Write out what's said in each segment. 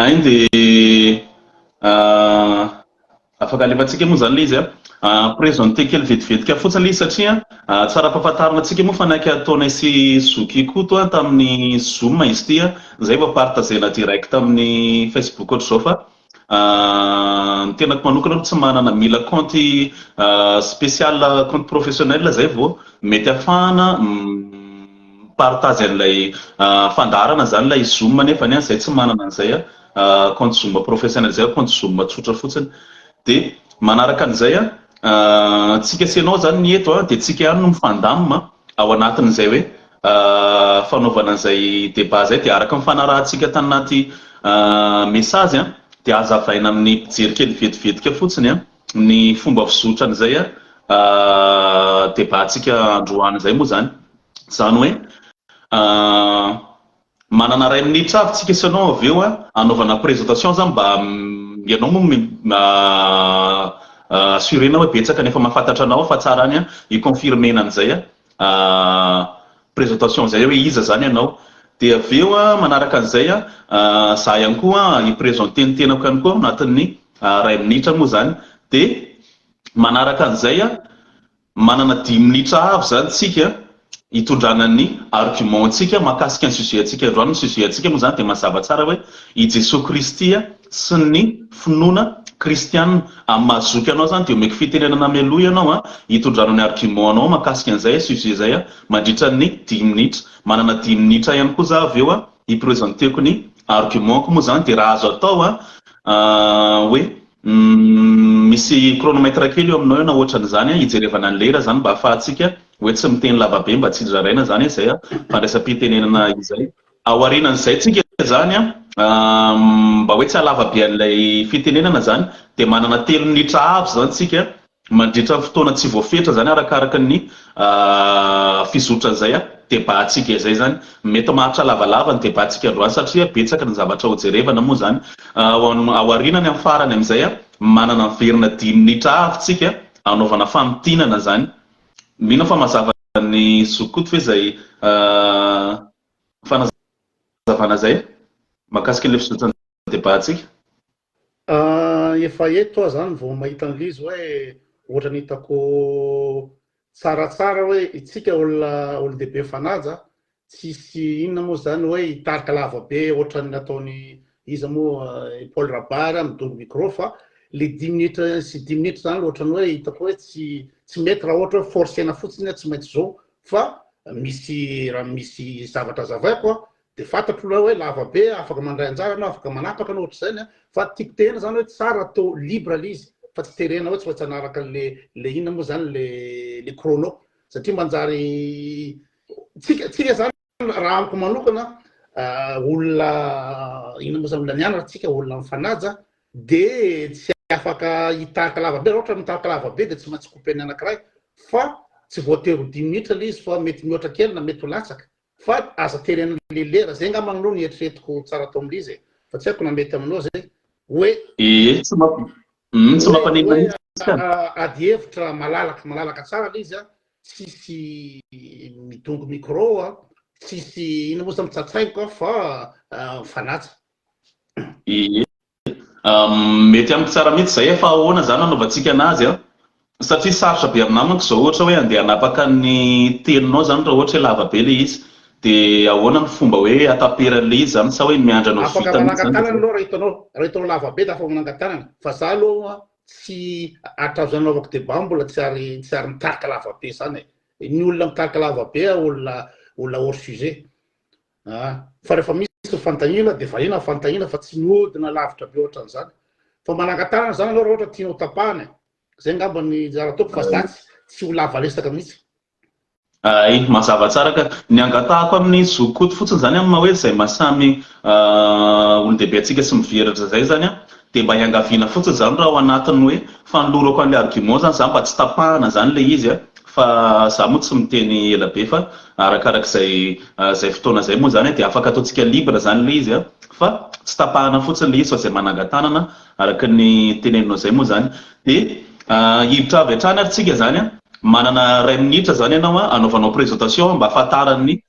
Iny dia afaka alefantsika moa zany le izy présenté kely vetivetika fotsiny le izy satria tsara ampahafantarina antsika moa fa naky ataonay sy zoky koto tamin'ny Zoom izy ty zay vao partagena direct amin'ny Facebook ohatr'izao fa ny tenako manokana tsy manana mila compte spécial compte professionnel zay vao mety afahana partage an'ilay fandarana zany lay Zoom nefa ny zay tsy manana an'izay compte Zoom professionnel zay compte Zoom tsotra fotsiny dia manaraka an'izay tsika senao zany ny eto dia tsika ihany no mifandamina ao anatin'izay hoe fanaovana an'izay débat zay dia araka mifanarahantsika tany anaty message dia azavaina amin'ny mpijery kely vetivetika fotsiny ny fomba fizotra an'izay débat tsika androany zay moa zany hoe manana ray minitra avy tsika isanao avy eo anaovana présentation zany mba ianao moa assurena hoe betsaka nefa mahafantatra anao fa tsara any iconfirmena an'izay présentation zay hoe iza zany ianao dia avy eo manaraka an'izay za ihany koa iprésente ny tenako ihany koa anatin'ny ray minitra moa zany dia manaraka an'izay manana 10 minitra avy zany tsika itondrana ny argument tsika mahakasika ny sujet tsika androany ny sujet tsika moa zany dia mazava tsara hoe i Jesosy Kristy sy ny finoana kristianina amin'ny mahazoky anao zany dia omeko fitenenana mialoha ianao itondrana ny argument anao mahakasika an'izay sujet zay mandritra ny 10 minitra manana 10 minitra ihany koa za avy eo iprésenteko ny argument ko moa zany dia raha azo atao hoe misy chronomètre kely eo aminao na ohatran'izany ijerevana ny lera zany mba ahafahantsika hoe tsy miteny lavabe mba tsy hidraraina zany zay fandraisam-pitenenana izay ao aorianan'izay tsika zany mba hoe tsy halava be an'ilay fitenenana zany dia manana 3 minitra avy zany tsika mandritra ny fotoana tsy voafetra zany arakaraka ny fizotra an'izay débat tsika izay zany mety maharitra lavalava ny débat tsika androany satria betsaka ny zavatra ho jerevana moa zany ao aorianany amin'ny farany amin'izay manana verina 10 minitra avy tsika anaovana fanotinana zany mino fa mazava ny zokoto fa izay fanazavana zay mahakasika an'ilay fizotrany débat tsika efa eto zany vao mahita an'izy hoe ohatra ny hitako tsaratsara hoe itsika olon-dehibe fanaja tsisy inona moa zany hoe hitarika lava be ohatra ny nataony izy moa Paul Rabara midongy micro fa le 10 minitra sy 10 minitra zany ohatra ny hoe hitako hoe tsy mety raha ohatra hoe forcena fotsiny tsy maintsy zao fa raha misy zavatra zavaiko dia fantatro hoe lava be afaka mandray anjara anao afaka manapaka anao ohatr'izany fa tiako tena zany hoe tsara atao libre le izy fa tsy terena hoe tsy maintsy hanaraka le inona moa zany le chrono satria manjary tsika zany raha amiko manokana olona inona moa zany olona nianatra tsika olona mifanaja dia tsy afaka hitarika lava be raha ohatra mitarika lava be dia tsy maintsy kopeny anankiray fa tsy voatery 10 minitra le izy fa mety mihoatra kely na mety ho latsaka fa aza terena le lera zay ngamba aminao ny eritreretiko tsara atao amin'izy fa tsy haiko na mety aminao zay hoe tsy mampanina ady hevitra malalaka tsara le izy tsisy midongy micro tsisy ina moa zany mitsatsaiko fa fanaja mety amiko tsara mihitsy zay fa ahoana zany anaovantsika anazy satria sarotra be aminamako zao ohatra hoe andeha hanapaka ny teninao zany raha ohatra hoe lava be le izy dia ahoana ny fomba hoe ataperan'le izy zany sa hoe miandranao afaka manangan-tanana aloha raha hitanao lava be da afaka manangan-tanana fa za aloha tsy atrazo anaovako débat mbola tsy ary mitarika lava be zany ny olona mitarika lava be olona hors sujet fa rehefa misy fantanina dia vanina fantanina fa tsy mihodina lavitra be ohatran'izany fa manangan-tanana zany aloha raha ohatra tianao tapahana zay ngamba ny zara ataoko fa za tsy ho lava lesaka mihitsy mazava tsara ka ny angatahako amin'ny zokoto fotsiny zany amin'ny hoe zay mahasamy olon-dehibe atsika sy miveratra zay zany dia mba hiangaviana fotsiny zany raha ao anatiny hoe fanolorako an'ilay argument zany za mba tsy tapahana zany le izy fa za moa tsy miteny ela be fa arakarak'izay fotoana zay moa zany dia afaka ataontsika libre zany le izy fa tsy tapahana fotsiny le izy fa zay manangan-tanana araka ny teneninao zay moa zany dia hiditra avy hatrany ary tsika zany manana ray minitra zany ianao anaovanao présentation mba ahafantarany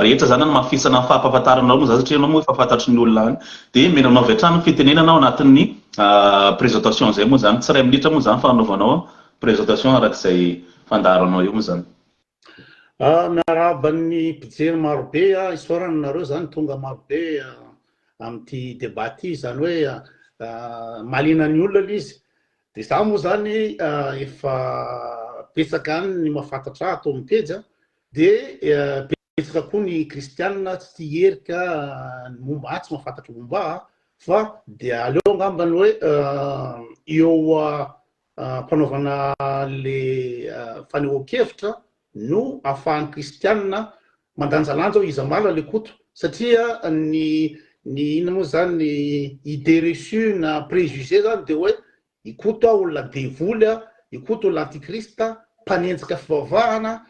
rehetra zany no mafisana ny fahampafantaranao moa zany satria anao moa efa fantatry ny olona any dia menanao avy hatrany fitenenanao anatin'ny présentation zay moa zany tsy ray minitra moa zany fanaovanao présentation arak'izay fandaharanao io moa zany. Miaraban'ny mpijery marobe isaoranareo zany tonga marobe amin'ity débat ity zany hoe malina ny olona ilay izy dia za moa zany efa petsaka any ny mahafantatra atao amin'ny pejy dia petsaka koa ny kristianina tsy herika ny momba tsy mahafantatra momba fa dia aleo angambany hoe eo mpanaovana le fanehoan-kevitra no ahafahan'ny kristianina mandanjalanja ho iza mala le koto satria ny ina moa zany ny idée reçue na préjugé zany dia hoe ikoto olona devoly ikoto olona antikrista mpanenjika fivavahana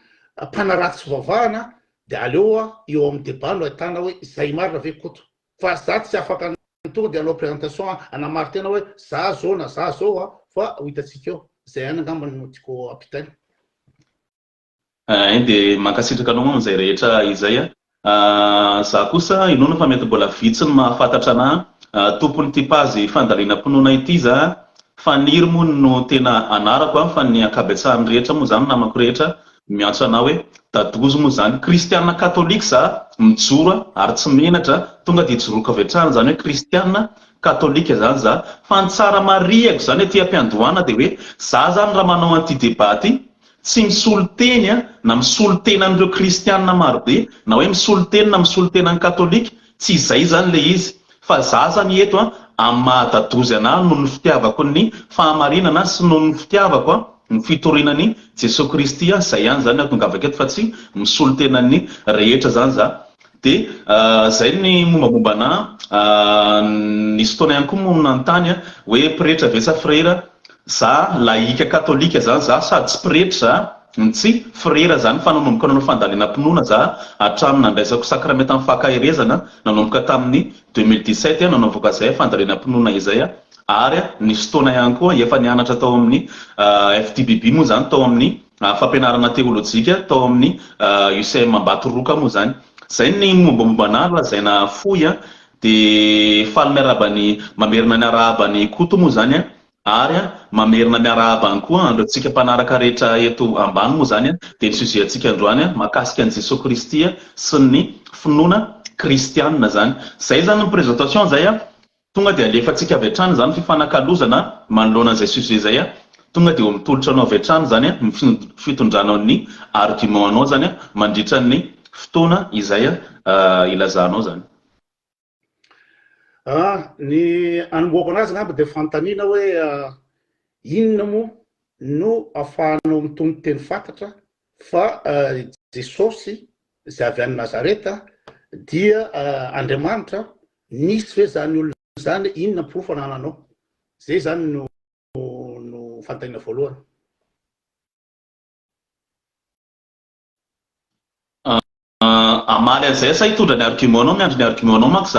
mpanaratsy fivavahana dia aleo eo amin'ny débat no ahitana hoe izay marina ve koto fa za tsy afaka tonga dia anao présentation anamary tena hoe za zao na za zao fa ho hitantsika eo zay any angambany no tiako ampitainy. Dia mankasitraka anao amin'izay rehetra izay za kosa inona fa mety mbola vitsy ny mahafantatra anahy tompony tipazy fandaliana-pinoana ity za faniry moa no tena anarako fa ny ankabetsahany rehetra moa zany namako rehetra miantso anao hoe dadozo moa zany kristianina katolika za mijoro ary tsy menatra tonga dia joroako avy hatrany zany hoe kristianina katolika zany za fa ny tsara mariako zany aty ampiandohana dia hoe za zany raha manao an'ity débat ity tsy misolo teny na misolo tena an'ireo kristianina marobe na hoe misolo teny na misolo tena ny katolika tsy izay zany le izy fa za zany eto amin'ny mahadadozy anahy noho ny fitiavako ny fahamarinana sy noho ny fitiavako ny fitorinany Jesosy Kristy zay ihany zany atongavako eto fa tsy misolo tena ny rehetra zany za dia zay ny mombamomba nisy fotoana ihany koa moa nanontany hoe pretra ve sa frera za laïka katolika zany za sady tsy pretra tsy frera zany fa nanomboka nanao fandaliana-pinoana za hatramin'ny nandraisako sakramenta amin'ny fankahirezana nanomboka tamin'ny 2017 nanaovaka zay fandaliana-pinoana izay ary nisy fotoana ihany koa efa nianatra tao amin'ny FTBB moa zany tao amin'ny fampianarana teolojika tao amin'ny UCM Ambatoroka moa zany zay ny mombamombanary lazaina foy dia faly miarabany mamerina ny arahaba-ny koto moa zany ary mamerina miarahaba koa androantsika mpanaraka rehetra eto ambany moa zany dia ny sujet antsika androany mahakasika an'i Jesosy Kristy sy ny finoana kristianina zany zay zany ny présentation zay tonga dia alefantsika avy hatrany zany fifanakalozana manoloana an'izay sujet zay tonga dia mitolotra anao avy hatrany zany fitondranao ny argument anao zany mandritra ny fotoana izay ilazanao zany. Ny anomboako anazy ngamba dia fantaniana hoe inona moa no ahafahanao mitombo teny fantatra fa Jesosy izay avy any Nazareta dia Andriamanitra nisy ve zany olona zany inona porofo anananao zay zany no fantaniana voalohany. Amaly an'izay sa hitondra ny argumentanao miandro ny argumentanao manko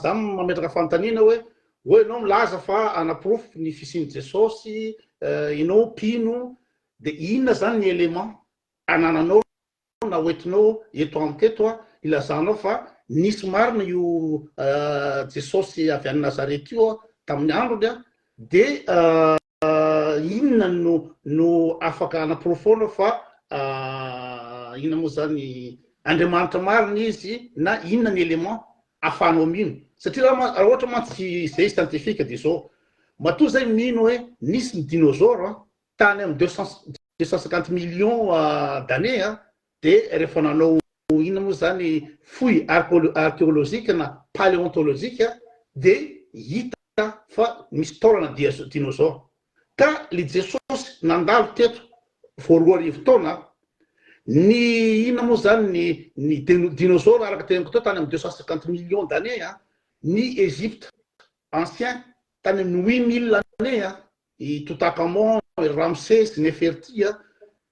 za mametraka fantaniana hoe anao milaza fa anaporofo ny fisian'i Jesosy ianao mpino dia inona zany ny élément anananao na hoentinao eto amiketo ilazanao fa nisy marina io Jesosy avy any Nazareta io tamin'ny androny dia inona no afaka anaporofona fa inona moa zany Andriamanitra marina izy na inona ny élément ahafahanao mino satria raha ohatra mantsy zay scientifique dia zao matoa zay mino hoe nisy ny dinosaure tany amin'ny 250 millions d'années dia rehefa nanao inona moa zany fouille archéologique na paléontologique dia hita fa misy taolana dinosaure ka le Jesosy nandalo teto voaroa arivo taona ny inona moa zany ny dinosaure araka tenako teo tany amin'ny 250 millions d'années ny Égypte ancien tany amin'ny 8000 années i Toutankhamon, Ramsès, Neferti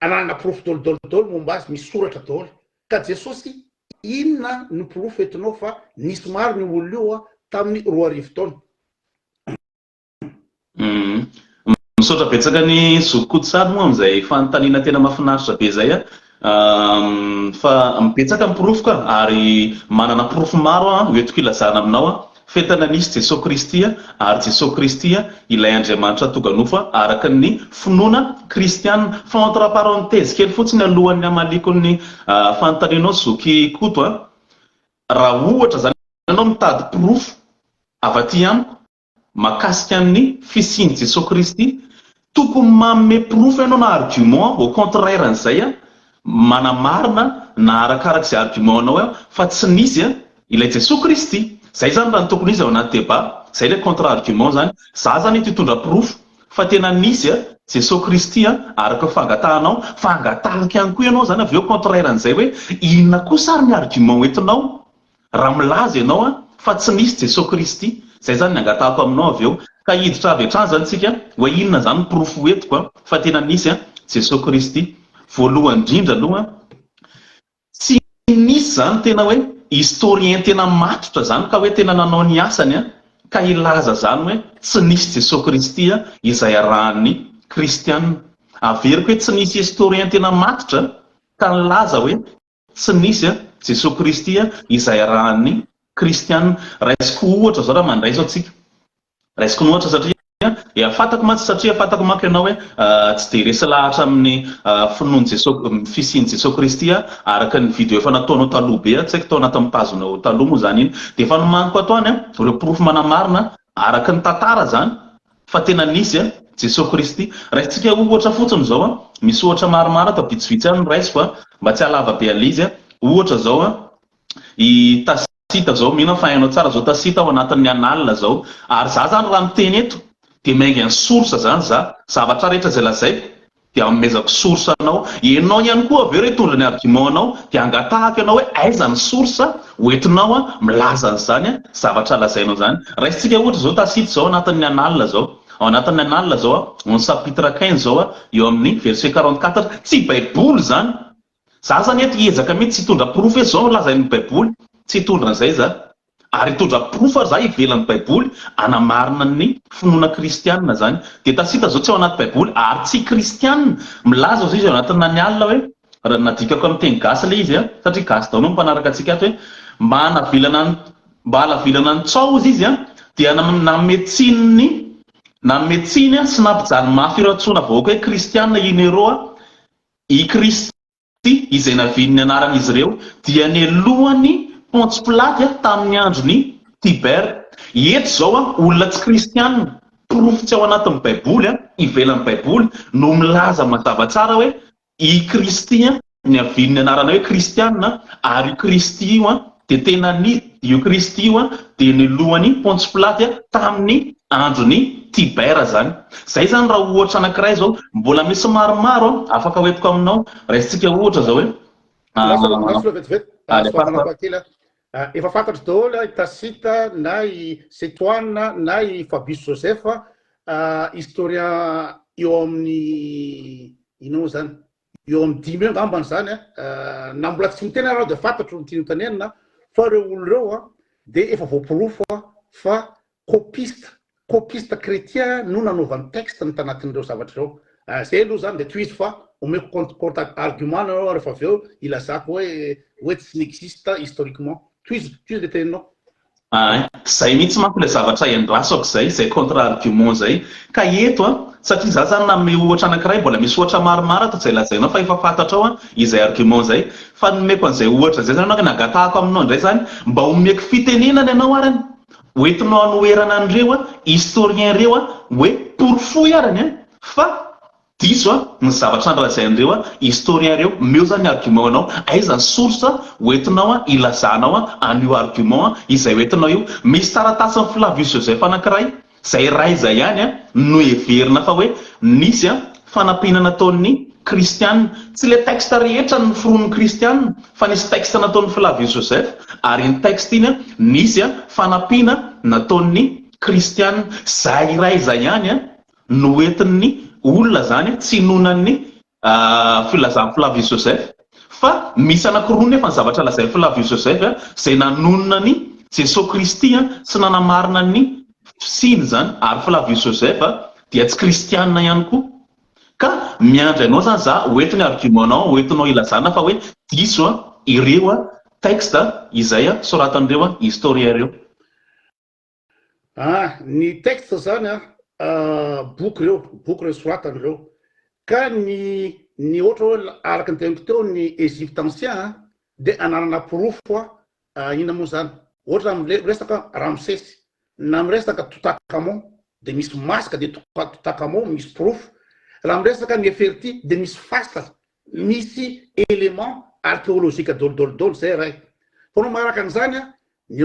anana porofo dolodolo momba azy misy soratra daholo ka Jesosy inona no porofo etinao fa nisy maro ny olona io tamin'ny 2000 taona. Misaotra betsaka ny zokotsady moa amin'izay fanontaniana tena mahafinaritra be zay fa mipetsaka miprofoka ary manana profo maro hoentiko ilazana aminao fetana nisy Jesosy Kristy ary Jesosy Kristy ilay Andriamanitra toganofa araka ny finoana kristiana. Fa entre parenthèse kely fotsiny alohan'ny amaliko ny fanontanianao zoky koto raha ohatra zany ianao mitady profo avy aty amiko mahakasika ny fisiany Jesosy Kristy, tokony manome profo ianao na argument au contraire an'izay manamarina na arakarak'izay argument anao fa tsy nisy ilay Jesosy Kristy. Zay zany raha tokony izy ao anaty débat, zay le contre argument zany. Za zany titondra profo fa tena nisy Jesosy Kristy araka fangatahanao, fangatahaka ihany koa ianao zany avy eo contraire an'izay hoe inona kosa ary ny argument entinao raha milaza ianao fa tsy nisy Jesosy Kristy. Zay zany angatahako aminao avy eo ka hiditra avy hatrany zany tsika hoe inona zany profo entiko fa tena nisy Jesosy Kristy. Voalohany indrindra aloha tsy nisy zany tena hoe historien tena matotra zany ka hoe tena nanao ny asany ka ilaza zany hoe tsy nisy Jesosy Kristy izay arahan'ny kristianina. Averiko hoe tsy nisy historien tena matotra ka nilaza hoe tsy nisy Jesosy Kristy izay arahan'ny kristianina. Raisiko ohatra zao raha mandray zao tsika, raisiko ohatra satria fantako mantsy satria fantako manko ianao hoe tsy de resy lahatra amin'ny finoany Jesosy fisiany Jesosy Kristy araka ny video efa nataonao taloha be tsy haiko tao anatin'ny pazonao taloha moa zany iny de efa nomaniko atoany ireo profo manamarina araka ny tantara zany fa tena nisy Jesosy Kristy. Raisitsika ohatra fotsiny zao misy ohatra maromaro atao vitsivitsy any raisiko mba tsy halava be alizy ohatra zao i Tasita zao mina fa hainao tsara zao Tasita ao anatin'ny analina zao ary za zany raha miteny eto de maingy ny source zany za zavatra rehetra zay lazaiko de amezako source anao ianao ihany koa aveo hitondra ny argument anao de angatahaka ianao hoe aiza ny source hoentinao milaza an'izany zavatra lazainao zany. Raisitsika ohatra zao Tasita zao anatin'ny analina zao, ao anatin'ny analina zao au chapitre 15 zao eo amin'ny verset 44 tsy baiboly zany. Za zany eto hiezaka mihitsy tsy hitondra profo hoe zao lazain'ny baiboly, tsy hitondra an'izay za ary hitondra profo za ivelan'ny baiboly anamarina ny finoana kristianina zany. De Tasita zao tsy ao anaty baiboly ary tsy kristianina milaza izy ao anatin'ny alina hoe raha nadikako amin'ny teny gasy le izy satria gasy daono mpanaraka antsika ato hoe mba halavilana ny tsao izy dia nametsiny sy nampijany mafy ratsoana vahoaka hoe kristianina inereo i Kristy izay navin'ny anaran'izy ireo dia ny alohany Ponce Pilate tamin'ny androny Tibere. Eto zao olona tsy kristianina profo tsy ao anatin'ny baiboly ivelan'ny baiboly no milaza mazava tsara hoe i Kristy ny avin'ny anarana hoe kristianina ary Kristy io de tena io Kristy io de ny lohany Ponce Pilate tamin'ny androny Tibere zany. Zay zany raha ohatra anankiray zao mbola misy maromaro afaka hoentiko aminao. Raisitsika ohatra zao hoe efa fantatro daholo i Tasita na i Setoana na i Fabius Joseph historien eo amin'ny inao zany eo amin'ny 10 eo ngambany zany na mbola tsy miteny arao de fantatro ny tiany tanenina fa reo olo reo de efa voaporofo fa copiste chrétien no nanaovan'ny texte ny tanatin'ireo zavatra reo. Zay aloha zany de toizy fa omeko contre argument nareo rehefa avy eo ilazako hoe tsy n'existe historiquement. Toizy de teninao. Zay mihitsy manko le zavatra iandrasako zay contre argument zay ka eto satria za zany nanome ohatra anankiray mbola misy ohatra maromaro ato zay lazainao fa efa fantatrao izay argument zay fa nomeko an'izay ohatra zay zany anao nagatahako aminao indray zany mba omeko fitenenana ianao arany hoentinao anoherana an'ireo historien reo hoe pourfo arany fa diso ny zavatra andrazain'ireo historien reo meo zany argument anao aiza ny source hoentinao ilazanao an'io argument izay hoentinao io. Misy taratasy ny Flavius Joseph anankiray zay raiza ihany no heverina fa hoe nisy fanampiana nataon'ny kristianina tsy le texte rehetra ny foronin'ny kristianina fa nisy texte nataon'ny Flavius Joseph ary ny texte iny nisy fanampiana nataon'ny kristianina. Zay raiza ihany no entin'ny olona zany tsy nonan'ny filazan'ny Flavius Joseph fa misy anankiroa nefa ny zavatra lazain'ny Flavius Joseph zay nanonona ny Jesosy Kristy sy nanamarina ny siny zany ary Flavius Joseph dia tsy kristianina ihany koa ka miandry anao zany za hoentiny argumentanao hoentinao ilazana fa hoe diso ireo texte izay soratan'ireo historien reo. Ny texte zany boky reo soratan'ireo ka ny ohatra hoe araka ny teniko teo ny Égypte ancien dia ananana pirofo ina moa zany ohatra resaka Ramsès na miresaka Toutankhamon dia misy masaka dia Toutankhamon misy pirofo, raha miresaka Nefertiti dia misy fasika misy élément archéologique dolo zay ray. Fa no maraka an'izany ny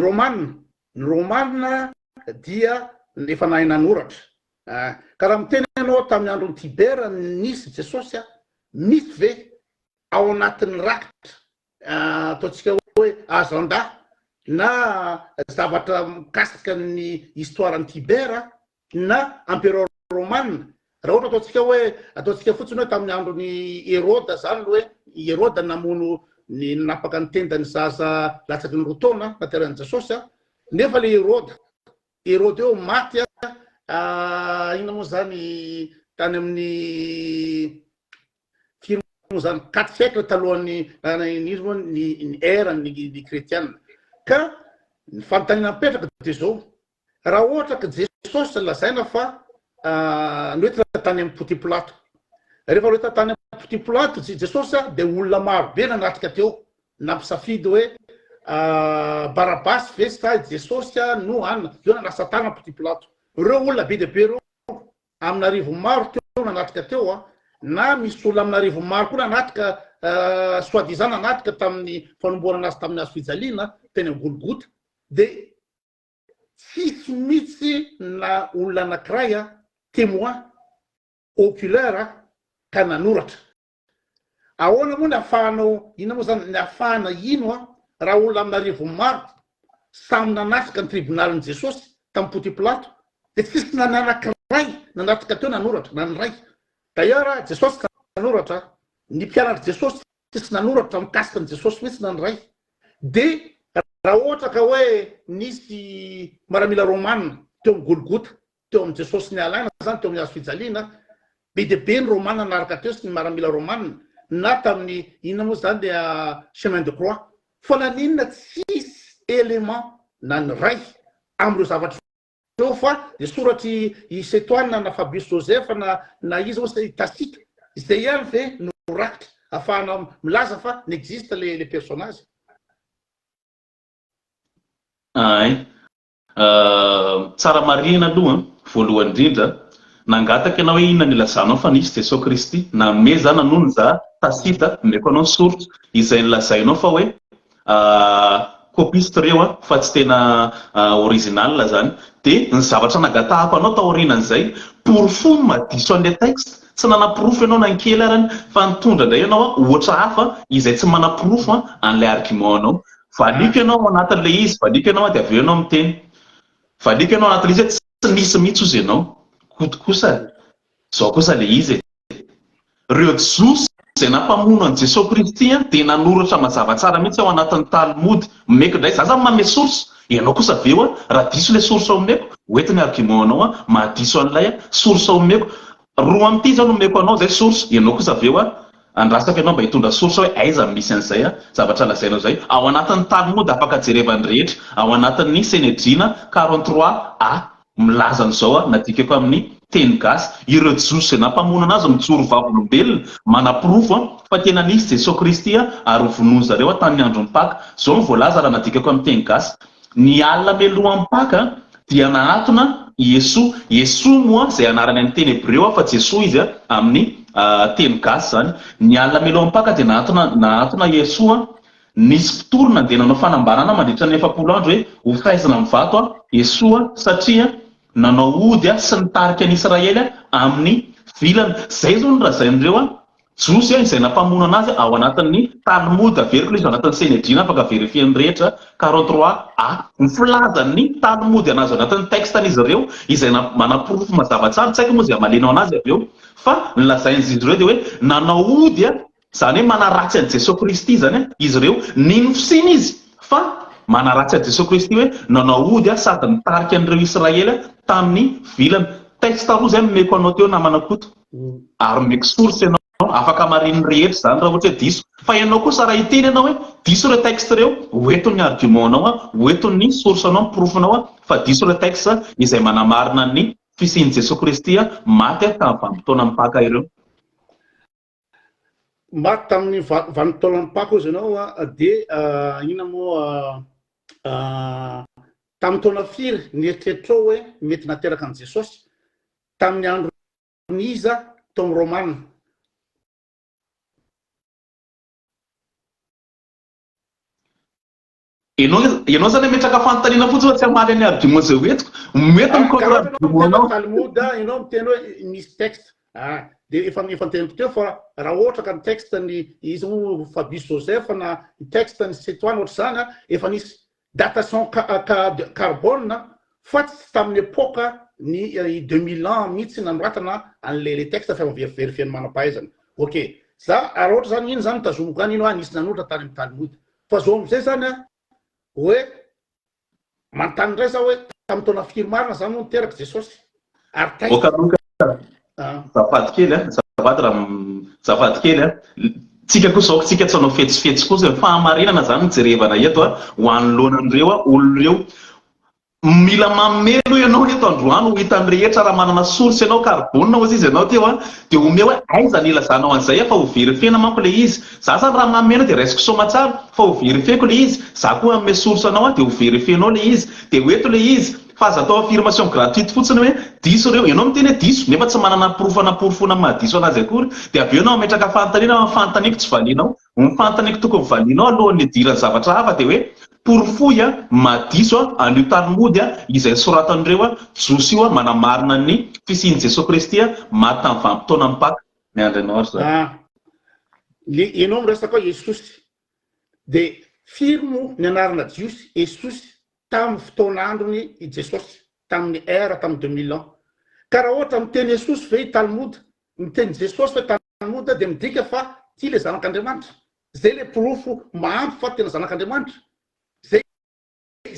romanina dia efa nahay nanoratra ka raha miteny ianao tamin'ny andron'ny Tibera nisy Jesosy misy ve ao anatin'ny rakitra ataontsika hoe agenda na zavatra mikasika ny histoiran'ny Tibera na empereur romanina. Raha ohatra ataontsika fotsiny hoe tamin'ny andron'ny Hérode zany hoe Hérode namono ny napaka ny tendany zaza latsaky ny roa taona nateran'i Jesosy nefa le Hérode eo maty ina moa zany tany amin'ny firmo zany 4 siècle talohan'ny ny ère ny chrétienne ka ny fanontaniana mipetraka dia zao raha ohatra ka Jesosy lazaina fa noentina tany amin'ny Ponty Pilato rehefa noentina tany amin'ny Ponty Pilato Jesosy dia olona maro be nanatrika teo nampisafidy hoe Barabasy ve sa Jesosy no anina eo nanasa tany Ponty Pilato. Reo olona be dia be reo amina arivo maro teo nanatrika teo na misy olona amina arivo maro koa nanatrika soi-disant nanatrika tamin'ny fanomboarana azy tamin'ny hazofijaliana teny Golgota dia tsisy mihitsy na olona anankiray témoin oculaire ka nanoratra. Ahoana moa ny ahafahanao ina moa zany ny ahafahana ino raha olona amina arivo maro samy nanatrika ny tribunalin'i Jesosy tamin'ny Ponty Pilato dia tsisy nanankiray nanatrika teo nanoratra na ny ray. D'ailleurs Jesosy ka nanoratra ny mpianatra Jesosy tsisy nanoratra mikasika ny Jesosy mihitsy na ny ray. Dia raha ohatra ka hoe nisy miaramila romanina teo amin'ny Golgota teo amin'ny Jesosy ny alaina zany teo amin'ny hazofijaliana be dia be ny romanina naraka teo sy ny miaramila romanina na tamin'ny inona moa zany dia chemin de croix fa naninona tsisy élément na ny ray amin'ireo zavatra eo fa dia soratry Setoana na Fabius Joseph na izy hoe Tacite izay ihany ve norakitra ahafahana milaza fa n'existe le personnage. Tsara marina aloha voalohany indrindra nangataka ianao hoe inona ny lazanao fa nisy Jesosy Kristy na me zany nanony za Tacite meko anao soratra izay nilazainao fa hoe copiste reo fa tsy tena original zany dia ny zavatra nagatahako anao taorinan'izay porofo madiso an'ilay texte tsy nanaporofo ianao nankely arany fa nitondra indray ianao ohatra hafa izay tsy manaporofo an'ilay argument anao. Valiko ianao anatin'ilay izy, valiko ianao dia aveo ianao miteny, valiko ianao anatin'ilay izy tsy nisy mihitsy ozy ianao kosa zao kosa le izy reo Jiosy izay nampamono an Jesosy Kristy dia nanoratra mazava tsara mihitsy ao anatin'ny Talmody meko indray za zany manome source ianao kosa aveo raha diso le source ao meko hoentiny argument anao mahadiso an'ilay source ao meko roa amin'ity zao no meko anao zay source ianao kosa aveo andrasaka ianao mba hitondra source hoe aiza misy an'izay zavatra lazainao zay ao anatin'ny Talmody afaka jerevan'ny rehetra ao anatin'ny Sanhedrina 43a milaza an'izao nadikako amin'ny teny gasy ireo Jiosy nampamono anazy mijoro vavolombelona manaporofo fa tena nisy Jesosy Kristy ary vonoiny zareo tamin'ny andron'ny Paka. Zao ny voalaza raha nadikako amin'ny teny gasy ny alina melohan'ny Paka dia nahatona Yeso moa izay anarany amin'ny teny Hebreo fa Jesoa izy amin'ny teny gasy zany. Ny alina melohan'ny Paka dia nahatona Yeso nisy mpitorona dia nanao fanambarana mandritra ny 40 andro hoe ho fahaizana mivato Yeso satria nanao ody sy nitarika an'Israely amin'ny vilany. Zay zao ny razain'ireo Jiosy izay nampamono anazy ao anatin'ny Talmody averiko izy ao anatin'ny Sanhedrina afaka verifian'ny rehetra 43a ny filazan'ny Talmody anazy ao anatin'ny textan'izy ireo izay manaporofo mazava tsara tsy haiko moa izay amaleno anazy aveo fa nilazain'izy ireo dia hoe nanao ody zany hoe manaratsy an'i Jesosy Kristy zany izy ireo nino fosiny izy fa manaratsy an'i Jesosy Kristy hoe nanao ody sady nitarika an'ireo Israely tamin'ny vilany. Texte roa zay meko anao teo namana koto. ary meky source ianao afaka mariny rehetra zany raha ohatra hoe diso fa ianao kosa raha iteny ianao hoe diso ireo texte reo hoeto ny argumentanao hoeto ny sourcenao ny profonao fa diso ireo texte izay manamarina ny fisian'i Jesosy Kristy maty tamin'ny vanim-potoana mipaka ireo. Maty tamin'ny vanim-potoana mipaka izy ianao dia ina moa tamin'ny taona firy nieritreritro hoe mety nateraka an'i Jesosy tamin'ny andro niza tao amin'ny Romanina. Ianao zany metraka fanontaniana fotsiny fa tsy hamaly any argument zay hoentiko mety mikôtra argumentanao Talmud ianao miteny hoe misy texte dia efa niteniko teo fa raha ohatra ka ny texte ny izy Fabius Joseph na texte ny Cétoine ohatra zany efa nisy datation carbone fa tsy tamin'ny époque ny 2000 ans mihitsy nanoratana an'le texte fa verifiany manam-pahaizana. Ok, za raha ohatra zany iny zany tazomiko any ino nisy nanotra tany amin'ny Talmud fa zao amizay zany hoe manontany indray za hoe tamin'ny taona firy marina zany no niteraka Jesosy ary zafady kely tsika koa zao tsika tsy anao fetsifetsy kosa fahamarinana zany mijerevana eto ho anoloanan'ireo olona reo mila mamelo ianao eto androany ho hitany rehetra raha manana source ianao carbone ozy izy ianao teo dia ome hoe aiza ny ilazanao an'izay fa ho verifiena manko le izy za zany raha mameno dia raisiko soma tsara fa ho verifieko le izy za koa ame source anao dia ho verifienao le izy dia hoeto le izy fa aza atao affirmation gratuite fotsiny hoe diso reo ianao miteny hoe diso nefa tsy manana porofona mahadiso anazy akory dia avy eo anao metraka fanontaniana fantaniko tsy valinao mifantaniko tokony valinao alohan'ny idiran'ny zavatra hafa dia hoe porofoy mahadiso an'io Talmud izay soratan'ireo Josy io manamarina ny fisian'i Jesosy Kristy maty tamin'ny vanim-potoana mipaka ny andranao ary zany. Ianao miresaka Jesosy dia firmo ny anarana Jiosy Jesosy tamin'ny fotoana androny Jesosy tamin'ny era tamin'ny 2000 ans ka raha ohatra miteny Jesosy ve Talmud miteny Jesosy ve Talmud dia midika fa ty le zanak'Andriamanitra zay le porofo mahampy fa tena zanak'Andriamanitra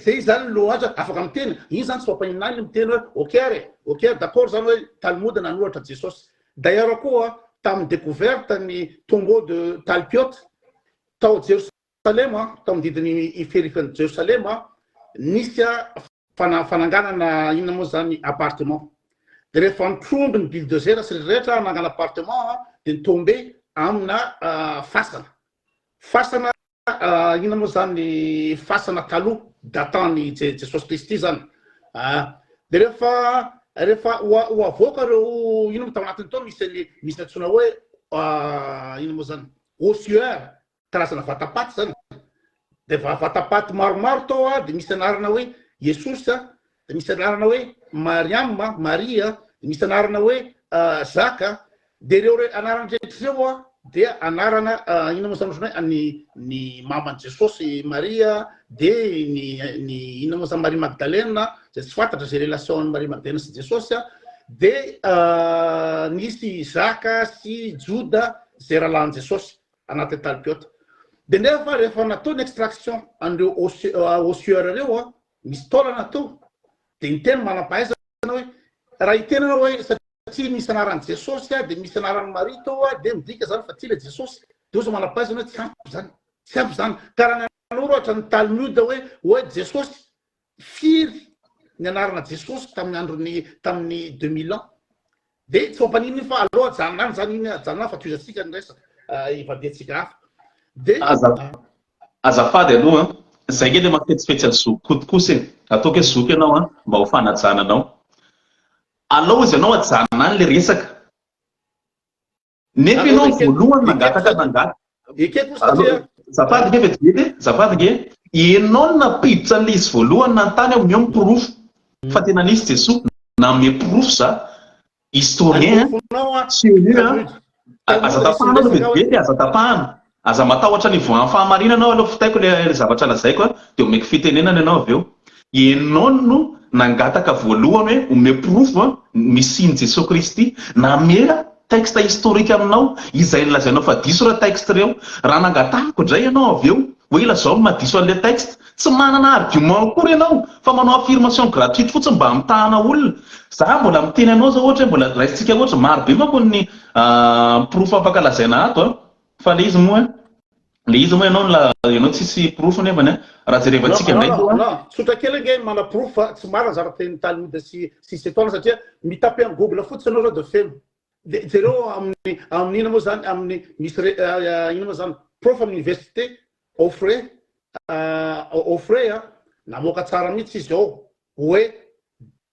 zay zany lohaja afaka miteny iny zany tsy fampaninany miteny hoe ok d'accord zany hoe Talmud nanoratra Jesosy. D'ailleurs koa tamin'ny découverte ny tombeau de Talpiot tao Jérusalem tao amin'ny didiny iferifan'ny Jérusalem nisy fananganana inona moa zany appartement dia rehefa nitromby ny bulldozer sy rehetra nangana appartement dia nitombe amina fasana inona moa zany fasana taloha datant-ny Jesosy Kristy zany dia rehefa ho avoaka reo ino tao anatiny tao misy atsona hoe ino moa zany ossuaire karazana vatapaty zany dia vatapaty maromaro tao dia misy anarana hoe Jesosy dia misy anarana hoe Mariama Maria dia misy anarana hoe Jacques dia ireo anarana rehetr'ireo dia anarana ino moa zany hoe ny maman'i Jesosy Maria dia ny ino moa zany Marie Magdalena zay tsy fantatra zay relation ny Marie Magdalena sy Jesosy dia nisy Jacques sy Juda zay rahalahin'i Jesosy anaty Talpiot dia nefa rehefa natao ny extraction an'ireo ossuaire reo misy taolana natao dia ny teny manam-pahaizana hoe raha itenana hoe satria misy anaran'i Jesosy dia misy anaran'i Marie tao dia midika zany fa ty le Jesosy dia ozy manam-pahaizana hoe tsy ampy zany karaha nanoro ohatra ny Talmud hoe Jesosy firy ny anarana Jesosy tamin'ny androny tamin'ny 2000 ans dia tsy mampaniny fa aloha janonany zany iny janona fa toizatsika ny resaka ivadiantsika hafa dia azafady aloha zay ke dia mafetsifetsy azoky kotokosa ataoko hoe zoky ianao mba ho fanajananao alao izy ianao ajanona le resaka nefa ianao voalohany nangataka zafady ke vetivety zafady ke ianao napiditra an'le izy voalohany nantany ao meo miporofo fa tena nisy Jesosy na me porofo za historien aza tapahana aloha vetivety aza tapahana aza matahotra ny voan'ny fahamarinanao aloha fitaiko le zavatra lazaiko dia omeko fitenenana ianao avy eo ianao no nangataka voalohany hoe ome porofo misiny Jesosy Kristy namera texte historique aminao izay nilazainao fa diso raha texte reo raha nangatahako indray ianao avy eo hoe ilazao madiso an'ilay texte tsy manana argument akory ianao fa manao affirmation gratuite fotsiny mba mitahana olona. Za mbola miteny anao zao ohatra mbola raisitsika ohatra maro be manko ny proof afaka lazaina ato fa le izy moa ianao tsisy proof nefany raha jerevantsika ndray tsotra kely nge mana proof fa tsy marina zara teny Talmud sy setoana satria mitapy amin'ny Google fotsiny anao de feno jereo amin'ny ina moa zany amin'ny misy ina moa zany prof amin'ny université offre namoaka tsara mihitsy izy ao hoe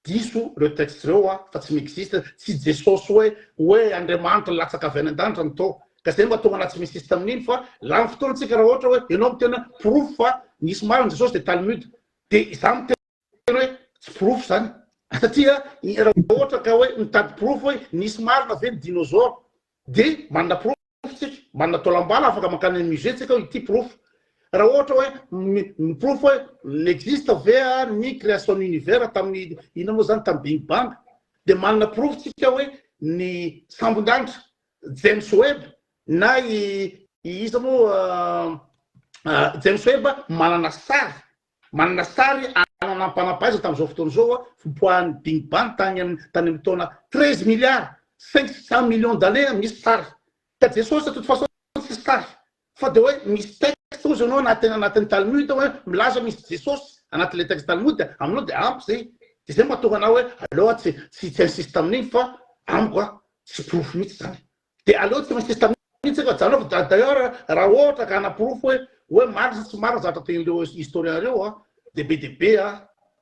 diso le texte reo fa tsy miexiste tsy Jesosy hoe Andriamanitra latsaka avy any an-danitra ny tao ka zay mba tonga anaty misy système amin'iny fa lany fotoantsika raha ohatra hoe ianao mitena proof fa nisy marina Jesosy de Talmud de za miteny hoe tsy proof zany satria raha ohatra ka hoe mitady proof hoe nisy marina ve ny dinosaure de manana proof tsika manana tolambala afaka makany amin'ny musée tsika hoe ity proof. Raha ohatra hoe proof hoe n'existe ve ny création univers tamin'ny ina moa zany tamin'ny Big Bang de manana proof tsika hoe ny sambon-danitra James Webb na iza moa James Webb manana sary ananam-panapahaiza tamin'izao fotoana zao fipoahan'ny Big Bang tany amin'ny taona 13 milliards 500 millions d'années misy sary ka Jesosy de toute façon tsy sary fa de hoe misy texte ozy anao anatin'ny Talmud hoe milaza misy Jesosy anatin'le texte Talmud aminao de ampy zay de zay mahatonga anao hoe aloha tsy insiste amin'iny fa amiko tsy proof mihitsy zany de aloha tsy insiste amin'iny tsika janao d'ailleurs raha ohatra ka ana-proof hoe marina sy tsy marina zatra ten'ireo historien reo de be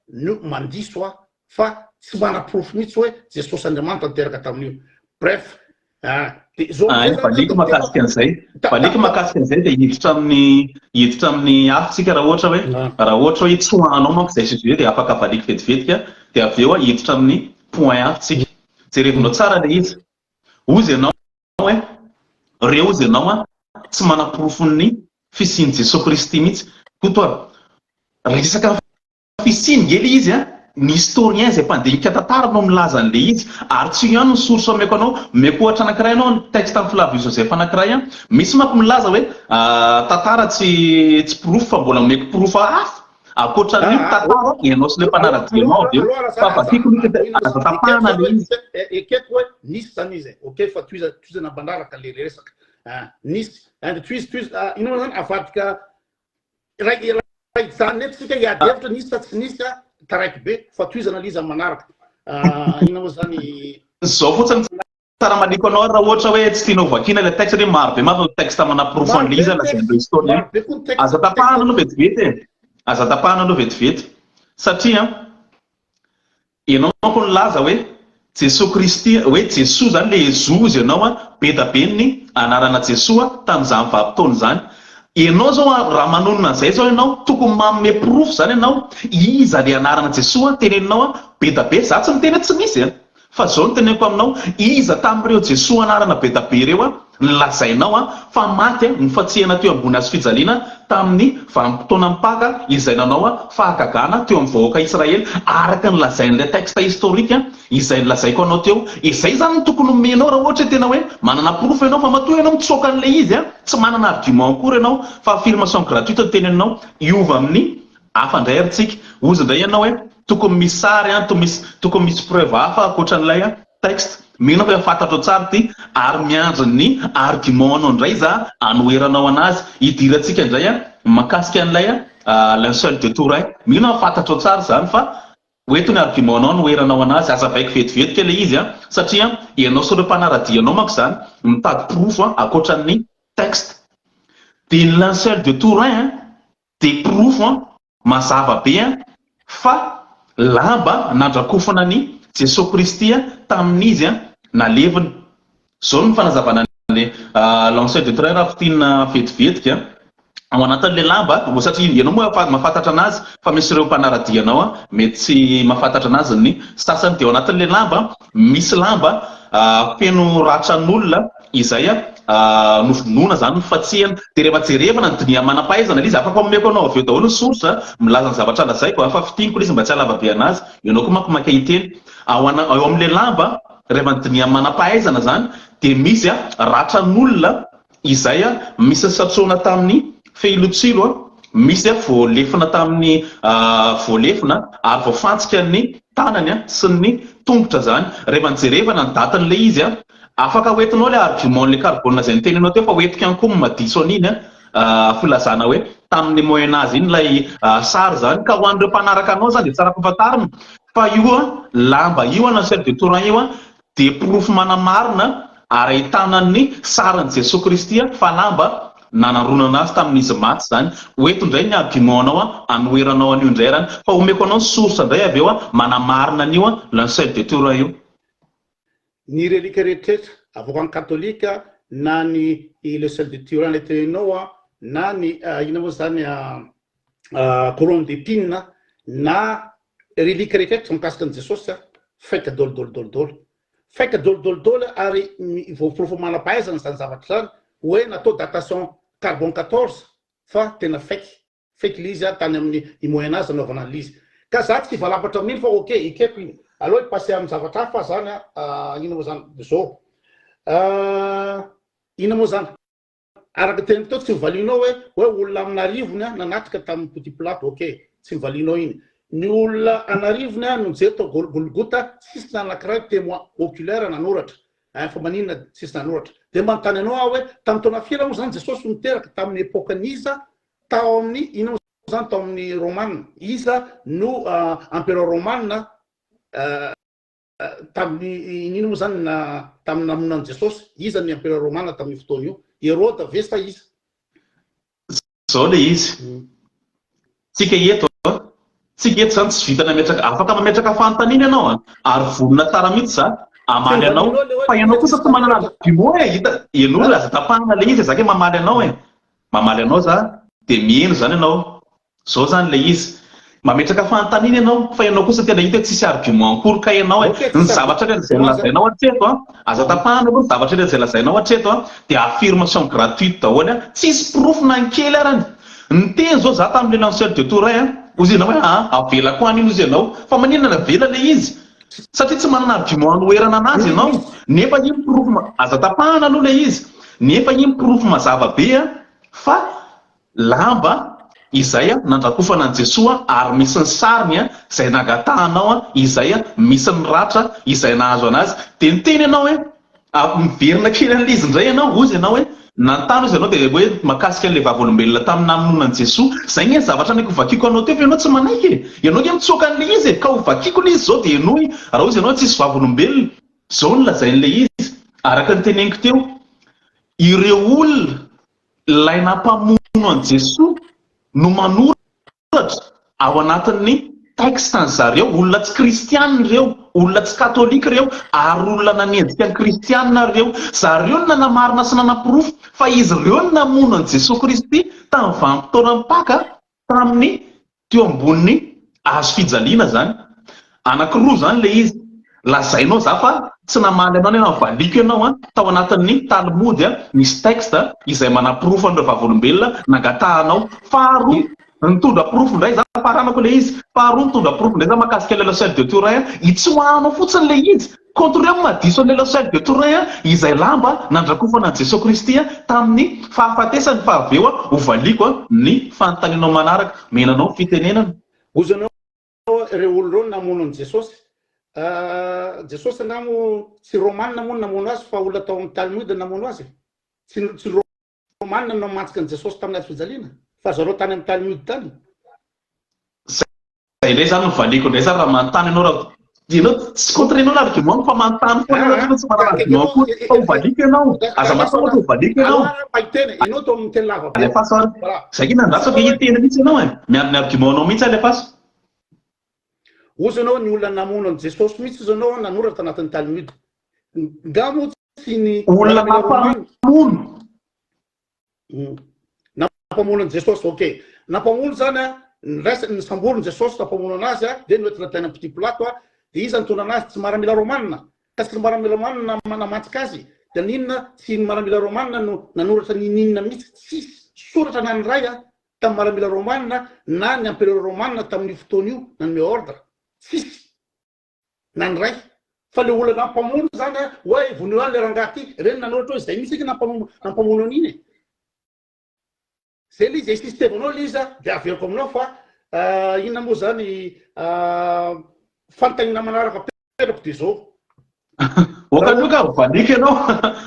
no mandiso fa tsy mana proof mihitsy hoe Jesosy Andriamanitra niteraka tamin'io. Bref Palika mahakasika an'izay de hiditra amin'ny afitsika raha ohatra hoe tsy hoanao manko zay sujet de afaka valika vetivetika de avy eo hiditra amin'ny point afitsika jerevinao tsara le izy ozy ianao hoe reo ozy ianao tsy mana proof-ny fisiany Jesosy Kristy mihitsy kotoa resaka fisiny ngely izy ny historien zay mpandinika tantara no milaza an'le izy ary tsy ihany ny source ameko anao meko ohatra anankiray anao ny texte amin'ny Flavie Joseph anankiray misy manko milaza hoe tantara tsy proof fa mbola meko proof hafa akoatran'io tantara ianao sy le mpanaradia mao avy eo fa vadiko azo tapahana le izy ekeko hoe nisy zany izy ok fa toizana bandaraka le resaka nisy toizy ino zany avadika zany nefitsika iady hevitra nisy sa tsy nisy taraiky be fa toizana liza manaraka ina moa zany zao fotsiny tsara maniko anao raha ohatra hoe tsy tianao vakina le texte hoe maro be mafa texte mana proof an'le izy lazaindreo historien aza tapahana aloha vetivety satria ianao manko nilaza hoe Jesosy Kristy hoe Jesosy zany le Jésus ianao be da be ny anarana Jesosy tamin'izany vanim-potoana zany. Ianao zao raha manonona an'izay zao ianao tokony manome proof zany ianao iza le anarana Jesosy teneninao be da be za tsy miteny tsy misy fa zao no teneniko aminao iza tamin'ireo Jesosy anarana be da be reo nilazainao fa maty nifatsihana teo ambony hazo fijaliana tamin'ny vanim-potoana mipaka izay nanao fahagagana teo amin'ny vahoaka Israely araka ny lazain'ilay texte historique izay nilazaiko anao teo izay zany ny tokony menao raha ohatra tena hoe manana proof ianao fa matoa ianao mitsoaka an'le izy tsy manana argument akory ianao fa affirmation gratuite teneninao iova amin'ny hafa indray aritsika ozy indray ianao hoe tokony misy sary tokony misy preuve hafa akoatran'ilay texte mino fa fantatro tsara ty ary miandry ny argument anao indray za anoheranao anazy idirantsika indray makasika an'ilay linceul de Turin mino fa fantatro tsara zany fa oetony argument anao anoheranao anazy aza vaika vetivetika le izy satria ianao sy ireo mpanaradianao manko zany mitady proof akoatran'ny texte de ny linceul de Turin de proof mazava be fa lamba nandrakofana ny Jesosy Kristy tamin'izy naleviny zao ny fanazavana le linceul de Turin raha fitina vetivetika ao anatin'le lamba satria ianao moa mahafantatra anazy fa misy ireo mpanaradianao mety tsy mahafantatra anazy ny sasany de ao anatin'le lamba misy lamba feno ratran'olona izay novonoina zany nofatsihana de rehefa jerevana ny dinia manam-pahaizana le izy afaka omeko anao avy eo daholo ny source milaza ny zavatra lazaiko fa fitiniko le izy mba tsy alava be anazy ianao koa maky iteny ao amin'le lamba rehefa ny dinia manam-pahaizana zany de misy ratran'olona izay misy satrona tamin'ny fehilotsilo misy voalefina tamin'ny voalefina ary voafantsika ny tanany sy ny tongotra zany rehefa nijerevana ny datin'le izy afaka hoentinao le argument le carbone zay niteninao teo fa hoentika ihany koa madiso an'iny filazana hoe tamin'ny moyen âge iny lay sary zany ka ho an'ireo mpanaraka anao zany de tsara fahafantarina fa io lamba io na Sel de Turin io de proof manamarina ary ahitana ny sarin'i Jesosy Kristy fa lamba nanarona azy tamin'izy maty zany hoeto indray ny argumentanao anoeranao an'io indray rany fa omeko anao ny source indray avy eo manamarina an'io la Sel de Turin io. Ny relika rehetrarehetra avoko any katolika na ny le Sel de Turin le teninao na ny ina moa zany couronne d'épine na relika rehetrarehetra mikasika an'i Jesosy faika dolo faika dolo ary voaprofo manam-pahaizana zany zavatra zany hoe natao datation carbone 14 fa tena fake l'izy tany amin'ny moyen âge anaovana an'izy ka za tsy valapatra amin'iny fa ok ikeko iny aloha passé amin'ny zavatra hafa zany ina moa zany zao ina moa zany araka teny teo tsy mivalinao hoe olona amin'arivony nanatrika tamin'ny petit plateau ok tsy mivalinao iny ny olona anarivony nonjery tao Golgotha sisy nanankiray témoin oculaire nanoratra fa maninona sisy nanoratra de manontany anao hoe tamin'ny taona firy moa zany Jesosy niteraka tamin'ny epokaniza tao amin'ny ina moa zany tao amin'ny Romanina iza no empereur Romanina tamin'ny ina moa zany tamin'ny namonana Jesosy iza ny empereur Romanina tamin'ny fotoana io Hérode vesta iza zao le izy tsika eto zany tsy vita nametraka afaka mametraka fanontaniana ianao ary vonona tsara mihitsy za amaly anao fa ianao kosa tsy manana argument hita ianao aza tapahana le izy zaka mamaly anao za de mieno zany ianao zao zany le izy mametraka fanontaniana ianao fa ianao kosa tena hita hoe tsisy argument akory ka ianao ny zavatra reny zay lazainao hatreto aza tapahana koa ny zavatra reny zay lazainao hatreto de affirmation gratuite daholo tsisy proof nankely arany ny teny zao za tamin'le la Sel de Turin ozy ianao hoe avela koa an'iny ozy ianao fa maninona avela le izy satria tsy manana argument anoerana anazy ianao nefa iny proof aza tapahana aloha le izy nefa iny proof mazava be fa lamba izay nandrakofana an Jesosy ary misy ny sariny izay nangatahanao izay misy ny ratra izay nahazo anazy de niteny ianao hoe miverina kely an'izy indray ianao ozy ianao hoe nantano izy ianao de hoe makasika an'le vavolombelona tamin'ny namonona an Jesosy zay ny zavatra ny kovakiko anao teo fa ianao tsy manaiky ianao ny mitsoka an'le izy ka hovakiko le izy zao de ianao raha ozy ianao tsisy vavolombelona zao ny lazain'le izy araka ny teneniko teo ireo olona lay nampamono an Jesosy no manoratra ao anatin'ny texte zareo olona tsy kristianina reo olona tsy katolika reo ary olona nanendrika ny kristianina reo zareo no nanamarina sy nanaprofo fa izy reo no namono an Jesosy Kristy tamin'ny vanim-potoana mipaka tamin'ny teo amboniny hazo fijaliana zany anankiroa zany le izy lazainao za fa tsy namaly anao na valiko ianao tao anatin'ny Talmody misy texte izay manaprofo an'ireo vavolombelona nangatahanao faharoa nitondra profo indray za paranako le izy faharoa nitondra profo indray za makasika le la Sel de Turin itsoahanao fotsiny le izy contre eo madiso an'le la Sel de Turin izay lamba nandrakofana an Jesosy Kristy tamin'ny fahafatesany fa avy eo hovaliko ny fanontanianao manaraka menanao fitenenana ozanao ireo olo reo namono an Jesosy Jesosy namo tsy Romanina namono namono azy fa olona tao amin'ny Talmud namono azy tsy Romanina namantsika an Jesosy tamin'ny hazo fijaliana fa zareo tany amin'ny Talmud tany zay indray zany mivaliko indray zany raha manontany ianao raha ianao tsy contre ianao l'argument fa manontany foana tsy manana argument koa fa hovaliko ianao aza mahatonga hoe hovaliko ianao ianao tao amin'ny teny lava alefaso ary zay iny nandrasako hitena mihitsy ianao miariny argumentanao mihitsy alefaso ozy ianao ny olona namono an Jesosy mihitsy izy ianao nanoratra anatin'ny Talmud ngamo tsy ny olona nampamono nampamono an Jesosy ok nampamono zany ny samborony Jesosy nampamono anazy de noentina teny petit plateau de izy antony anazy tsy maramila Romanina ka tsy maramila Romanina manamantsika azy de ninona tsy maramila Romanina no nanoratra ninina mihitsy tsy soratra naniray tamin'ny maramila Romanina na ny empereur Romanina tamin'ny fotoana io nanome ordre tsisy naniray fa le olona nampamono zany hoe vonio any le rangaha ty reny nanoratra hoe zay misy nampamono an'iny zay le izy sistemanao le izy de averiko aminao fa inona moa zany fanontaniana manaraka perako de zao Okanoka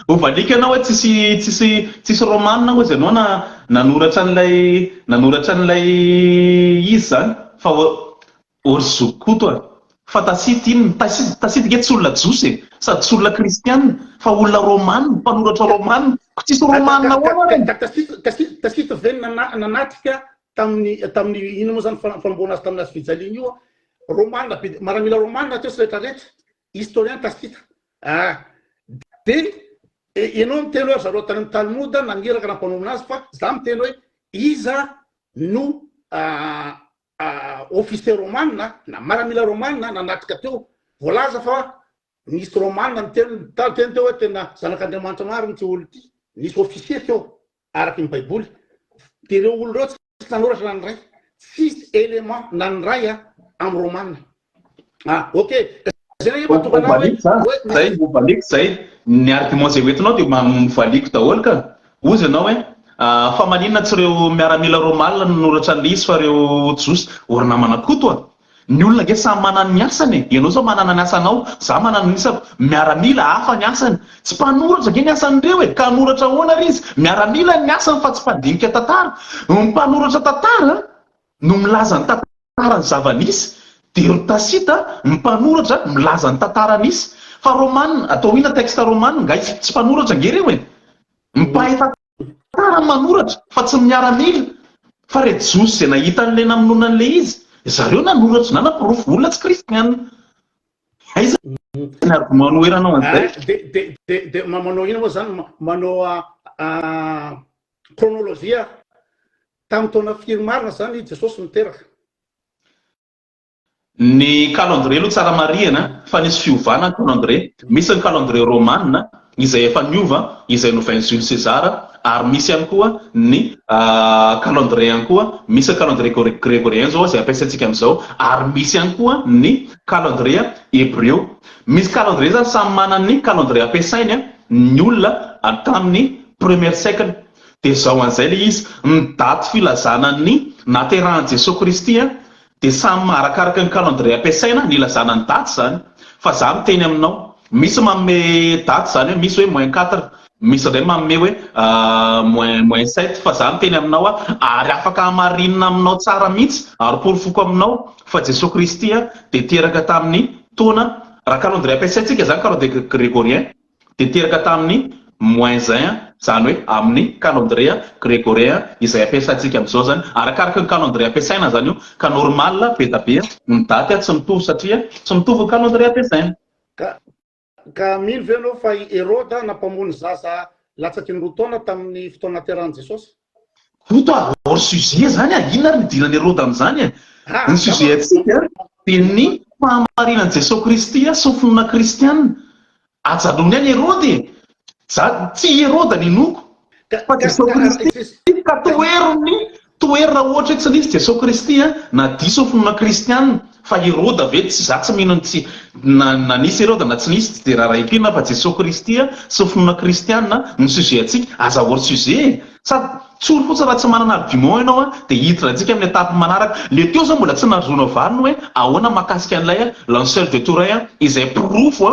ovanika ianao hoe tsisy romanina hoe izy ianao nanoratra an'ilay izy zany fa orzokoto fa tasity iny tasity ke tsy olona josy sady tsy olona kristianina fa olona romanina mpanoratra romanina tsisy romanina hoana tasity venina nanatrika tamin'ny ino moa zany fanomboana azy taminazy fijaliana io romanina be maramila romanina teo sy rehetrarehetra historien tasita de ianao miteny hoe zareo tany amin'ny talmoda naniraka nampanomina azy fa za miteny hoe iza no officier romanina na maramila romanina nanatrika teo voalaza fa nisy romanina miteny teny teo hoe tena zanak'Andriamanitra mariny ty olo ty nisy officier teo araky ny baiboly de reo olo reo tsy nanoratra naniray tsisy élément naniray amin'ny romanina ok Valiko zay ny argument zay hoentinao dia valiko daholo ka ozy ianao hoe fa maninona tsy ireo miaramila romanina nanoratra an'izy fa ireo josy orina manakoto ny olona nge samy manana ny asany ianao zao manana ny asanao za manana ny isako miaramila hafa ny asany tsy mpanoratra nge ny asan'ireo ka hanoratra ahoana ry izy miaramila ny asany fa tsy mpandinika tantara mpanoratra tantara no milaza ny tantara ny zava-nisy de ro tasita mimpanoratra milaza ny tantara nisy fa romanina atao ina texte romanina nga tsy mpanoratra nge reo mipahay tantara manoratra fa tsy miaramila fa re josy zay nahita an'le namonona an'le izy zareo nanoratra na nampirofo olona tsy kristianina aiza ny argument noeranao an'izay de manao ina moa zany manao chronologia tamin'ny taona firy marina zany Jesosy miteraka ny calendrier aloha tsara marihana fa nisy fiovana ny calendrier misy ny calendrier romanina izay efa niova izay novain'i Jules César ary misy ihany koa ny calendrier ihany koa misy calendrier grégorien zao izay ampiasaintsika amin'izao ary misy ihany koa ny calendrier hébreu misy calendrier zany samy manana ny calendrier ampiasainy ny olona tamin'ny premier siècle de zao an'izay le izy ny daty filazana ny nahaterahan'i Jesosy Kristy de samy arakaraka ny calendrier ampiasaina ny ilazana ny daty zany fa za miteny aminao misy manome daty zany hoe misy hoe -4 misy ray manome hoe -7 fa za miteny aminao ary afaka hamarinina aminao tsara mihitsy ary porofoko aminao fa Jesosy Kristy de teraka tamin'ny taona raha calendrier ampiasaintsika zany calendrier grégorien de teraka tamin'ny -1 zany hoe amin'ny calendrier grégorien izay ampiasaintsika amin'izao zany arakaraka ny calendrier ampiasaina zany io ka normal be da be ny daty tsy mitovy satria tsy mitovy ny calendrier ampiasaina ka mino ve anao fa Hérode nampamony zaza latsaky ny roa taona tamin'ny fotoana nahateran'i Jesosy koto hors sujet zany inona ary nidinan'ny Hérode amin'izany ny sujet atsika dia ny fahamarinan'i Jesosy Kristy sy ny finoana kristianina ajalony any Hérode tsy Hérode ninoko fa Jesosy Kristy ka toery raha ohatra hoe tsy nisy Jesosy Kristy na diso ny finoana kristianina fa Hérode ve tsy za tsy mino tsy na nisy Hérode na tsy nisy de raha raikina fa Jesosy Kristy sy ny finoana kristianina ny sujet atsika aza hors sujet sady tsoro fotsiny raha tsy manana argument ianao de hiditra antsika amin'ny étape manaraka le teo zao mbola tsy nahazoana varina hoe ahoana mahakasika an'ilay lanceur de Turin izay pirofo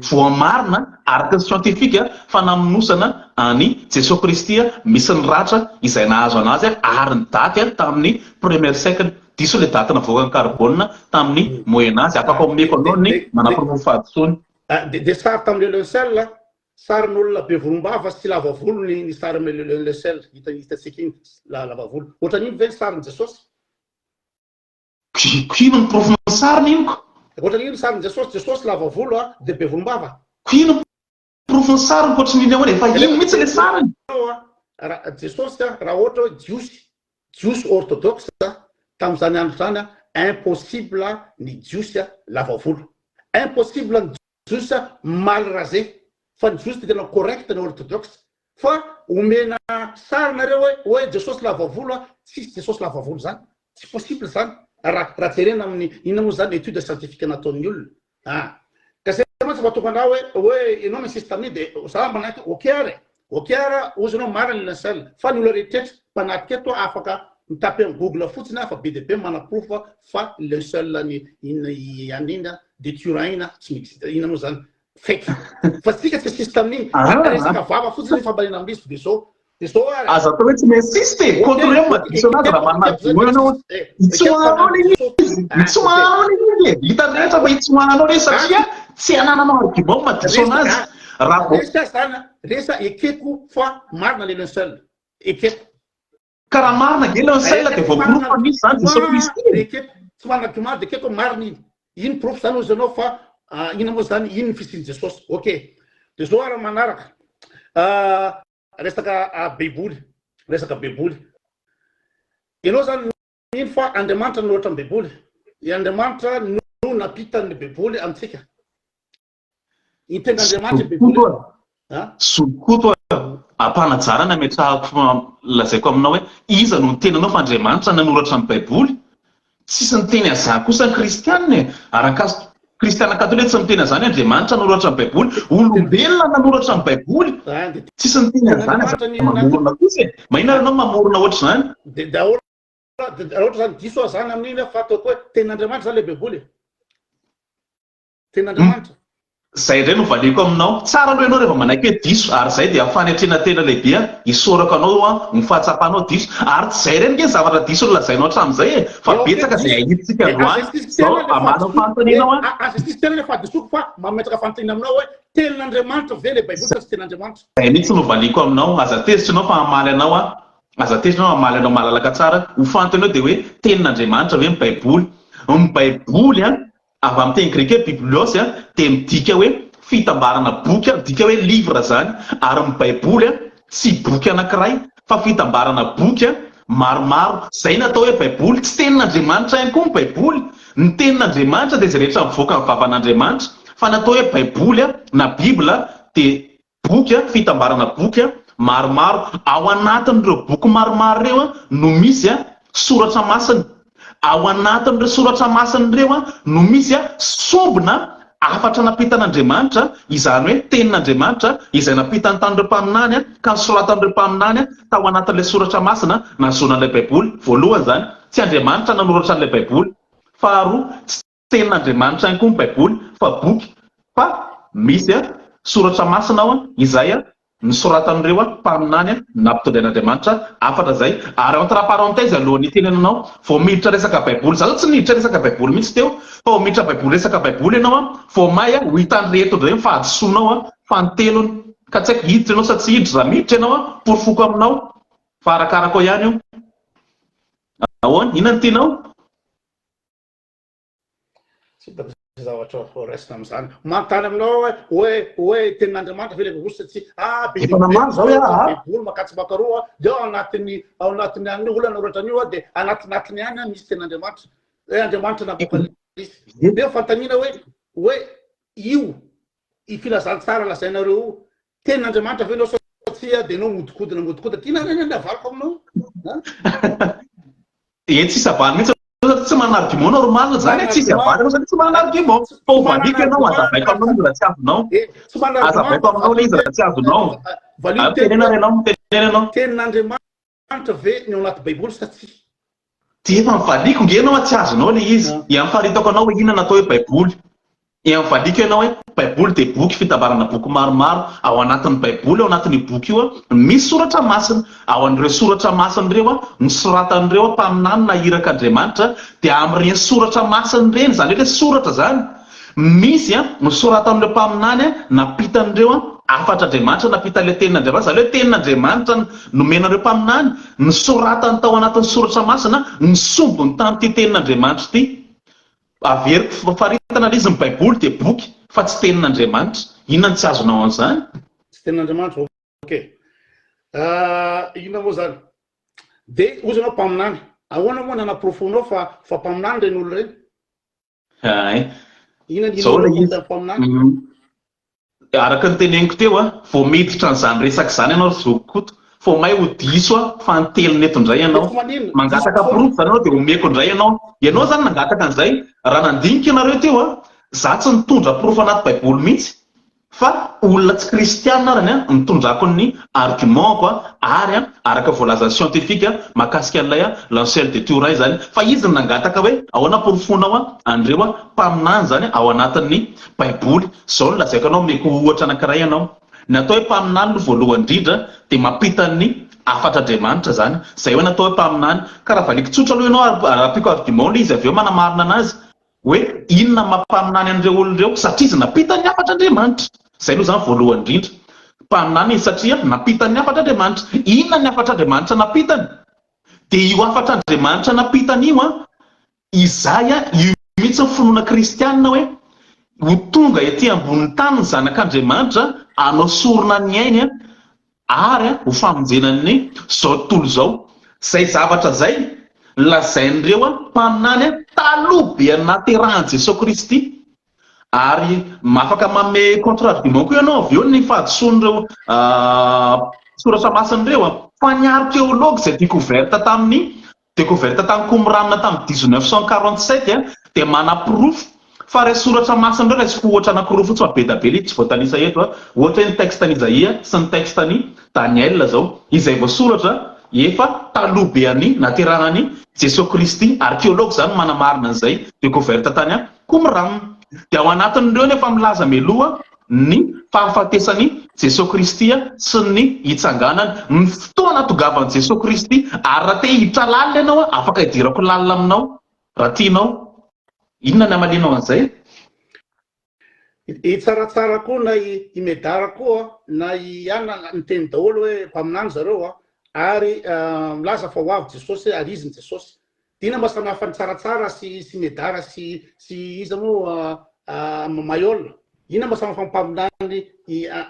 voamarina araka scientifique fa namonosana any Jesosy Kristy misy ny ratra izay nahazo anazy ary ny daty tamin'ny premier siècle diso le daty navoaka ny carbone tamin'ny moyen âge afaka omeko anao ny manapirofo fahadisoany de sary tamin'le Lecelle sarin'olona be volombava sy lava volo ny sary ame Lecelle hitatsika iny lava volo ohatran'iny ve ny sarin'i Jesosy kino ny pirofo ny sariny inoko ohatran'iny sarin'i Jesosy lava volo de be volombava kino pirofo ny sariny koatran'iny ahoana efa iny mihitsy le sariny Jesosy raha ohatra hoe jiosy orthodoxe tamin'izany andro zany impossible ny jiosy lava volo impossible ny jiosy mal rasé fa ny jiosy tena correct ny orthodoxe fa omena sarinareo hoe Jesosy lava volo tsisy Jesosy lava volo zany tsy possible zany raha jerena amin'ny inona moa zany étude scientifique nataon'ny olona ka zay mantsy fa tonga anao hoe ianao misisy tamin'iny de za manaiky ok ary okey ara ozanao marina ny lansel fa ny olona rehetrrehetra mpanatika eto afaka mitapy amin'ny google fotsiny afa be dia be manaprova fa lansel ny anina de turaina tsy mixite ina moa zany fake fa tsika tsy sisy tamin'iny resaka vava fotsiny fambalena amin'izy de zao aza atao hoe tsy mainsiste contrôle madisonazy raha manadimoanao itsoanao le izy itsoanao le izy hitany rehetra fa itsoanao le satria tsy anananao argument madisonazy raha zany resa ekeko fa marina le lansel ekeko karaha marina ge lansel de voaprofa misy zany de sopiste ekeko tsy manana argument de ekeko marina iny proof zany ozanao fa ina moa zany iny ny fisiny jesosy okey de zao ara manaraka resaka beiboly ianao zany iny fa andriamanitra nohatra ny beiboly andriamanitra no napitany beiboly amintsika iten'andriamanitra beiboly solokoto ampanajara ametrahako lazaiko aminao hoe iza no nitenanao fa andriamanitra nanoratra ny baiboly tsisy niteny aza kosa ny kristianina araka kristiana katolika tsy miteny azany andriamanitra nanoratra ny baiboly olombelona nanoratra ny baiboly tsisy niteny azany mamorona kosa mahina anao mamorona ohatra zany de ohatra zany diso zany amin'iny fa ataoko hoe tenin'andriamanitra zany le baiboly tenin'andriamanitra zay indray no valiko aminao tsara aloha ianao rehefa manaiky hoe diso ary zay dia fanetrena tena lehibe isorako anao ny fahatsapanao diso ary tsy zay reny nge zavatra diso no lazainao hatramin'izay fa betsaka zay ahitsika androany zao amanao fanontanianao sisy tena le fadisoko fa mametraka fanontaniana aminao hoe tenin'andriamanitra ve le baiboly fa tsy tenin'andriamanitra zay mihitsy no valiko aminao aza tezitra anao fa amaly anao aza tezitra anao amaly anao malalaka tsara ho fantany ao dia hoe tenin'andriamanitra ve ny baiboly avy amin'ny teny grika hoe biblios dia midika hoe fitambarana boky midika hoe livre zany ary ny baiboly tsy boky anankiray fa fitambarana boky maromaro zay natao hoe baiboly tsy tenin'andriamanitra ihany koa ny baiboly ny tenin'andriamanitra dia zay rehetra mivoaka ny vavan'andriamanitra fa natao hoe baiboly na bibla dia boky fitambarana boky maromaro ao anatin'ireo boky maromaro ireo no misy soratra masina ao anatin'ireo soratra masina ireo no misy sombina afatra napitan'andriamanitra izany hoe tenin'andriamanitra izay napitany tan'ireo mpaminany ka nisoratan'ireo mpaminany tao anatin'ilay soratra masina nazonan'ilay baiboly voalohany zany tsy andriamanitra nanoratra an'ilay baiboly faharoa tsy tenin'andriamanitra ihany koa ny baiboly fa boky fa misy soratra masina ao izay nisoratan'ireo mpaminany nampitondrain'andriamanitra afatra zay ary entre parenthèse alohan'ny tenenanao vao miditra resaka baiboly zao tsy miditra resaka baiboly mihitsy teo fa vao miditra baiboly resaka baiboly ianao vao may ho hitany rehetra indray fahadisoanao fa ny telony ka tsy haiko hiditra ianao sa tsy hiditra raha miditra ianao porofoko aminao fa arakaraka ao ihany io ahoana inona ny tianao zavatra resina am'izany manontany aminao hoe tenin'andriamanitra ve le baiboly satria baiboly makatsy makaroa de ao anatin'ny any olona nanoratra an'io de anatinatiny any misy tenin'andriamanitra andriamanitra nabokalysy de fantanina hoe io ifilazany tsara lazainareo tenin'andriamanitra ve nao satria de nao modikotina tianany avaloko aminao tsisy avany mihitsy tsy manana argument normal zany tsisy avany satria tsy manana argument fa hovaliko ianao azavaiko aminao izy raha tsy azonao azavaiko aminao le izy raha tsy azonao tenena ianao tenenanao tenin'andriamanitra ve ny ao anaty baiboly satsia dia efa mivaliko nge ianao tsy azonao le izy iamifaritako anao hoe inona natao hoe baiboly iamivaliko ianao hoe baiboly dia boky fitambarana boky maromaro ao anatin'ny baiboly ao anatin'ny boky io misy soratra masina ao an'ireo soratra masina ireo nisoratan'ireo mpaminany na irak'andriamanitra dia amin'ireny soratra masina ireny zany hoe soratra zany misy nisoratan'ireo mpaminany napitan'ireo afatr'andriamanitra napitan'ilay tenin'andriamanitra zany hoe tenin'andriamanitra nomenareo mpaminany nisoratany tao anatin'ny soratra masina nisombony tamin'ity tenin'andriamanitra ity averiko faritana le izy ny baiboly dia boky fa tsy tenin'andriamanitra inona tsy azonao an'izany tsy tenin'andriamanitra okey inona moa zany de ozanao mpaminany ahoana moa nanaprofonao fa mpaminany reny olo reny mpaminany araka ny teneniko teo vao miditra n'izany resaka zany ianao zokoto fo may ho diso fa niteliny eto indray ianao mangataka proof zany ianao dia homeko indray ianao zany nangataka an'izay raha nandinika ianareo teo za tsy nitondra proof anaty baiboly mihitsy fa olona tsy kristianina arany nitondrako ny argumentko ary araka voalaza scientifique mahakasika an'ilay lancelle de Turin zany fa izy nangataka hoe ahoana porofonao andreo mpaminany zany ao anatin'ny baiboly zao no lazaiko anao meko ohatra anankiray ianao ny atao hoe mpaminany no voalohany indrindra dia mampitany afatr'Andriamanitra zany zay hoe natao hoe mpaminany ka raha valiko tsotra aloha ianao arapiko argument izy avy eo manamarina anazy hoe inona mampaminany an'ireo olon'ireo satria izy napitany afatr'Andriamanitra zay aloha zany voalohany indrindra mpaminany izy satria napitany afatr'Andriamanitra inona ny afatr'Andriamanitra napitany dia io afatr'Andriamanitra napitany io izay io mihitsy ny finoana kristianina hoe ho tonga ety ambony tany ny zanak'Andriamanitra anao sorona ny ainy ary ho famonjenany zao tontolo zao zay zavatra zay lazain'ireo mpaminany taloha be naterahan Jesosy Kristy ary mafaka manome contre-argument koa ianao avy eo ny fahadisoan'ireo soratra masin'ireo fa ny archéologue zay découverte tamin'ny Qumran tamin'ny 1947 dia manaprofo fa ray soratra masin'ireo raisiko ohatra anankiroa fotsy fa be da be ilay tsy voatanisa eto ohatra ny texte-ny Isaia sy ny texte-ny Daniel zao izay voasoratra efa taloha be any naterahany Jesosy Kristy archéologue zany manamarina an'izay découverte tany Qumran dia ao anatin'ireo nefa milaza meloha ny fahafatesany Jesosy Kristy sy ny hitsanganany ny fotoana tongavany Jesosy Kristy ary raha te hiditra lalina ianao afaka hidirako lalina aminao raha tianao. Inona ny amalinao an'izay? Tsaratsara koa na imedara koa na iana ny teny daholo hoe mpaminany zareo ary milaza fa ho avy Jesosy ary izy ny Jesosy. Dina mba samy hafa ny tsaratsara sy medara sy izy moa maiolona. Inona mba samy hafa mpaminany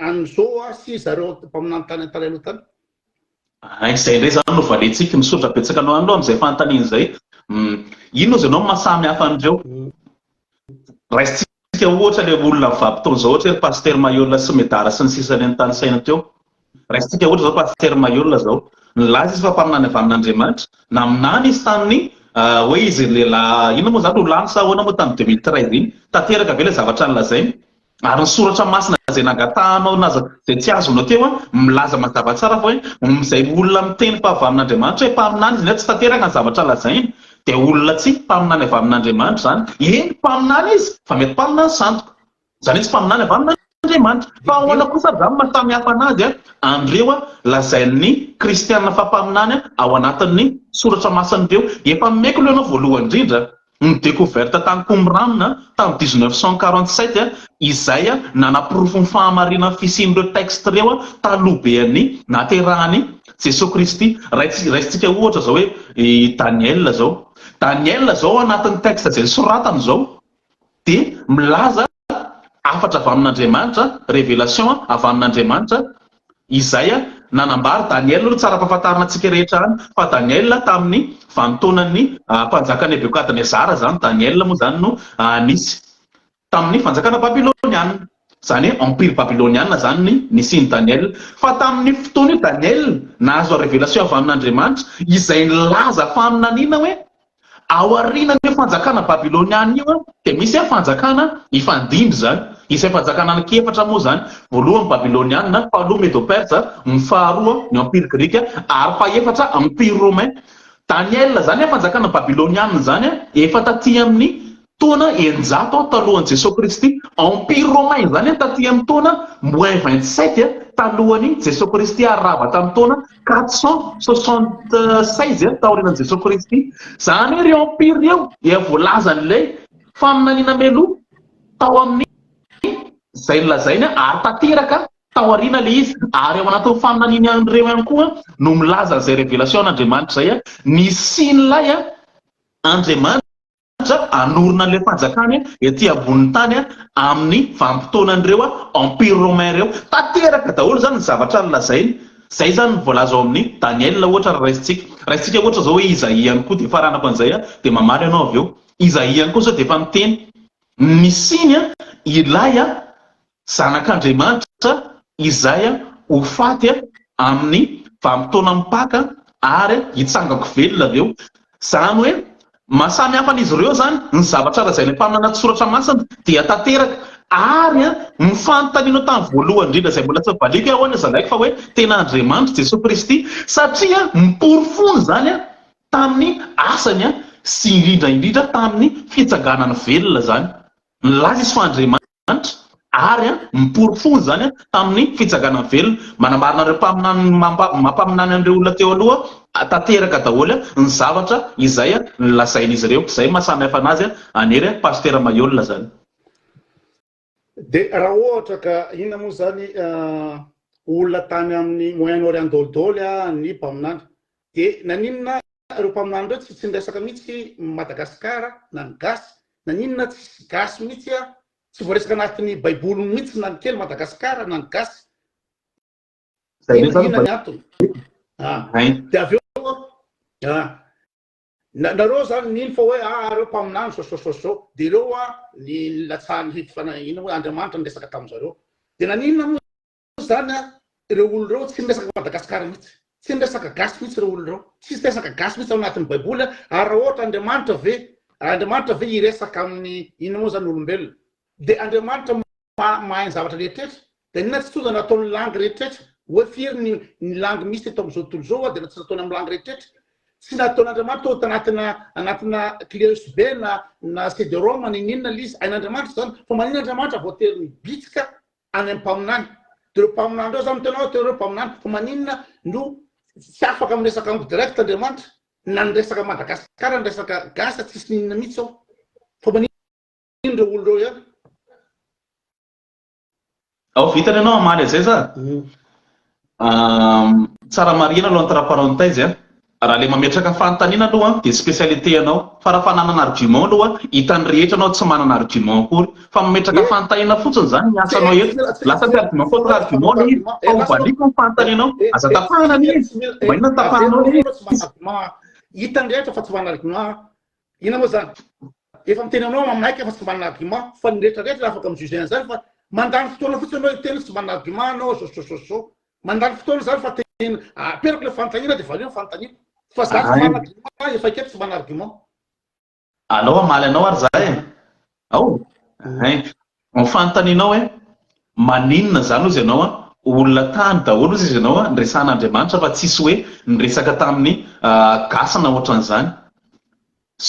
an'izao sy zareo mpaminany tany aloha tany. Izay indray zany no valentsika misoratra betsaka anao andro amin'izay fanontaniana izay. Ino zay anao mahasamy hafa an'ireo? Raisitsika ohatra ilay olona vampitaona zao ohatra hoe paster Maiola sy medara sy ny sisany ny tany saina teo. Raisitsika ohatra zao paster Maiola zao nilaza izy fa mpaminany avy amin'Andriamanitra naminany izy tamin'ny hoe izy lehilahy ino moa zany ho lany sa ahoana moa tamin'ny 2013 iny tanteraka ve ilay zavatra nilazainy ary ny soratra masina zay nangatahanao naza zay tsy azonao teo milaza mazava tsara fa hoe izay olona miteny fa avy amin'Andriamanitra hoe mpaminany izy tsy tanteraka ny zavatra lazainy dia olona tsy mpaminany avy amin'Andriamanitra zany eny mpaminany izy fa mety mpaminany sandoka zany hoe tsy mpaminany avy amin'Andriamanitra fa ahoana kosa zany mahasamy hafa anazy andreo lazain'ny kristianina fa mpaminany ao anatin'ny soratra masin'ireo efa meko aloha ianao voalohany indrindra ny découverte tany Qumran tamin'ny 1947 izay nanaprofo ny fahamarinan'ny fisian'ireo texte ireo taloha be any naterahany Jesosy Kristy. Raisitsika ohatra zao hoe Daniel zao anatin'ny texte zay soratany zao dia milaza afatra avy amin'Andriamanitra révélation avy amin'Andriamanitra izay nanambary Daniel aloha tsara ampahafantarina antsika rehetra any fa Daniel tamin'ny vanim-taonan'ny mpanjaka Nebukadnezara zany Daniel moa zany no nisy tamin'ny fanjakana Babiloniana zany hoe empire Babiloniana zany ny nisiny Daniel fa tamin'ny fotoana io Daniel nahazo révélation avy amin'Andriamanitra izay nilaza fa aminanina hoe ao aorianan'io fanjakana Babiloniana io dia misy fanjakana ifandimby zany izay fanjakana anankefatra moa zany voalohany Babiloniana faharoa Medo-Persa ny faharoa ny empire grika ary fahaefatra empire romain. Daniel zany fanjakana Babiloniana zany efa taty amin'ny taona 600 talohan'i Jesosy Kristy. Empire romain zany taty amin'ny taona moins 27 talohan'i Jesosy Kristy ary rava tamin'ny taona 476 taorianan'i Jesosy Kristy. Zany hoe ireo empire io dia voalaza an'ilay faminaniana meloha tao amin'ny zay lazainy ary tanteraka tao aoriana le izy ary ao anatin'ny faminaniana an'ireo ihany koa no milaza izay révélation an'Andriamanitra zay nisin'ilay Andriamanitra anorina an'ilay fanjakany ety ambony tany amin'ny vanim-potoanan'ireo empire romain ireo tanteraka daholo zany ny zavatra nilazainy. Zay zany voalaza ao amin'ny Daniel ohatra raisitsika ohatra zao hoe Isaia ihany koa dia faranako an'izay dia mamaly ianao avy eo. Isaia ihany koa zao dia efa miteny nisiny ilay zanak'Andriamanitra izay ho faty amin'ny vanim-potoana mipaka ary hitsangako velona avy eo. Zany hoe mahasamy hafa an'izy ireo zany ny zavatra lazainy mpaminana soratra masina dia tanteraka ary mifanontaniana tamin'ny voalohany indrindra izay mbola tsy valika ahoana zalaiko fa hoe tena Andriamanitra Jesosy Kristy satria miporofony zany tamin'ny asany sy indrindra tamin'ny fitsaganany velona zany milaza izy fa Andriamanitra ary miporofony zany tamin'ny fitsaganany velona manamarina ireo mampaminany an'ireo olona teo aloha tanteraka daholo ny zavatra izay nolazain'izy ireo izay mahasamihafa anazy anery Pasteur Mayolina zany. De raha ohatra ka inona moa zany olona tany amin'ny Moyen-Orient daholo ny mpaminany de naninona ireo mpaminany ireo tsy nresaka mihitsy Madagasikara na ny gasy naninona tsy gasy mihitsy tsy voaresaka anatin'ny baiboly mihitsy na ny kely Madagasikara na ny gasy inona ny antony de avy eo nareo zany nino fa hoe reo mpaminany so de reo ny latsahany hity ina hoe Andriamanitra niresaka tamin'zareo de naninona moa zany ireo olo reo tsy niresaka Madagasikara mihitsy tsy niresaka gasy mihitsy ireo olo reo tsy resaka gasy mihitsy ao anatin'ny baiboly ary raha ohatra Andriamanitra ve iresaka amin'ny ina moa zany olombelona de Andriamanitra mahay zavatra rehetrrehetra de nina tsy tonga nataony langue rehetrrehetra hoe firy ny langue misy eto amin'izao tontolo zao de tsy nataony amin'ny langue rehetrrehetra tsy nataon'Andriamanitra ohatra anatina clé USB na CD-ROM ny ninona lizy ain'Andriamanitra zany fa manina Andriamanitra voatery ny bitsika any amin'ny mpaminany de reo mpaminany reo zany tena reo mpaminany fa maninona no tsy afaka miresaka amiko direct Andriamanitra na niresaka Madagasikara niresaka gasa tsisy ninona mihitsy ao fa maninona reo olo reo ihany vitany ianao amaly azay za tsara marina aloha entre-parenthèse raha le mametraka fanontaniana aloha dia spécialité anao fa raha fananana argument aloha hitany rehetra anao tsy manana argument akory fa mametraka fanontaniana fotsiny zany ny asanao eto lasa tsy argument fotra argument le izy fa hovaliko ny fanontanianao aza tapahana le izy mba inona tapahanao le izy hitany rehetra fa tsy manana argument ina moa zany efa miteny anao aminaiky efa tsy manana argument fa ny rehetrarehetra afaka mijuger an'izany fa mandany fotoana fotsiny anao hiteny tsy manana argument anao so mandany fotoana zany fa tena aperako le fanontaniana de valeo fanontaniana fa za tsy manana argument efa keto tsy manana argument alao amaly anao ary zay mifanontanianao maninona zany ozy ianao olona tany daholo izy ianao niresan'Andriamanitra fa tsisy hoe niresaka tamin'ny gasana ohatran'izany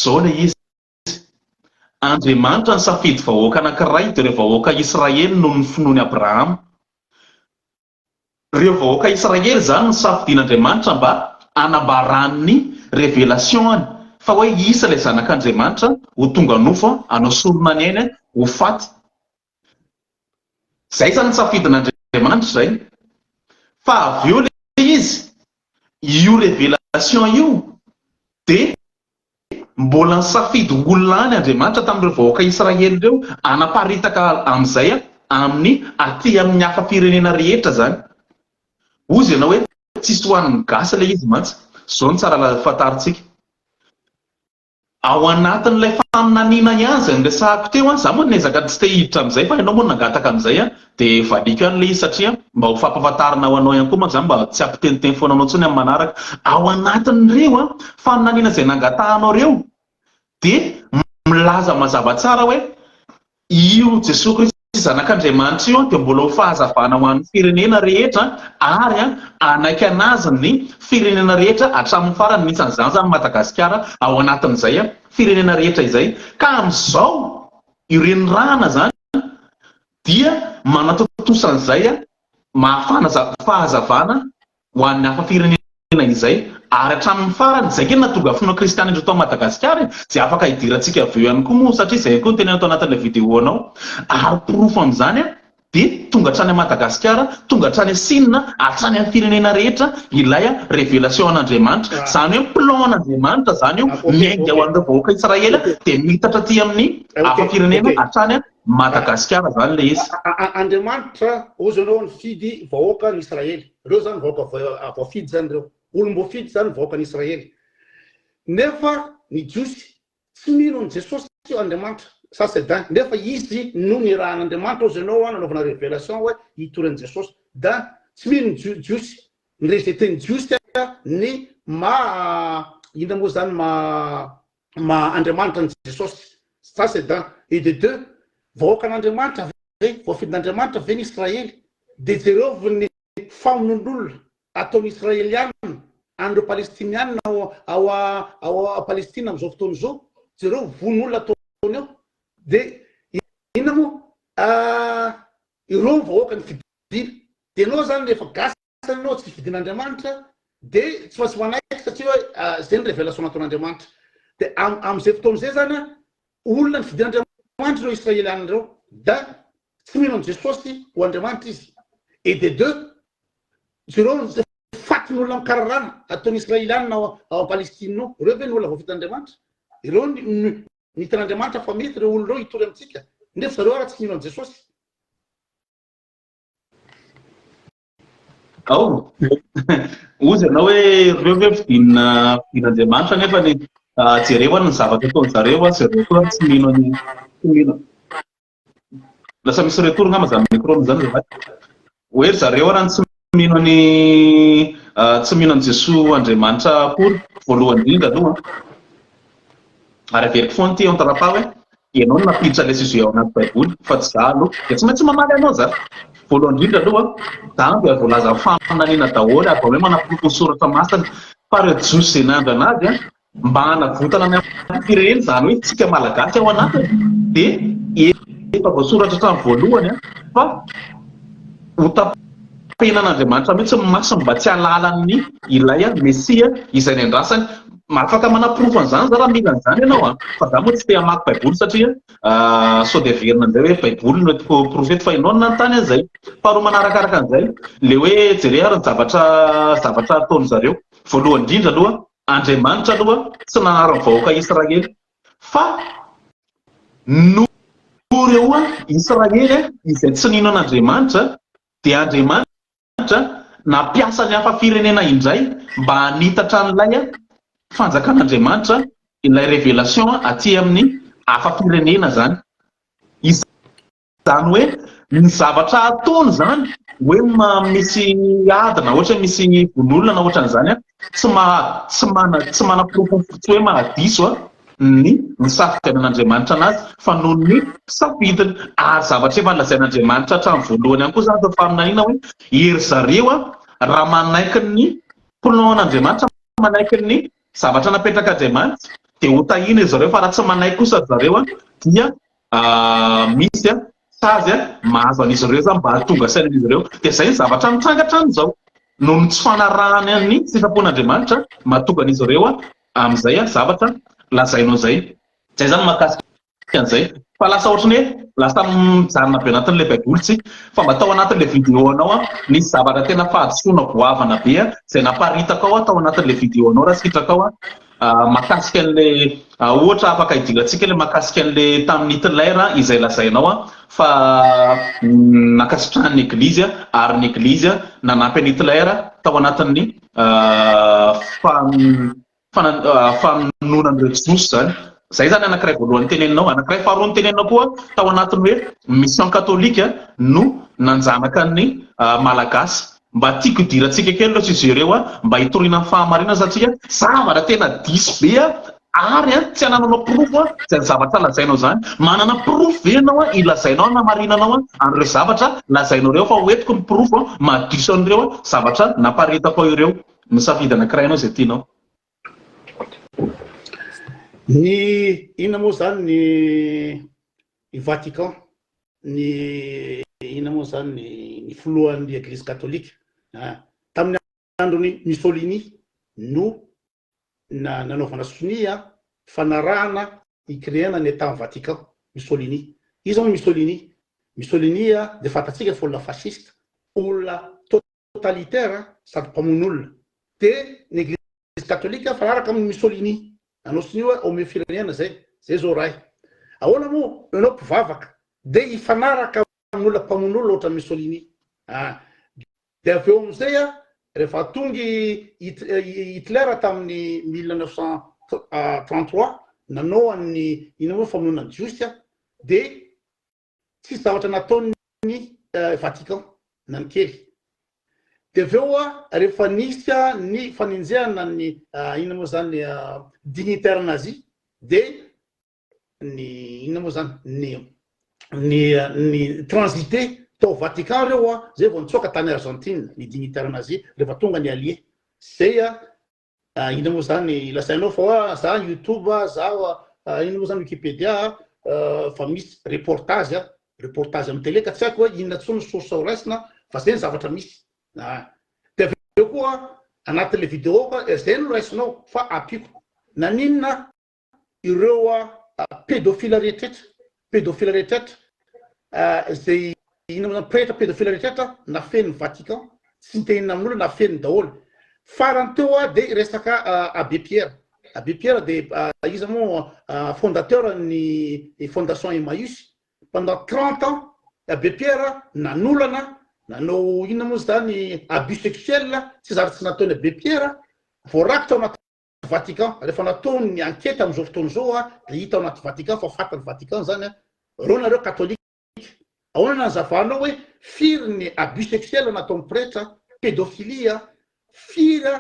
zao le izy Andriamanitra nisafidy vahoaka anankiray de ireo vahoaka Israely no ny finoany Abrahama ireo vahoaka Israely zany nisafidian'Andriamanitra mba anabarany révélation fa hoe isa ilay zanak'Andriamanitra ho tonga nofo anao sorona ny ainy ho faty zay zany nisafidin'Andriamanitra zay fa avy eo le izy io révélation io de mbola nisafidy olona any Andriamanitra tamin'ireo vahoaka Israely reo anaparitaka amin'izay amin'ny aty amin'ny hafa firenena rehetra zany ozy ianao hoe tsisy hoan'ny gasy le izy mantsy zao ny tsara fantaritsika ao anatin'ilay faminaniana ihany zay niresahako teo za moa nezaka tsy te hiditra amin'izay fa ianao moa nangataka amin'izay de valiko ihany le izy satria mba ho fampahafantarina ho anao ihany koa manko zany mba tsy ampiteniteny foana anao tsony amin'ny manaraka ao anatin'ireo faminaniana izay nangatahanao reo de milaza mazava tsara hoe io Jesosy Kristy zanak'Andriamanitra io dia mbola ho fahazavana ho an'ny firenena rehetra ary anaiky anazy ny firenena rehetra hatramin'ny farany nisan'izany zany Madagasikara ao anatin'izay firenena rehetra izay ka amin'izao ireny rana zany dia manatotosan'izay mahafana fahazavana ho an'ny hafa firenena izay ary hatramin'ny farany zay ke natonga finoana kristiana indro tao Madagasikara zay afaka hidirantsika avy eo ihany koa moa satria zay koa ny teny atao anatin'ilay vidéo anao ary porofo amin'izany de tonga hatrany a Madagasikara tonga hatrany a Sinina hatrany amin'ny firenena rehetra ilay révélation an'Andriamanitra zany hoe plan an'Andriamanitra zany io miainga ao an'ireo vahoaka Israely de mitatra aty amin'ny hafa firenena hatrany a Madagasikara zany le izy Andriamanitra ozy anao nifidy vahoaka ny Israely reo zany vahoaka voafidy zany reo olom-boafidy zany vahoaka ny Israely nefa ny jiosy tsy mino ny Jesosy Andriamanitra ça c'est dingue nefa izy no ny rahan'Andriamanitra ozy anao nanaovana révélation hoe hitoran'i Jesosy da tsy mino ny jiosy ny rejeté ny jiosy ny ina moa zany Andriamanitra ny Jesosy ça c'est dingue et de deux vahoaka an'Andriamanitra voafidin'Andriamanitra ve ny Israely dia jereo ny famonondolona ataon'ny Israelianina an'ireo Palestinianina ao Palestina amin'izao fotoana izao, jereo von'olona ataony eo dia inona moa ireo vahoaka ny fidina dia ianao zany rehefa gasy anao tsy fidin'Andriamanitra dia tsy maintsy manaiky satria hoe zay ny révélation nataon'Andriamanitra dia amin'izay fotoana izay zany olona ny fidin'Andriamanitra ireo Israelianina ireo da tsy mino an' Jesosy ho Andriamanitra izy et de deux jereo fatin'ny olona mikararana ataon'ny Israelianina ao Palestine ao ireo ve ny olona voafidin'Andriamanitra ireo nitan'Andriamanitra fa mety ireo olona ireo hitory amintsika nefa zareo ara tsy mino an' Jesosy. Ao ozy ianao hoe ireo ve fidin'Andriamanitra nefa ny jereo ny zavatra ataony zareo zareo koa tsy mino lasa misy retour ngamba zany micro zany hoe zareo raha tsy mino an' Jesosy Andriamanitra akory voalohany indrindra aloha ary averiko foana ty an-tarafa hoe ianao no napiditra ilay sujet ao anaty baiboly fa tsy za aloha dia tsy maintsy mamaly anao za voalohany indrindra aloha za dia voalaza faminaniana daholo ary hoe manapoloko ny soratra masina fa ireo jiosy izay nandro anazy mba hanavotana ny amin'ny firenena zany hoe tsika malagasy ao anatiny dia efa voasoratra hatramin'ny voalohany fa ho tapenan'Andriamanitra mihitsy masina mba tsy halalan'ny ilay mesia izay ny andrasany afaka manaprofo an'izany za raha mila an'izany ianao fa za moa tsy te hamaky baiboly satria sao dia verina an'izay hoe baiboly no etiko profety fa ianao no nanontany an'izay faharoa manarakaraka an'izay le hoe jere ary ny zavatra ataony zareo voalohany indrindra aloha Andriamanitra aloha tsy nanarany vahoaka Israely fa reo Israely izay tsy nino an'Andriamanitra dia Andriamanitra nampiasa ny hafa firenena indray mba hanitatra an'ilay fanjakan'Andriamanitra ilay révélation aty amin'ny hafa firenena zany izany hoe ny zavatra ataony zany hoe misy adina ohatra misy von'olona na ohatran'izany tsy manaprofo tsy hoe mahadiso ny misafika an'Andriamanitra anazy fa noho ny safidiny ary zavatra efa nolazain'Andriamanitra hatramin'ny voalohany ihany koa zany efa faminaniana hoe ery zareo raha manaiky ny plan an'Andriamanitra manaiky ny zavatra napetraka Andriamanitra dia ho tahina izy zareo fa raha tsy manaiky kosa zareo dia misy sazy mahazo an'izy ireo zany mba hahatonga sain'izy ireo dia zay ny zavatra mitrangatra an'izao noho ny tsy fanarahany ny sitrapon'Andriamanitra mahatonga an'izy ireo amin'izay zavatra lazainao zay zany mahakasika an'izay fa lasa ohatrany hoe lasa mijarina be anatin'ilay baiboly tsy fa mba tao anatin'ilay vidéo anao nisy zavatra tena fahadisoana goavana be izay naparitaka ao tao anatin'ilay vidéo anao raha sitraka ao mahakasika an'ilay ohatra afaka hidirantsika ilay mahakasika an'ilay tamin'ny Hitler izay lazainao fa nakasitrahan'ny eglizy ary ny eglizy nanampy an'i Hitler tao anatin'ny famononan'ireo jiosy zany zay zany anankiray voalohany teneninao anankiray faharoa ny teneninao koa tao anatiny hoe mission katolika no nanjanaka ny malagasy mba tiako idirantsika kely loatra izy ireo mba hitoriana amin'ny fahamarinana satria zavatra tena diso be ary tsy hananao profo zay ny zavatra lazainao zany manana profo ve ianao ilazainao namarinanao an'ireo zavatra lazainao ireo fa hoentiko ny profo mahadiso an'ireo zavatra naparitako ao ireo misafidy anankiray ianao zay tianao. Ny inona moa zany ny Vatican ny inona moa zany ny filohan'ny Eglizy Katolika tamin'ny androny Mussolini no nanaovana sonia fanarahana ikréana ny État Vatican Mussolini izy moa Mussolini dia fantatsika fa olona fasciste olona totalitaire sady mpamon'olona dia ny Eglizy Katolika fanaraka amin'ny Mussolini anao sy ny hoe ome firenena zay zao raha ahoana moa ianao mpivavaka dia hifanaraka amin'olona mpamon'olona ohatra Mussolini dia avy eo amin'izay rehefa tongy Hitler tamin'ny 1933 nanao an'ny ina moa famonona jiosy dia tsy zavatra nataony Vatican nanikely dia avy eo rehefa nisy ny faninjehana ny ina moa zany dignitaire nazi dia ny ina moa zany ny ny transité tao Vatican reo a zay vao nitsoaka tany Argentine ny dignitaire nazy rehefa tonga ny allié zay ina moa zany lasainao fa za YouTube ina moa zany Wikipédia fa misy reportage amin'ny télé ka tsy haiko hoe inona tsony source raisina fa zay ny zavatra misy de aveo koa anatin'le vidéo ka zay no raisinao fa apiko naninona ireo pédophile rehetrretra zay ina moa zany pretra pédophile rehetrretra na fen'ny Vatican tsy nitenina amin'olo na fen'ny daholo farany teo de resaka Abbé Pierre de izy moa fondateur ny fondation Emmaüs pendant 30 ans Abbé Pierre nanolana nanao inona moa zany abus sexuel tsy zary tsy nataony Abbé Pierre voarakitra ao anaty Vatican rehefa nataony enquête amin'izao fotoana zao de hita ao anaty Vatican fa fatany Vatican zany reo nareo catholique ahoana nanzavanao hoe firy ny abus sexuel nataony pretra pédophilie firy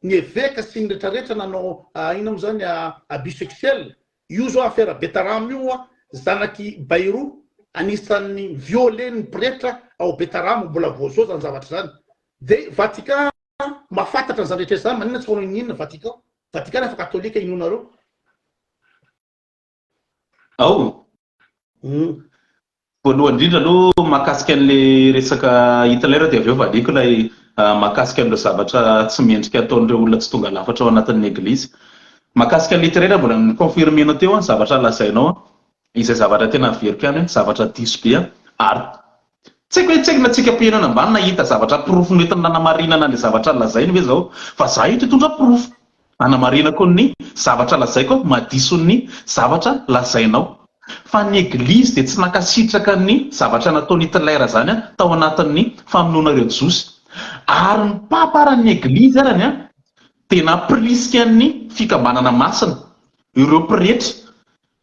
ny évêque sy ny rehetrarehetra nanao ina moa zany abus sexuel io zao affaire Betarame io zanaky Bayrou anisan'ny violé ny pretra ao Betarame mbola voazao zany zavatra zany de Vatican mahafantatra zany rehetra zany manina tsy fanao inona Vatican efa katolika inonareo voalohany indrindra aloha mahakasika an'le resaka Hitler de aveo valiko ilay mahakasika an'ireo zavatra tsy mendrika ataon'ireo olona tsy tonga lafatra ao anatin'ny eglizy mahakasika an'le Hitler mbola niconfirmenao teo zavatra lazainao izay zavatra tena veriko ihany hoe zavatra diso be ary tsy haiko hoe tsy haiko na tsika mpihinana ambany nahita zavatra proof nentina nanamarinana le zavatra lazainy ve zao fa za ito hitondra proof anamarina koa ny zavatra lazaiko madiso ny zavatra lazainao fa ny eglizy dia tsy nakasitraka ny zavatra nataony Hitler zany tao anatin'ny famonoana ireo Josy ary ny paparan'ny eglizy arany tena prisika ny fikambanana masina ireo pretra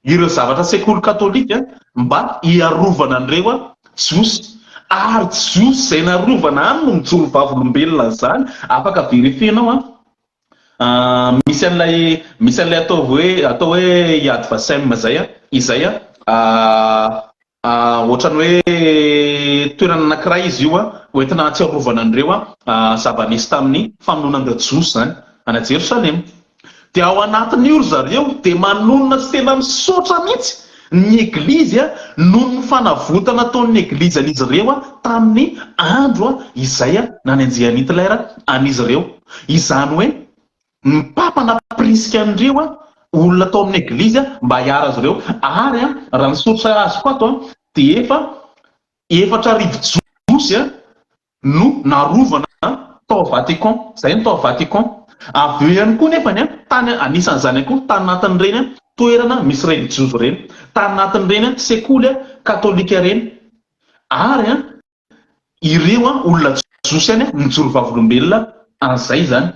ireo zavatra sekoly katolika mba hiarovana an'ireo Josy ary Josy zay narovana any no mijoro vavolombelona zany afaka verifienao misy an'ilay atao hoe Yad Vashem izay ohatrany hoe toerana anankiray izy io hoentina tsy arovana an'ireo zava-nisy tamin'ny famonoanan'ireo Josy zany any Jerusalema dia ao anatin'io zareo dia manonona sy tena misaotra mihitsy ny eglizy noho ny fanavotana ataon'ny eglizy an'izy ireo tamin'ny andro izay nanenjehan'ny Hitler an'izy ireo izany hoe ny papa naprisika an'ireo olona tao amin'ny eglizy mba hiara azy ireo ary raha nisotra azy koa ato dia efatra arivo Josy no narovana tao Vatican zay ny tao Vatican avy eo ihany koa nefany tany anisan'izany koa tany anatin'ireny toerana misy religieux ireny tany anatin'ireny sekoly katolika ireny ary ireo olona Josy any mijoro vavolombelona an'izay zany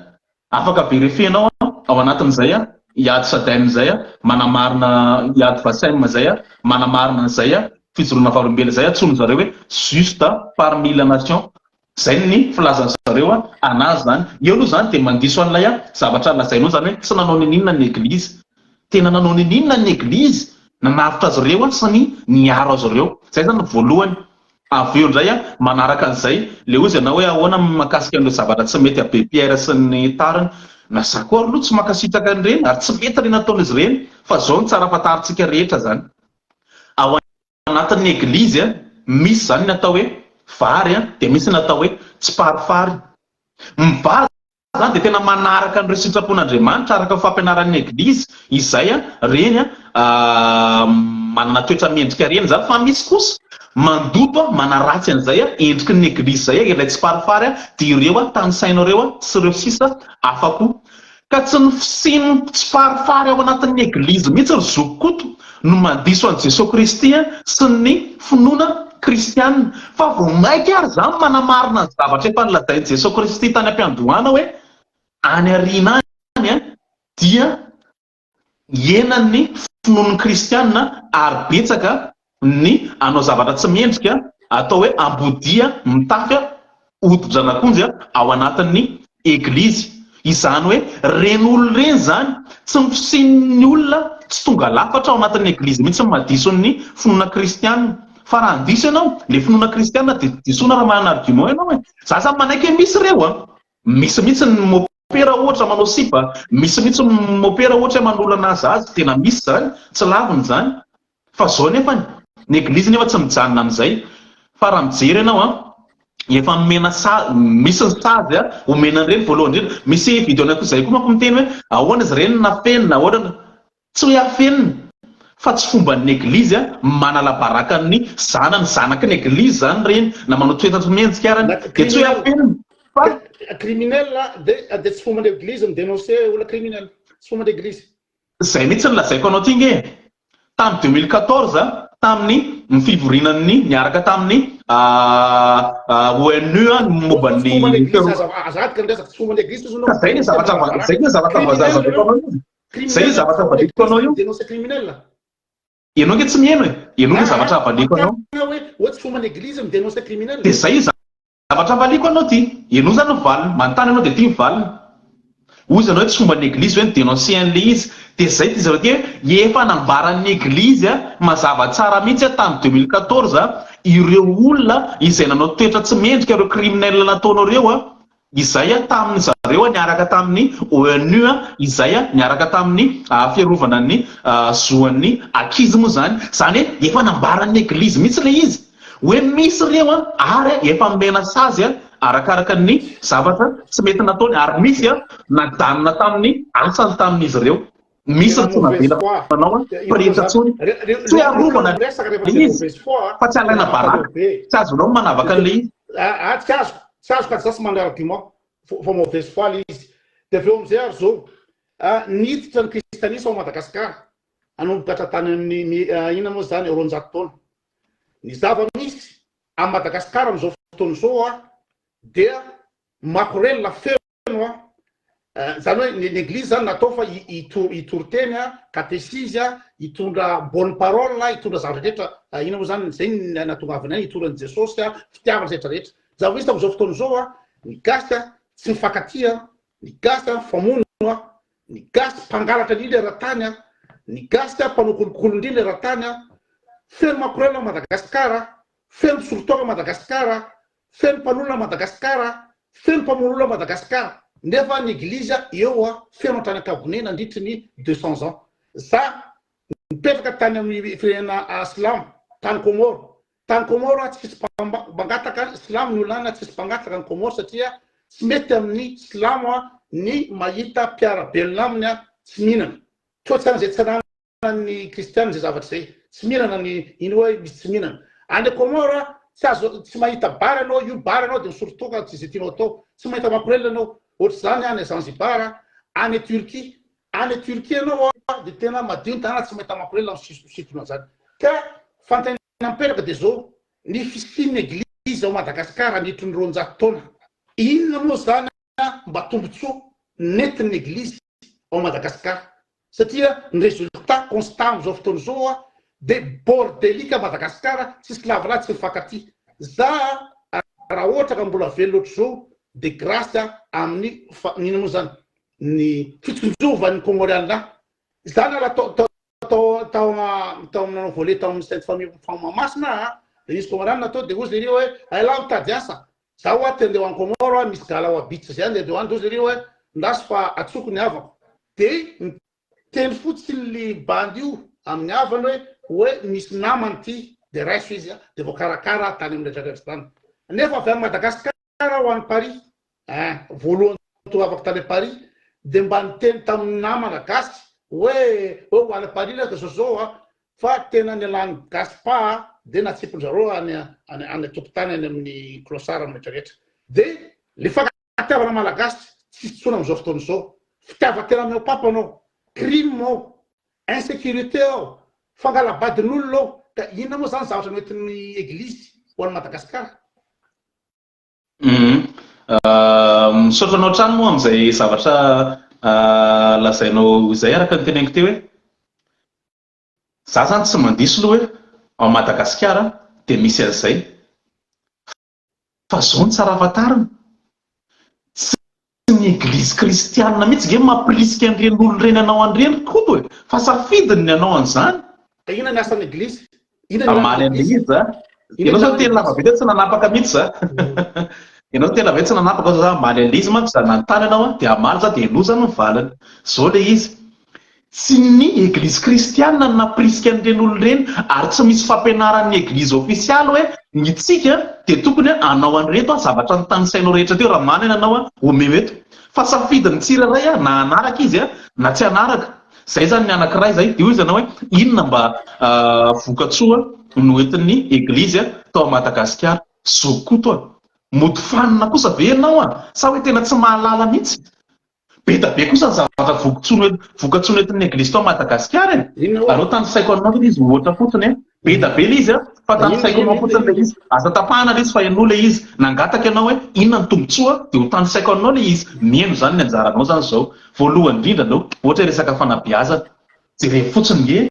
afaka verifienao ao anatin'izay Yad Vashem zay manamarina Yad Vashem zay manamarina an'izay fijoroana vavolombelona zay tsony zareo hoe juste parmi la nation zay ny filazany zareo anazy zany eo aloha zany dia mandiso an'ilay zavatra lazainao zany hoe tsy nanao ny inona ny eglizy tena nanao ny inona ny eglizy nanavitra azy ireo sy ny niaro azy ireo zay zany voalohany avy eo indray manaraka an'izay le ozy ianao hoe ahoana mahakasika an'ireo zavatra tsy mety Abbé Pierre sy ny tariny na za koa aloha tsy makasitraka an'ireny ary tsy mety reny nataon'izy ireny fa zao ny tsara fantarintsika rehetra zany ao anatin'ny eglizy misy zany ny atao hoe vary dia misy ny atao hoe tsy parifary mivary zany dia tena manaraka an'ireo sitrapon'Andriamanitra araka ny fampianaran'ny eglizy izay reny manana toetra mendrika reny zany fa misy kosa mandoto manaratsy an'izay endriky ny eglizy zay ilay tsy parifary dia ireo tany sainareo sy ireo sisa afako ka tsy ny fisiny tsy parifary ao anatin'ny eglizy mihitsy ry zokokoto no mandiso an'i Jesosy Kristy sy ny finoana kristianina fa vao maika ary zany manamarina ny zavatra efa nilazain'i Jesosy Kristy tany am-piandohana hoe any ariana any dia henan'ny finoan'ny kristianina ary betsaka ny anao zavatra tsy mendrika atao hoe ambodia mitafy hodin-dranakonjy ao anatin'ny eglizy izany hoe reny olona reny zany tsy mifisian'ny olona tsy tonga lafatra ao anatin'ny eglizy mihitsy madiso ny finoana kristianina fa raha diso ianao le finoana kristiana dia disoina raha manana argument ianao hoe za zany manaiky hoe misy reo a misy mihitsy ny mopera ohatra manao sipa misy mihitsy mopera ohatra manolana azy tena misy zany tsy laviny zany fa zao nefany ny eglizy nefa tsy mijanona amin'izay fa raha mijery ianao a efa mena misy ny sady a omena an'ireny voalohany indrindra misy video anak'izay koa manko miteny hoe ahoana izy ireny na fenina ahoana tsy hoe afenina fa tsy fomban'ny eglizy a manala barakany zanany zanaky ny eglizy zany reny na manao toetra-mihetsika arany dia tsy hoe afenina fa criminel dia tsy fomban'ny eglizy midénoncer olona criminel tsy fomban'ny eglizy zay mihitsy ny lazaiko anao ty nge tamin'ny 2014 tamin'ny fivorinan'ny niaraka tamin'ny ONU a momban'ny zay ny zavatra voazazaveko anao io zay ny zavatra valiko anao io ianao nge tsy mihaino e ianao ny zavatra valiko anao dia zay zavatra valiko anao ty ianao zany mivalina manontany anao dia tia mivalina ozy anao hoe tsy fomban'ny eglizy hoe ny dénoncer an'le izy dia zay ty zavatra ty hoe efa nambaran'ny eglizy a mazava tsara mihitsy a tamin'ny 2014 ireo olona izay nanao toetra tsy mendrika ireo criminel nataonareo a izay a tamin'ny zareo a niaraka tamin'ny ONU a izay a niaraka tamin'ny fiarovana ny zoan'ny akizy moa zany hoe efa nambaran'ny eglizy mihitsy le izy hoe misy reo a ary efa mena sazy a arakaraka ny zavatra tsy mety nataony ary misy a nadanina tamin'ny asany tamin'izy ireo misy nytonavela manao prehetra tsony tsy hoe arovana izy fa tsy alaina baraka tsy azonao manavaka an'le izy tsy azo ka tsy zasy mandray argument fa mauvaise foi le izy dia aveo amizay ary zao niditra ny kristianisme ao Madagasikara anombokatra tany amin'ny ina moa zany roanjato taona ny zava-misy a Madagasikara am'izao fotoana zao a dia makorela feno a zany hoe ny eglizy zany natao fa itoroteny a katesisy a hitondra bonne parole a hitondra zavatra rehetra ina moa zany zay natongavany any hitorany jesosy a fitiavana rehetrarehetra zava-misy tam'izao fotoana zao a ny gasy a tsy mifankatia ny gasy a famono a ny gasy mpangalatra indrindra eran-tany a ny gasy a mpanao kolokolo indrindra eran-tany a feno makorela Madagasikara feno mpisorotoaka Madagasikara feno mpanolona Madagasikara feno mpamonolona Madagasikara nefa ny eglizy eo a feno an-trany ankabone nandritry ny 200 ans za mipetraka tany amin'ny firenena silamo tany Komoro tsisy mpangataka silamo ny olana tsisy mpangataka ny Komoro satria tsy mety amin'ny silamo ny mahita mpiarabelona aminy a tsy mihinana toatsana zay tsy ananany kristiana zay zavatra zay tsy mihinana ny iny hoe misy tsy mihinana any Komoro tsy azo tsy mahita bara anao io bara anao dia misorotoka tsy zay tianao atao tsy mahita makorela anao ohatry zany any Zanzibar any Turquie anao dia tena madio ny tanàna tsy mahita makorela misitona zany ka fantany mipetraka dia zao ny fisian'ny eglizy ao Madagasikara nitry ny roanjato taona inona moa zany mba tombotsoa nentin'ny eglizy ao Madagasikara satria ny résultat constant am'izao fotoana zao a dia bordelika Madagasikara tsisy lavalava tsy mifankatia za raha ohatra ka mbola velo loatra zao dia grâce amin'ny nina moa zany ny fitsonjovan'ny Komoriana zany raha tao nanao volet tao amin'ny sainte famille famamasina dia misy Komoriana atao dia ozy lereo hoe aila mitady asa za ho aty andeha ho any Komoro misy gala ho abitsa zay andeha ho any ozy lereo hoe ndasy fa atsoko ny havako dia teny fotsiny le bandy io amin'ny havany hoe misy namany ty dia raiso izy dia voakarakara tany amin'ny retraretra tany nefa avy amin'ny Madagasikara ho any Paris voalohany to afaka tany Paris dia mba niteny tamin'ny namana gasy hoe ho any Paris la zao fa tena ny alany gasy pa dia natsipon-jareo any tokotany any amin'ny clochard amin'ny retraretra dia le fankatiavana malagasy tsy tsona am'izao fotoana zao fitiavan-tena amin'ny papanao crime ao insécurité ao fangalabadin'olona ao ka inona moa zany zavatra noentin'ny eglizy ho any Madagasikara misaotra anao trano moa amin'izay zavatra lazainao izay araka ny teneniko teo hoe za zany tsy mandiso aloha hoe ao Madagasikara dia misy an'izay fa zao ny tsara afantarina tsy ny eglizy kristianina mihitsy nge mampirisika an'ireny olona ireny anao an'ireny koa fa safidiny ny anao an'izany inona ny asan'ny eglizy amaly an'le izy ianao zao tena lava be tsy nanapaka mihitsy za ianao tena be tsy nanapaka za amaly an'le izy manko za nantany anao dia amaly za dia lozany ny valany zao le izy tsy ny eglizy kristianina no naprisika an'ireny olon'ireny ary tsy misy fampianaran'ny eglizy ofisialy hoe nytsika dia tokony anao an'reto zavatra ny tanysainao rehetra teo raha manana anao omeo eto fa safidiny tsirairay na anaraka izy na tsy anaraka zay zany ny anankiray zay dia hoy izy anao hoe inona mba vokatsoa no entin'ny eglizy tao Madagasikara zokoto mody fanina kosa ve ianao sa hoe tena tsy mahalala mihitsy be da be kosa ny zavatra vokatsoa entin'ny eglizy tao Madagasikara anao tany saiko anao izy ohatra fotsiny be da be le izy fa tany saiko anao fotsiny le izy aza tapahana le izy fa ianao le izy nangataka ianao hoe inona ny tombotsoa dia ho tany saiko anao le izy mihaino zany ny anjaranao zany zao voalohany indrindra anao ohatra resaka fanabeazana jereo fotsiny nge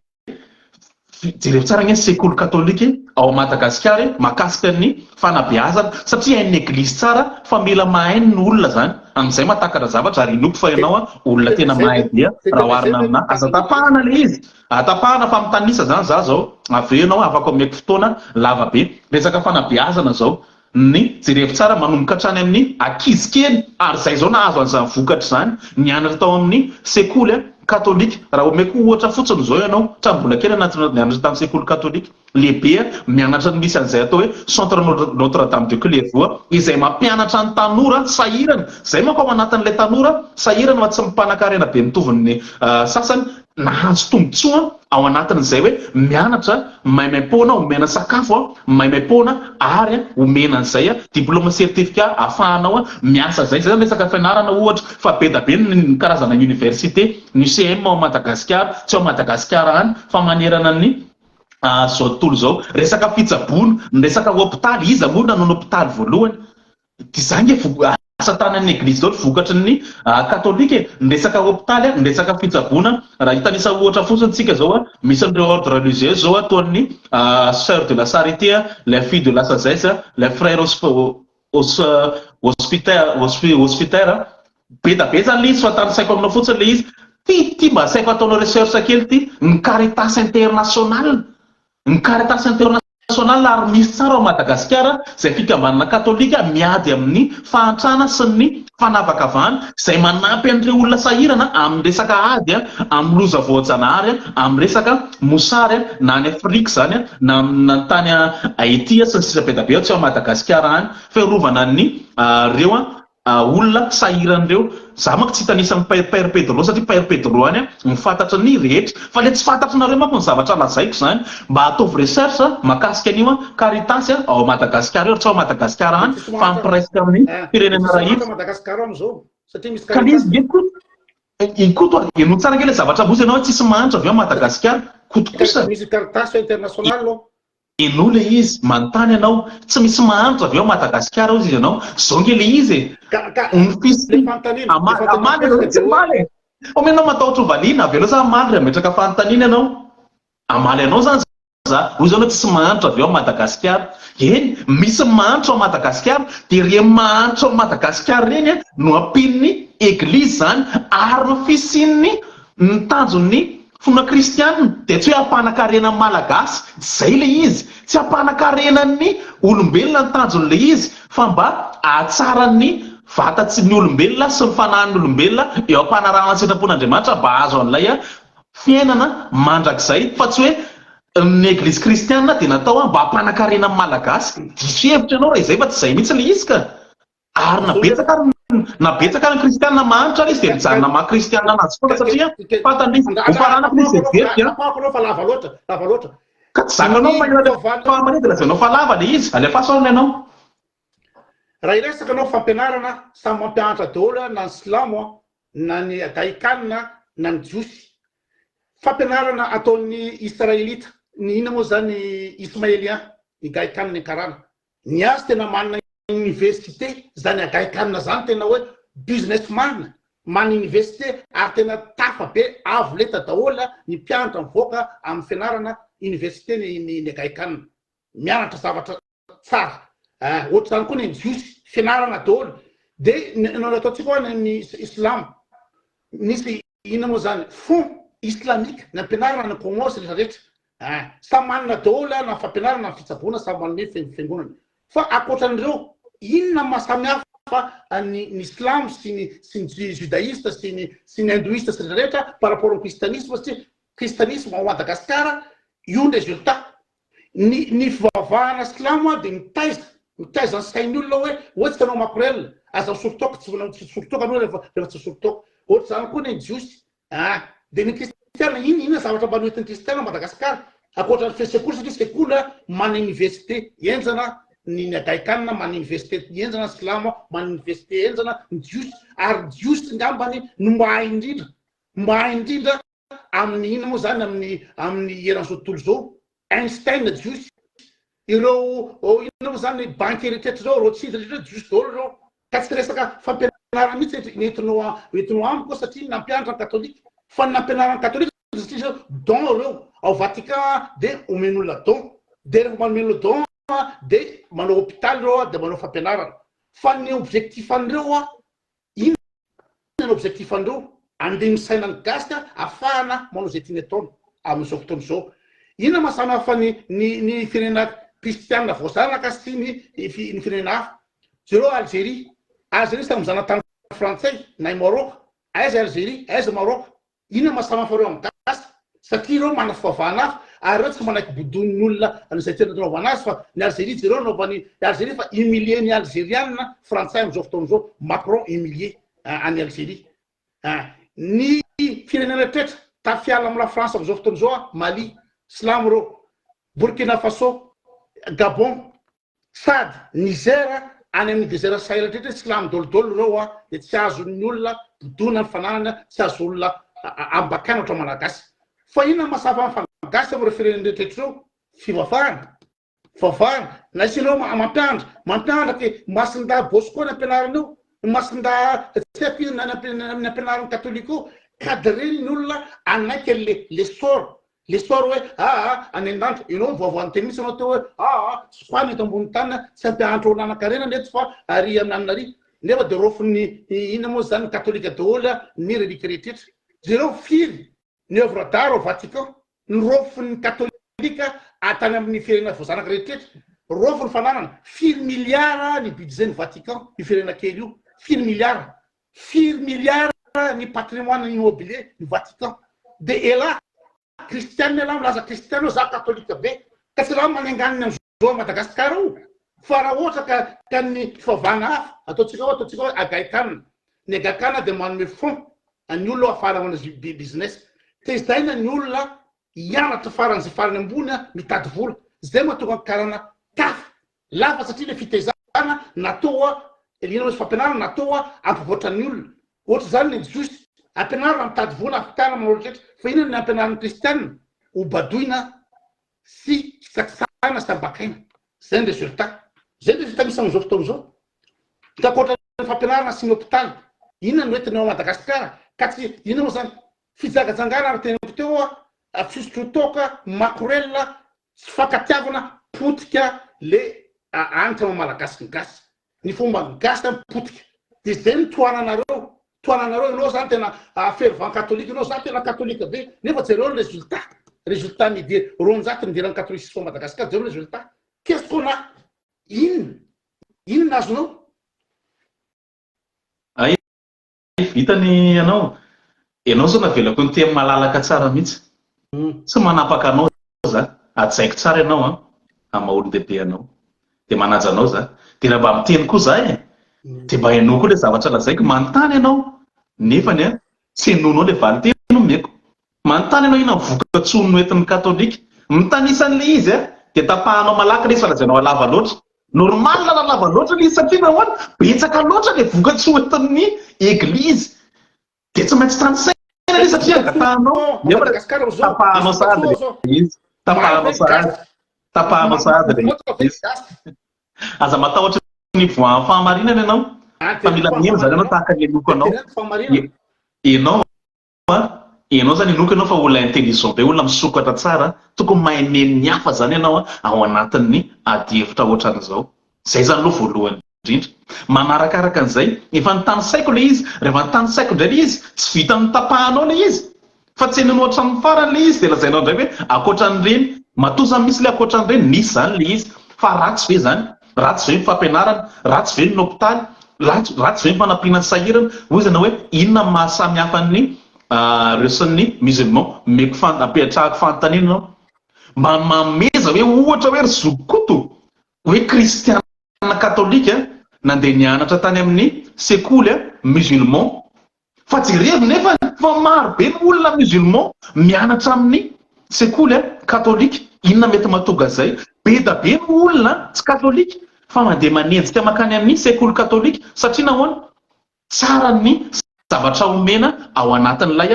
jereo tsara ny sekoly katolika ao Madagasikara mahakasika ny fanabeazana satria hain'ny eglizy tsara fa mila mahay ny olona zany amin'izay mahatakatra zavatra ary inoko fa ianao olona tena mahay dia raha oharina amina aza tapahana le izy atapahana fa mitanisa zany za zao aveo ianao afaka omeko fotoana lava be resaka fanabeazana zao ny jerevy tsara manomboka hatrany amin'ny ankizy kely ary zay zao nahazo an'izany vokatra zany nianatra tao amin'ny sekoly katolika raha omeko ohatra fotsiny zao ianao trambola kely anatin'ny nianatra tamin'ny sekoly katolika lehibe mianatra ny misy an'izay atao hoe centre Notre Dame de Clairvaux izay mampianatra ny tanora sahirana zay manko ao anatin'ilay tanora sahirana fa tsy mipanakarena be mitoviny sasany nahazo tombotsoa ao anatin'izay hoe mianatra maimaim-poana omena sakafo maimaim-poana ary omena an'izay diplôme certificat ahafahanao miasa zay zany resaka fianarana ohatra fa be da be ny karazana université ny UCM ao Madagasikara tsy ao Madagasikara any fa manerana ny zao tontolo zao resaka fitsaboana ny resaka hôpitaly izy moa nanao hôpitaly voalohany dia zany asa tanan'ny eglizy zao vokatry ny katolika ny resaka hôpitaly ny resaka fitsaboana raha hitanisa ohatra fotsiny tsika zao misy an'ireo ordre religieux zao ataon'ny sœur de la charité les filles de la sagesse les frères hospitaires be da be zany le izy fa tany saiko aminao fotsiny le izy ty mba saiko ataonao recherche kely ty ny Caritas internationale ny Caritas internationale ary misy tsara ao Madagasikara zay fikambanana katolika miady amin'ny fahantrana sy ny fanavakavahana zay manampy an'ireo olona sahirana amin'ny resaka ady amin'ny loza voajanahary amin'ny resaka mosary na any Afrika zany na tany Haïti sy ny sisa be da be tsy ao Madagasikara any fiarovana ny reo olona sahiran'ireo za manko tsy hitanisan'ny Père Pedro satria Père Pedro any mifantatra ny rehetra fa le tsy fantatranareo manko ny zavatra lazaiko zany mba ataovy recherche mahakasika an'io Caritas ao Madagasikara tsy ao Madagasikara any fa mipresika amin'ny firenena rahitra Madagasikara amizao satria misy ka izy ikoto eno tsara kely zavatra bozy ianao tsisy mahantra avy ao Madagasikara koto kosa misy Caritas international lo eno le izy manontany ianao tsy misy mahantra avy ao Madagasikara izy ianao zao nge le izy amaly ianao tsy maly omenao matahotra valiana avy anao sa amaly raha metraka fanontaniana ianao amaly ianao zany za hoy zao tsy mahantra avy ao Madagasikara eny misy mahantra ao Madagasikara dia re mahantra ao Madagasikara reny no ampin'ny eglizy zany ary ny fisin'ny ny tanjon'ny fona kristianina dia tsy hoe ampanakarena malagasy zay le izy tsy ampanakarena-ny olombelona ny tanjon'le izy fa mba ahatsarany vatatsy ny olombelona sy ny fanahin'ny olombelona eo ampanarahana sitrapon'Andriamanitra mba azo an'ilay fiainana mandrakizay fa tsy hoe ny eglizy kristianina dia natao mba ampanakarena malagasy diso hevitra ianao raha izay fa tsy zay mihitsy le izy ka ary nabetsaka ny kristianina mahanitra izy dia mijanona maha kristianina anazy foana satria fantany hofarana anao fa lava loatra ka tsy zanganao famanidina zay anao fa lava le izy alefaso aona ianao raha iresaka anao fampianarana samy mampianatra daholo na ny silamo na ny gaikanina na ny jiosy fampianarana ataon'ny israelita ny ina moa zany ismaelien ny gaikanina ny karana ny azy tena manana université zany agaikanina zany tena hoe businessman mana université ary tena tafa be avo leta daholo ny mpianatra mivoaka amin'ny fianarana université ny agaikanina mianatra zavatra tsara ohatra zany koa ny jiosy fianarana daholo dia nao ataontsika hoe ny islam misy ina moa zany fond islamika ny ampianarana ny commence rehetrarehetra samy manana daholo na fampianarana na fitsaboana samy manome fiangonana fa akoatran'ireo inona mahasamihafa ny islam sy ny judaïste sy ny hindoiste sy rehetra par rapport au christianisme satria christianisme ao Madagasikara io ny résultat ny fivavahana silamo dia mitaiza ny sain'ny olona hoe tsy tanao makorel aza misorotoka tsy sorotoka anao rehefa tsy sorotoka ohatra zany koa ny jiosy dia ny kristiana inona zavatra mba noentin'ny kristiana Madagasikara akoatra ny sekoly satria sekoly mana université enjana ny agaikana mana université enjana ny silamo mana université enjana ny jiosy ary jiosy ngambany no mahay indrindra amin'ny ina moa zany amin'ny eran'izao tontolo zao Einstein jiosy ireo ina moa zany banky eretrretra zao Rothschild rehetra jiosy daholo reo ka tsy resaka fampianarana mihitsy entinao amiko satria nampianatra ny katolika fa ny nampianarana katolika satria don reo ao Vatican dia omen'olona don dia rehefa manomen'olona don dia manao hôpital reo dia manao fampianarana fa ny objectif an'ireo inona ny objectif an'ireo andeha misaina ny gasika ahafahana manao zay tiany ataony amin'izao fotoana izao inona mahasamy hafa ny firenena kristianina voasarana ka sy ny firenena hafa zareo Algérie sy am'izana tany frantsay na Maroc aiza Algérie aiza Maroc inona mahasamy hafa reo amin'ny gasika satria reo mana fivavahana hafa ary reo tsy manaiky bodon'ny olona an'izay tena naovana azy fa ny Algérie zareo naovany Algérie fa humilier ny algérianina frantsay amin'izao fotoana izao Macron humilier any Algérie ny firenena rehetra tafiala amin'ny la France amin'izao fotoana izao Mali silamo reo Burkina Faso Gabon Tsad Niger any amin'ny désert Sahel rehetra silamo dolodolo reo dia tsy azon'ny olona bodona ny fananana tsy azo olona ambakana oatra malagasy fa inona mahasava gasy amin'ireo firenena rehetra reo fivavahana na isinao mampianatra ke masinda Bosco ny ampianaran'io masinda tsy haiko ny ampianaran'ny katolika cadreny ny olona anaiky les sort hoe any an-danitra ianao mivoavoan'ny tennisy anao teo hoe soany eto ambony tany tsy ampianatra olo anakarena neto fa ary amin'anary nefa dia rofin'ny ina moa zany ny katolika daholo ny relika rehetrretra zareo firy ny œuvre d'art au Vatican ny rofin'ny katolika atany amin'ny firenena voazanaka rehetrretra rofin'ny fananana 4 milliards ny budget ny Vatican ny firenena kely io 4 milliards ny patrimoine immobilier ny Vatican dia ela kristianina ela milaza kristiana za katolika be ka tsy raha manenganiny amin'izao Madagasikara io fa raha ohatra ka ny fivavahana hafa ataontsika hoe agaikana ny agaikana dia manome fond ny olona afara mana business dia izay na ny olona hianatra faran'izay farany ambony mitady vola zay mahatonga karana tafa lafa satria le fitaizana natao elina hoe fampianarana natao ampivoatra ny olona ohatra zany ny jiosy ampianarana mitady vola afitana manao rehetra fa inona ny ampianaran'ny kristianina ho badoina sy sakisana sy ambakaina zay ny résultat misy amin'izao fotoana izao ka koatra ny fampianarana sy ny hôpitaly inona no entinao Madagasikara ka tsy inona moa zany fijagajangana ary tenako teo fisotrotoka makorel sy fakatiavana potika le anitra mamalagasy ny gasy ny fomba gasy potika dia zay ny toananareo ianao zany tena fervent katolika ianao zany tena katolika be nefa jereo ny résultat midir ronjaty midiran'ny katolicisme Madagasikara jereo résultat qu'est-ce qu'on a inona azonao vitany ianao zao navelako ny teny malalaka tsara mihitsy tsy manapaka anao za atsaiko tsara ianao amaolon-dehibe anao dia manaja anao za dia raha mba miteny koa za dia mba hainao koa le zavatra lazaiko manontany ianao nefany tsy hainonao le valiteny omeko manontany ianao ina voka-tsony noentin'ny katolika mitanisan'le izy dia tapahanao malaky le izy fa lazainao alava loatra normal na lava loatra le izy satria nahoana betsaka loatra le voka-tsy hoentin'ny eglizy dia tsy maintsy tanisaina le satria agatahanao tapahanao sady le izy tapahanao sady le izy aza matahotra ny voan fahamarinana ianao fa mila miheno zany ianao tahaka ny loko anao ianao zany loko ianao fa olona intelligent be olona misokatra tsara tokony mahay meny ny hafa zany ianao ao anatin'ny ady hevitra ohatran'izao zay zany aloha voalohany indrindra manarakaraka an'izay efa nitany saiko le izy rehefa nitany saiko indray le izy tsy vita ny tapahanao le izy fa tsy hainao hatramin'ny farany le izy dia lazainao indray hoe akoatran'ireny matoza misy le akoatran'ireny nisy zany le izy fa ratsy ve zany ratsy ve ny fampianarana ratsy ve ny hôpitaly ratsy ve ny fanampiana ny sahirana hoy izany hoe inona ny mahasamy hafa ny reo sy ny musulman meko ampiatrahako fanontaniana nao mameza hoe ohatra hoe ry zokoto hoe kristiana katolika nandeha nianatra tany amin'ny sekoly musulman fa jerevy nefa fa maro be ny olona musulman mianatra amin'ny sekoly katolika inona mety mahatonga zay be da be ny olona tsy katolika fa mandeha manenjika makany amin'ny sekoly katolika satria nahoana tsara ny zavatra omena ao anatin'ilay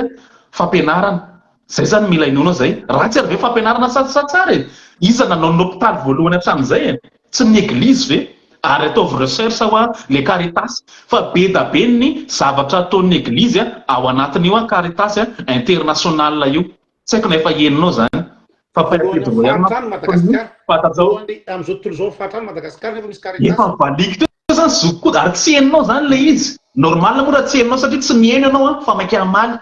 fampianarana zay zany mila inona zay ratsy ary ve fampianarana satsara e iza nanao ny hôpitaly voalohany hatramin'izay tsy ny eglizy ve ary ataovy recherche ao le Caritas fa be da be ny zavatra ataon'ny eglizy ao anatin'io Caritas international io tsy haiko na efa heninao zany fa am'izao tontolo zao fahatrany Madagasikara nefa misy Caritas efa mivalika teo zany zokoto ary tsy heninao zany le izy normal moa raha tsy heninao satria tsy mihaino ianao fa maika amaly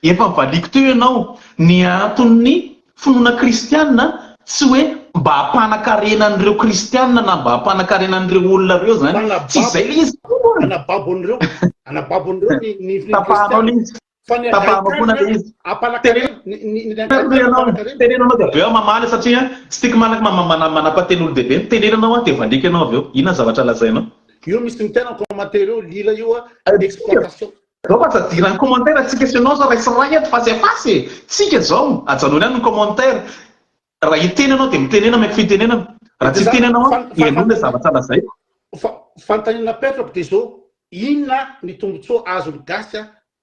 efa mivalika teo ianao ny anton'ny finoana kristianina tsy hoe mba hampanankarianan'ireo kristianina na mba hampanankarianan'ireo olona reo zany tsy zay le izy anababon'ireo ny tapahanao le izy tapahanao foana le izy tenenanao dia aveo mamaly satria tsy tiako manapateny olo dehibe tenenanao dia valika ianao aveo inona zavatra lazainao io misy ny tena commentaire io lila io exploitation zao fa tsadirany commentaire tsy questionao zao raisiray eto face à face tsika zao ajanony ihany ny commentaire raha itenanao dia mitenena maiko fitenenana raha tsy tenanao ianao le zavatra lazay fantanina petrako dia zao inona ny tombotsoa azony gasy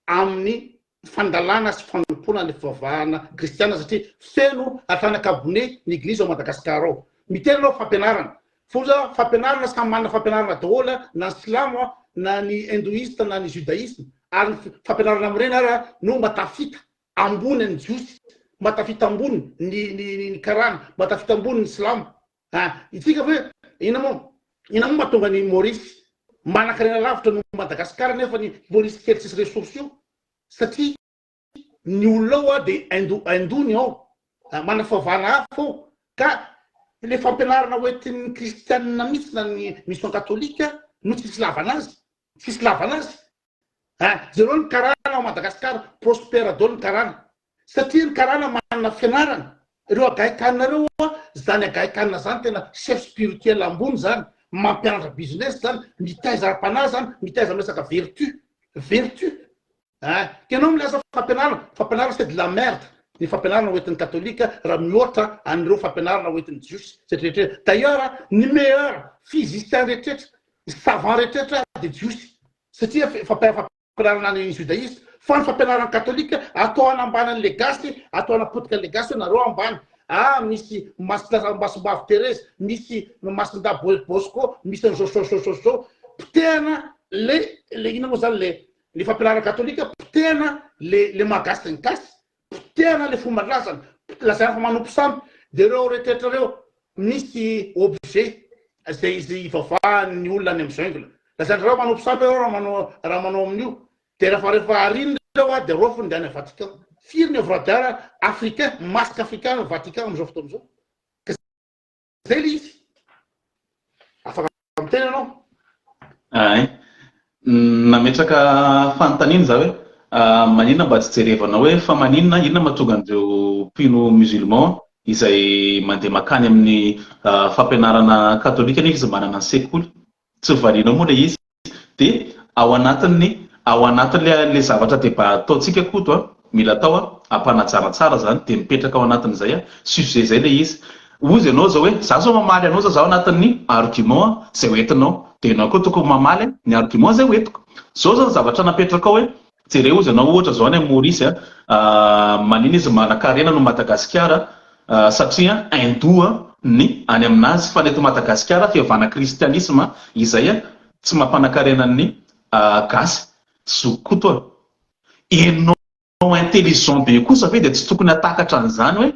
amin'ny fandalana sy fanompona ny fivavahana kristiana satria feno atranakabone ny eglizy ao Madagasikara ao mitenanao fampianarana foza fampianarana samy manana fampianarana daholo na ny silamo na ny hindoiste na ny judaisme ary fampianarana amin'ireny ara no matafita ambony ny jiosy matafita ambony ny karana matafita ambony ny silamo itsika hoe ina mo mahatonga ny Maurice manan-karena lavitra no Madagasikara nefa ny Maurice kely tsisy ressource io satria ny olona ao dia indony ao mana fivavahana hafa ao ka le fampianarana hoentin'ny kristianina mihitsy na ny mission katolika no tsisy lavanazy zareo ny karana ao Madagasikara prospère dao ny karana satria ny karana manana fianarana ireo agaikanina reo zany agaikanina zany tena chef spirituel ambony zany mampianatra business zany mitaiza ara-panahy zany mitaiza miresaka vertu kenao milaza fampianarana c'est de la merde ny fampianarana hoentin'ny katolika raha mihoatra an'ireo fampianarana hoentin'ny jiosy setrehetra d'ailleurs ny meilleur physicien rehetraretra savant rehetraretra de jiosy satria fampianarana ny judaïste fa ny fampianarana katolika atao anambanan'le gasy atao anapotika le gasy nareo ambany misy Masombavy Thérèse misy Masinda Bosco misy ny zao pitehana le ina moa zany le fampianarana katolika pitehana le magasy ny gasy pitehana le fomba lazany lazaina fa manompo samy de reo rehetraretra reo misy objet zay izy ivavahan'ny olona any amin'ny jungle lazaina reo manompo samy raha manao amin'io de rehefa ariny reo de rofony de any Vatican firy ny œuvre africain masque africain ny Vatican am'izao fotoana zao ka zay le izy afaka miteny anao nametraka fanontaniana za hoe maninona mba tsy jerevanao hoe fa maninona inona mahatonga an'ireo mpino musulman izay mandeha makany amin'ny fampianarana katolika nefa izy manana ny sekoly tsy variana moa le izy dia ao anatin'le zavatra dia mba ataontsika koto mila atao ampanatsaratsara zany dia mipetraka ao anatin'izay sujet zay le izy ozy ianao zao hoe za zao mamaly anao zao anatin'ny argument zay hoentinao dia ianao koa tokony mamaly ny argument zay hoentiko zao zao zavatra napetraka ao hoe jere ozy ianao ohatra zao any Maurice manina izy manan-karena no Madagasikara satria hindoa ny any aminazy fa neto Madagasikara fihavana kristianisme izay tsy mampanankarena ny gasy zokoto ianao intelligent be kosa ve dia tsy tokony atakatra an'izany hoe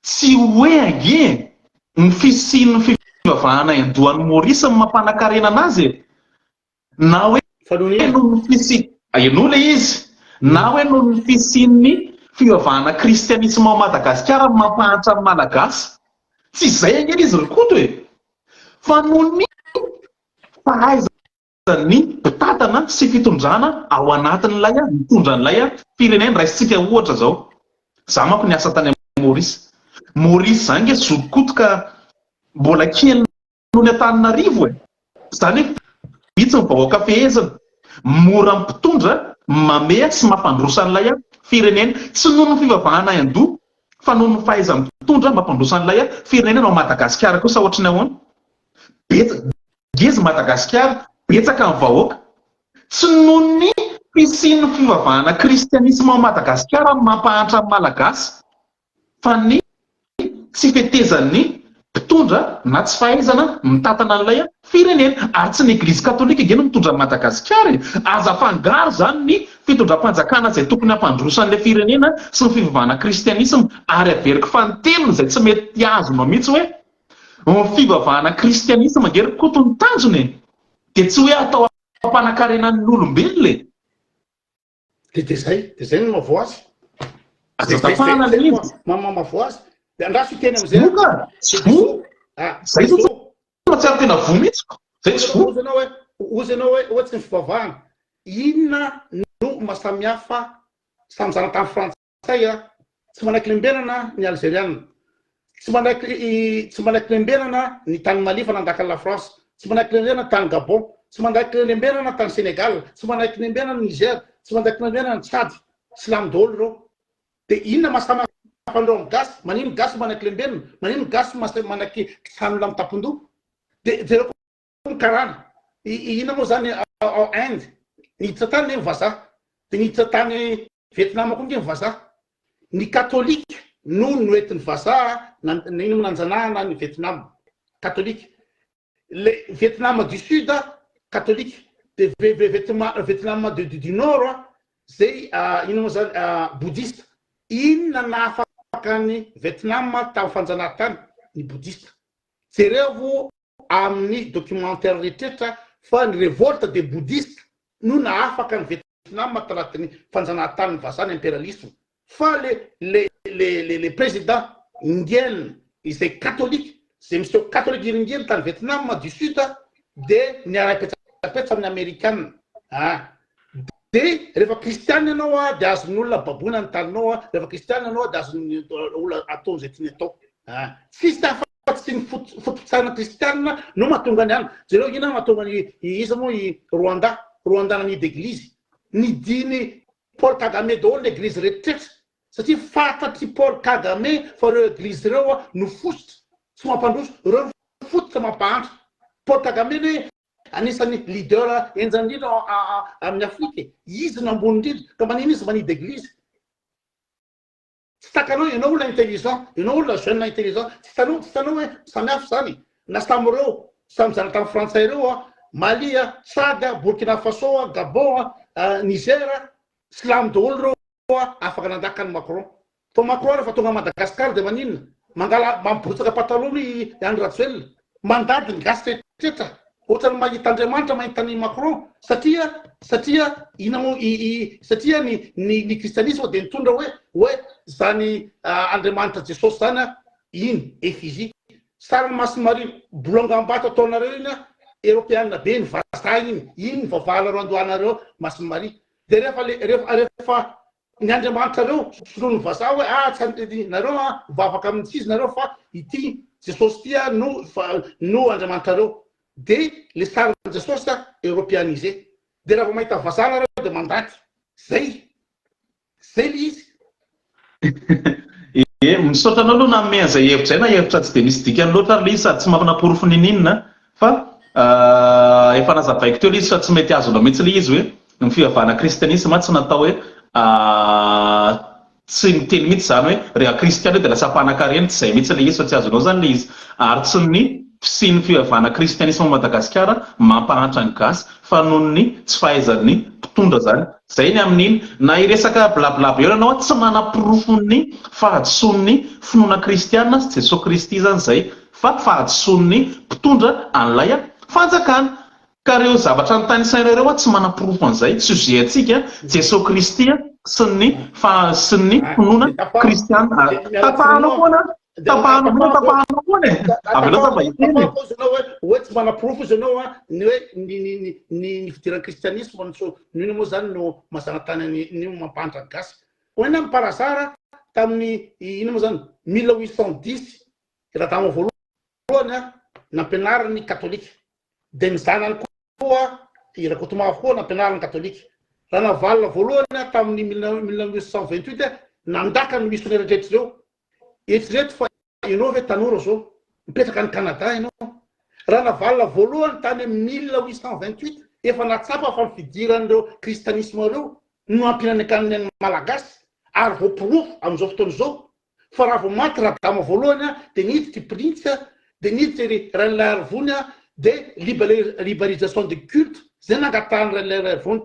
tsy hoe age ny fisian'ny fivavahana hindoan'ny Maurice mampanankarena anazy na hoe no ny fisi ianao le izy na hoe no ny fisian'ny fivavahana kristianisme ao Madagasikara mampahatra amin'ny malagasy. Tsy izay angely izy rikoto hoe fa noho ny fahaizany mpitatana sy fitondrana ao anatin'ilay mitondra an'ilay firenena. Raisitsika ohatra zao, za manko niasa tany Maurice. Maurice zany nge zokoto ka mbola kely noho ny Antananarivo e. Zany hoe vitsy ny vahoaka fehezina, mora mpitondra, mamea sy mampandrosa an'ilay firenena. Tsy noho ny fivavahana iandoha fa noho ny fahaizany mpitondra mampandrosa an'ilay firenena ao Madagasikara kosa. Ohatrany ahoana? Gezy Madagasikara betsaka ny vahoaka. Tsy noho ny fisian'ny fivavahana kristianisme ao Madagasikara mampahatra malagasy, fa ny tsy fetezan'ny mpitondra na tsy fahaizana mitatana an'ilay firenena. Ary tsy ny Eglizy Katolika ingeny mitondra Madagasikara. Aza fangaro zany ny fitondram-panjakana izay tokony hampandrosa an'ilay firenena sy ny fivavahana kristianisme. Ary averiko fanteliny izay tsy mety azonao mihitsy hoe ny fivavahana kristianisme angery koto ny tanjony dia tsy hoe atao ampanankarenan'ny olombelona. De zay no mavo azy. Azatapahana le izy. Mavo azy. De andraso teny am'izay. Zay tsy ary tena vo mihitsy. Zay tsy vo. Ozy ianao hoe ohatsy ny fivavahana. Inona no mahasamihafa samy zanatany frantsay tsy manaiky lembenana ny algériana, tsy manaiky lembenana ny tany malifa nandaka la France, tsy manaiky lembenana tany Gabon, tsy manaiky lembenana tany Sénégal, tsy manaiky lembenana Niger, tsy manaiky lembenana Tchad. Silamo daholo reo. De inona mahasamihafa andreo gasy? Manino gasy manaiky lembenana, manino gasy manaiky samila amin'ny tapon-doha. De reo karana. Ina moa zany ao Inde niditra tany ny vazaha, de niditra tany Vietnam koa nge vazaha. Ny katolika no noentin'ny vazaha ino nanjanahana ny Vietnam katolika. Le Vietnam du Sud katolika, de Vietnam du Nord zay ino moa zany bouddhiste. Inona nahafaka ny Vietnam tamin'ny fanjanahantany? Ny bouddhiste. Jereo amin'ny documentaire rehetrarehetra fa ny révolte des bouddhistes no nahafaka ny Vietnam tanatin'ny fanjanahantany vazaha impérialisme. Fa les présidents indiens izay katolika, izay misy katolika iringeny tany Vietnam du Sud de niara-petsapetsa amin'ny amerikanina. De rehefa kristianina ianao de azon'olona baboina ny taninao, rehefa kristianina ianao de azon'ny olona atao izay tiany atao. Tsisy afa-tsy ny fototsarana kristianina no mahatonga ny any. Zareo ina mahatonga ny iza moa i Rwanda nanidy église. Nidiny Paul Kagame daholo l'église rehetrarehetra satria fantatry Paul Kagame fa reo église reo no fosotra tsy mampandroso, reo fototra mampahantra. Paul Kagame ne anisan'ny leader enjany indrindra amin'ny Afrika. Izy no ambony indrindra ka manino izy manidy église. Tsy takanao ianao olona intelligent, ianao olona jeune intelligent, tsy tanao hoe samihafa zany. Na samyreo samy zanatany frantsay reo Mali, Tchad, Burkina Faso, Gabon, Niger, silamo daholo reo afaka nandakany Macron. Fa Macron rehefa tonga Madagasikara de maninona? Mampibotsaka patalony Andry Rajoelina, mandady ny gasy rehetrarehetra. Ohatrany mahita Andriamanitra mahita ny Macron satria ny kristianisme de nitondra hoe zany Andriamanitra Jesosy zany iny effigie. Sarany Masinmarino bolongam-bato ataonareo iny Européenne be ny vazaha iny vavahanareo andohanareo Masinmarino. De rehefa ny Andriamanitra reo sonono ny vazaha hoe nareo vavaka amin'ny tsizy nareo fa ity Jesosy tia no Andriamanitra reo. De le sarany Jesosy européanisé. De raha vao mahita vazaha nareo de mandady. Zay le izy. Misaotra anao aloha na ame an'izay hevitra na hevitra tsy de misy dikany loatra le izy sady tsy mampanaporo fininina fa efa nazavaiko teo le izy fa tsy mety azonao mihitsy le izy hoe ny fivavahana kristianisme tsy natao hoe tsy miteny mihitsy zany hoe rehefa kristiana de lasa mpanan-karena, tsy izay mihitsy le izy fa tsy azonao zany le izy. Ary tsy ny fisian'ny fivavahana kristianisme Madagasikara mampahantra ny gasy fa noho ny tsy fahaizan'ny mpitondra zany. Zay ny amin'iny na iresaka blablabla eo ianao tsy manam-pirofony fahadisoan'ny finoana kristiana sy Jesosy Kristy zany zay, fa fahadisoan'ny mpitondra an'ilay fanjakana. ka reo zavatra ny tany sainareo tsy manam-pirofo an'izay sujet antsika Jesosy Kristy sy ny finoana kristiana tapahanao foana tapahanao foana avelao za mahiteny hoe tsy manam-pirofo izy anao ny hoe ny fidiran'ny kristianisme nino moa zany no mazana tany an'io mampahatra gasy hoena miparazara tamin'ny ino moa zany 1810 raha voalohany nampianaran'ny katolika dia mizanany koa irakotomanga koa nampianaran'ny katolika raha navalina voalohany tamin'ny 1928 nandaka ny missionnaire rehetra ireo eritrereto fa ianao ve tanora zao mipetraka ny Canada ianao raha navalina voalohany tany 1828 efa natsapa fa mifidiran'ireo kristianisme ireo no ampinan'ny malagasy ary voapirofo amin'izao fotoana izao fa raha vao maty radama voalohany dia niditra prince dia niditra rahalarivony dia libéralisation de culte zay nangatahany rahalarivony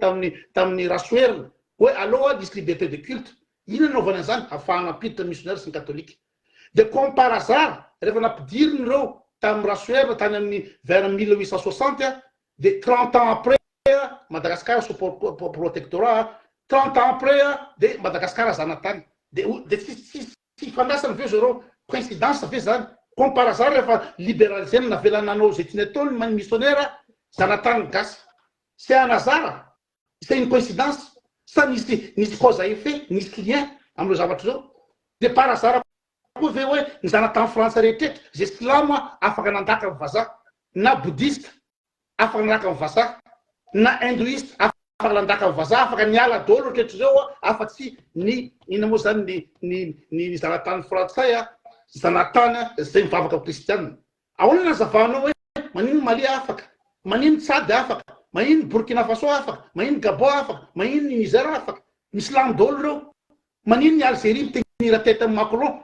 tamin'ny rasoerina hoe aloha nisy liberté de culte ino anaovana an'izany ahafahana ampiditra missionnaire sy ny katolika dia comme par hasard rehefa nampidiriny ireo tamin'ny rasoerina tany amin'ny vers 1860 dia 30 ans après Madagascar sous protectorat 30 ans après dia Madagascar zanatany dia tsy fandrasana ve zareo coïncidence ve zany comme par hasard rehefa libéralisena navelananao zay tiany atao ny missionnaire zanatany gasy c'est un hasard c'est une coïncidence sa nisy cause à effet nisy lien amin'ireo zavatra zao dia par hasard koa ve hoe ny zanatany frantsa rehetrretra zay silama afaka nandaka amin'ny vazaha na bouddhiste afaka nandaka amin'ny vazaha na hinduiste afaka nandaka amin'ny vazaha afaka niala daholo rehetra zao afa-tsy ny ina moa zany ny zanatany frantsay zanatany zay mivavaka kristianina ahoana nazavanao hoe manino Mali afaka manino Tsady afaka manino Burkina Faso afaka manino Gabon afaka manino Niger afaka misy lamy daholo reo manino ny Algérie mitenira tête amin'ny Macron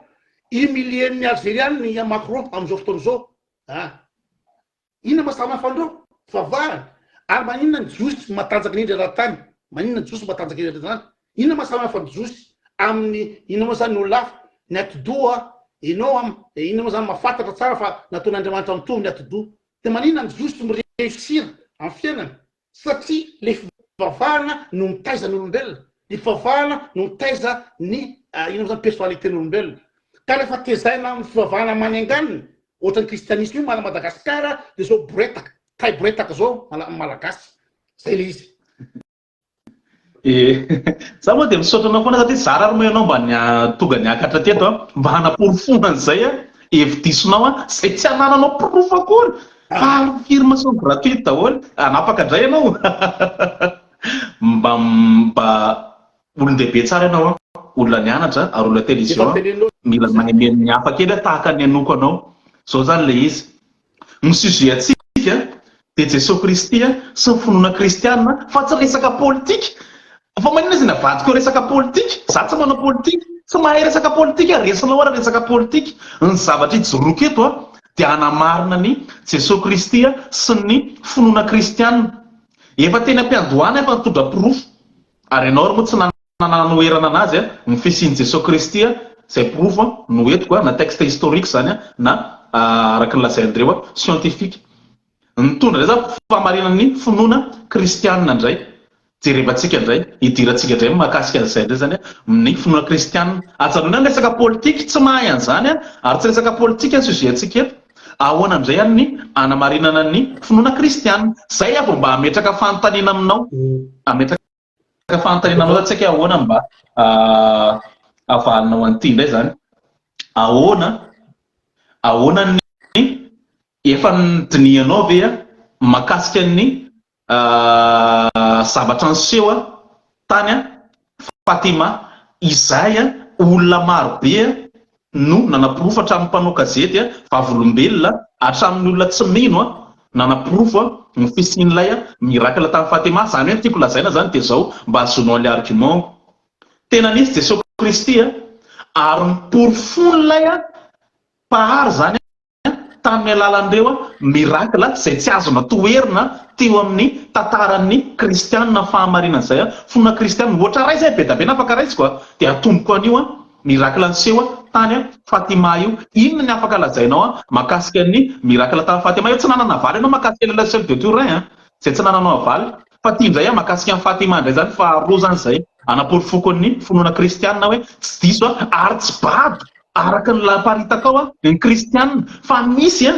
humilien'ny Algériany ny Macron amin'izao fotoana izao inona masama fandreo favahany ary maninona ny josy matanjaka indrindra rahatany maninona ny josy matanjaka indrindra zany inona masama fa ny josy amin'ny inona moa zany olo-lafa ny atidoa ianao inona moa zany mahafantatra tsara fa nataon'Andriamanitra mitovy ny atidoa dia maninona ny josy mireusir amin'ny fiainany satria le fivavahana no mitaiza ny olombelona ny fivavahana no mitaiza ny inona moa zany personnalité ny olombelona ka rehefa tezaina amin'ny fivavahana manenganiny ohatran'ny kristianisme io mana Madagasikara dia zao boretaka tay boretaka zao malagasy zay le izy za moa dia misaotra anao foana satria zara ary moa ianao mba ny tonga niakatra teto mba hanaporofonana an'izay hevi-disonao zay tsy hanananao pirofo akory fa affirmation gratuite daholo anapaka indray ianao mba olon-dehibe tsara ianao olona nianatra ary olona télévision mila magneneny hafa kely tahaka ny anoko anao zao zany le izy ny sujet atsika dia Jesosy Kristy sy ny finoana kristianina fa tsy resaka politika fa manina izy navadika resaka politika za tsy manao politika tsy mahay resaka politika resana ohatra resaka politika ny zavatra ijoroka eto dia hanamarina ny Jesosy Kristy sy ny finoana kristianina efa teny am-piandohana efa nitondra pirofo ary ianao ary moa tsy nananoherana anazy ny fisian'i Jesosy Kristy zay pirofo no entiko na texte historique zany na araka ny lazain'ireo scientifique nitondra zay famarinan'ny finoana kristianina indray jerevantsika indray idirantsika indray mahakasika an'izay indray zany ny finoana kristianina ajanona ny resaka politika tsy mahay an'izany ary tsy resaka politika ny sujet antsika eto ahoana indray any ny anamarinana ny finoana kristianina zay avy mba ametraka fanontaniana aminao ametraka fanontaniana aminao tsika ahoana mba avalinao an'ity indray zany ahoana ny efa nidinianao ve mahakasika ny zavatra niseho tany Fatima izay olona marobe no nanapirofo hatramin'ny mpanao gazety vavolombelona hatramin'ny olona tsy mino nanapirofo ny fisian'ilay miracle tamin'ny Fatima zany hoe tiako lazaina zany dia zao mba azonao le argument tena nisy Jesosy Kristy ary miporofon'ilay pahary zany tamin'ny alalan'ireo miracle zay tsy azona toerina teo amin'ny tantaran'ny kristianina fahamarinana izay finoana kristianina ohatra ray zay be da be nafaka raisiko dia atomboko an'io miracle niseho tany Fatima io inona ny afaka lazainao mahakasika ny miracle tamin'ny Fatima io tsy nanana vary ianao mahakasika ilay seul de Turin izay tsy nananao avaly fa tia izay mahakasika ny Fatima indray zany fa rozany izay anaporifoky ny finoana kristianina hoe tsy diso ary tsy bado araka ny laparitaka ao ny kristianina fa misy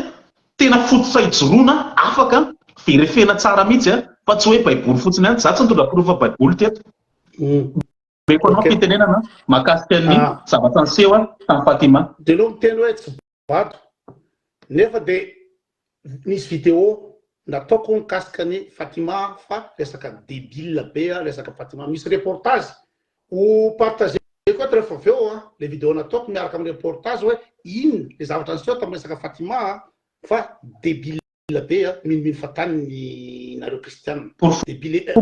tena fototra ijoroana afaka verefena tsara mihitsy fa tsy hoe baiboly fotsiny ihany. Za tsy nitondra prova baiboly teto. Meko anao fitenenana mahakasika ny zavatra niseho tamin'ny Fatima. De aloha miteny hoe tsy bado nefa de misy vidéo nataoko mikasika ny Fatima fa resaka débile be resaka Fatima. Misy reportage ho partagé koa rehefa avy eo le vidéo nataoko miaraka amin'ny reportage hoe inona le zavatra niseho tamin'ny resaka Fatima fa débile be minimino fatany nareo kristianina. Débile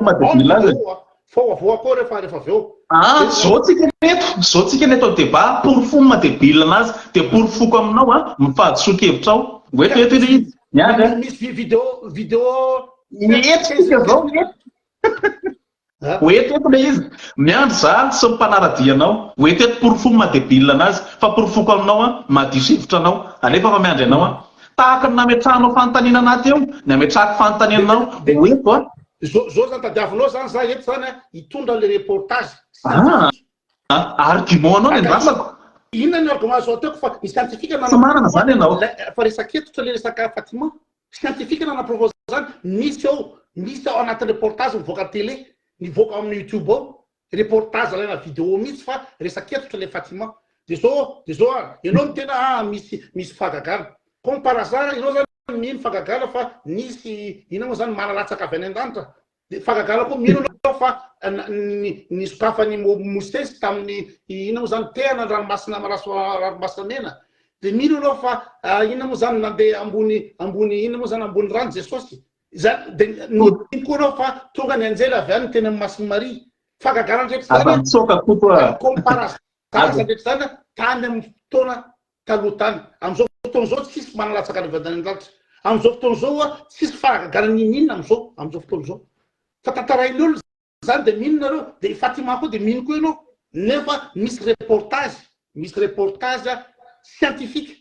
fao koa rehefa avy eo. Zao tsika neto débat pour fomba débile anazy de pour foko aminao mifahadisoa-kevitra ao hoe teto izy misy vidéo etsika zao hoe teto le izy miandro za sy mpanaradianao hoe teto pour fomba débile anazy fa pour foko aminao mahadiso hevitra anao anefa fa miandry anao tahaka ny nametrahanao fanontaniana anaty eo ny ametrahako fanontanianao oeto zao zany tadiavinao zany za eto zany hitondra le reportage argument anao ny rasako inona ny argument zao ateko fa ny scientifique manana zany ianao fa resaka eto le resaka Fatima scientifique nanaprovao zany misy ao anatin'ny reportage mivoaka télé mivoaka amin'ny YouTube ao reportage alaina vidéo mihitsy fa resaka eto le Fatima de zao ianao mitena misy fagagana comme par hasard ianao zany mino fagagana fa nisy ina moa zany manalatsaka avy any an-danitra de fagagana koa mino anao fa ny sokafany Mosesy tamin'ny ina moa zany tehana ranomasina ranomasina mena de mino anao fa ina moa zany nandeha ambony ina moa zany ambony rano Jesosy zany de mino koa anao fa tonga ny anjely avy any teny amin'ny Masiny Maria fagagana ndraiky zany comme par hasard ndraiky zany tany amin'ny fotoana taloha tany am'izao fotoana zao tsisy manalatsaka ny vadany an-danitra am'izao fotoana zao tsisy fagagana ninina am'izao fotoana zao fa tantarain'olo zany de mino nareo de Fatima koa de mino koa ianao nefa misy reportage scientifique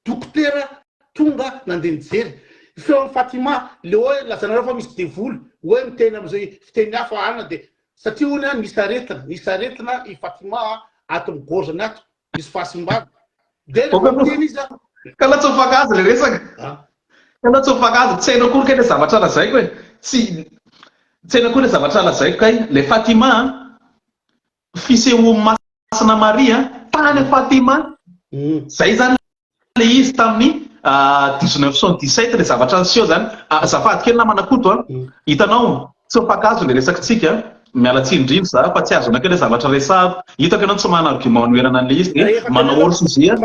dokotera tonga nandeha nijery feon'ny Fatima le hoe lazanareo fa misy devoly hoe miteny am'izay fiteny hafa ana de satria ony nisy aretina i Fatima ato ny gorgeny ato misy fahasimbana de miteny izy kala tsofakazy le resaka kala tsofakazy tsy hainao kory kay le zavatra lazaiko hoe tsy hainao kory le zavatra lazaiko kay le Fatima fiseho Masina Maria tany Fatima zay zany le izy tamin'ny 1917 le zavatra niseho zany azafady kely namana koto hitanao tsofakazy le resakitsika mialatsy indrindra za fa tsy azonake le zavatra resahako hitako ianao tsy mana argument noerana an'le izy de manao olo sujet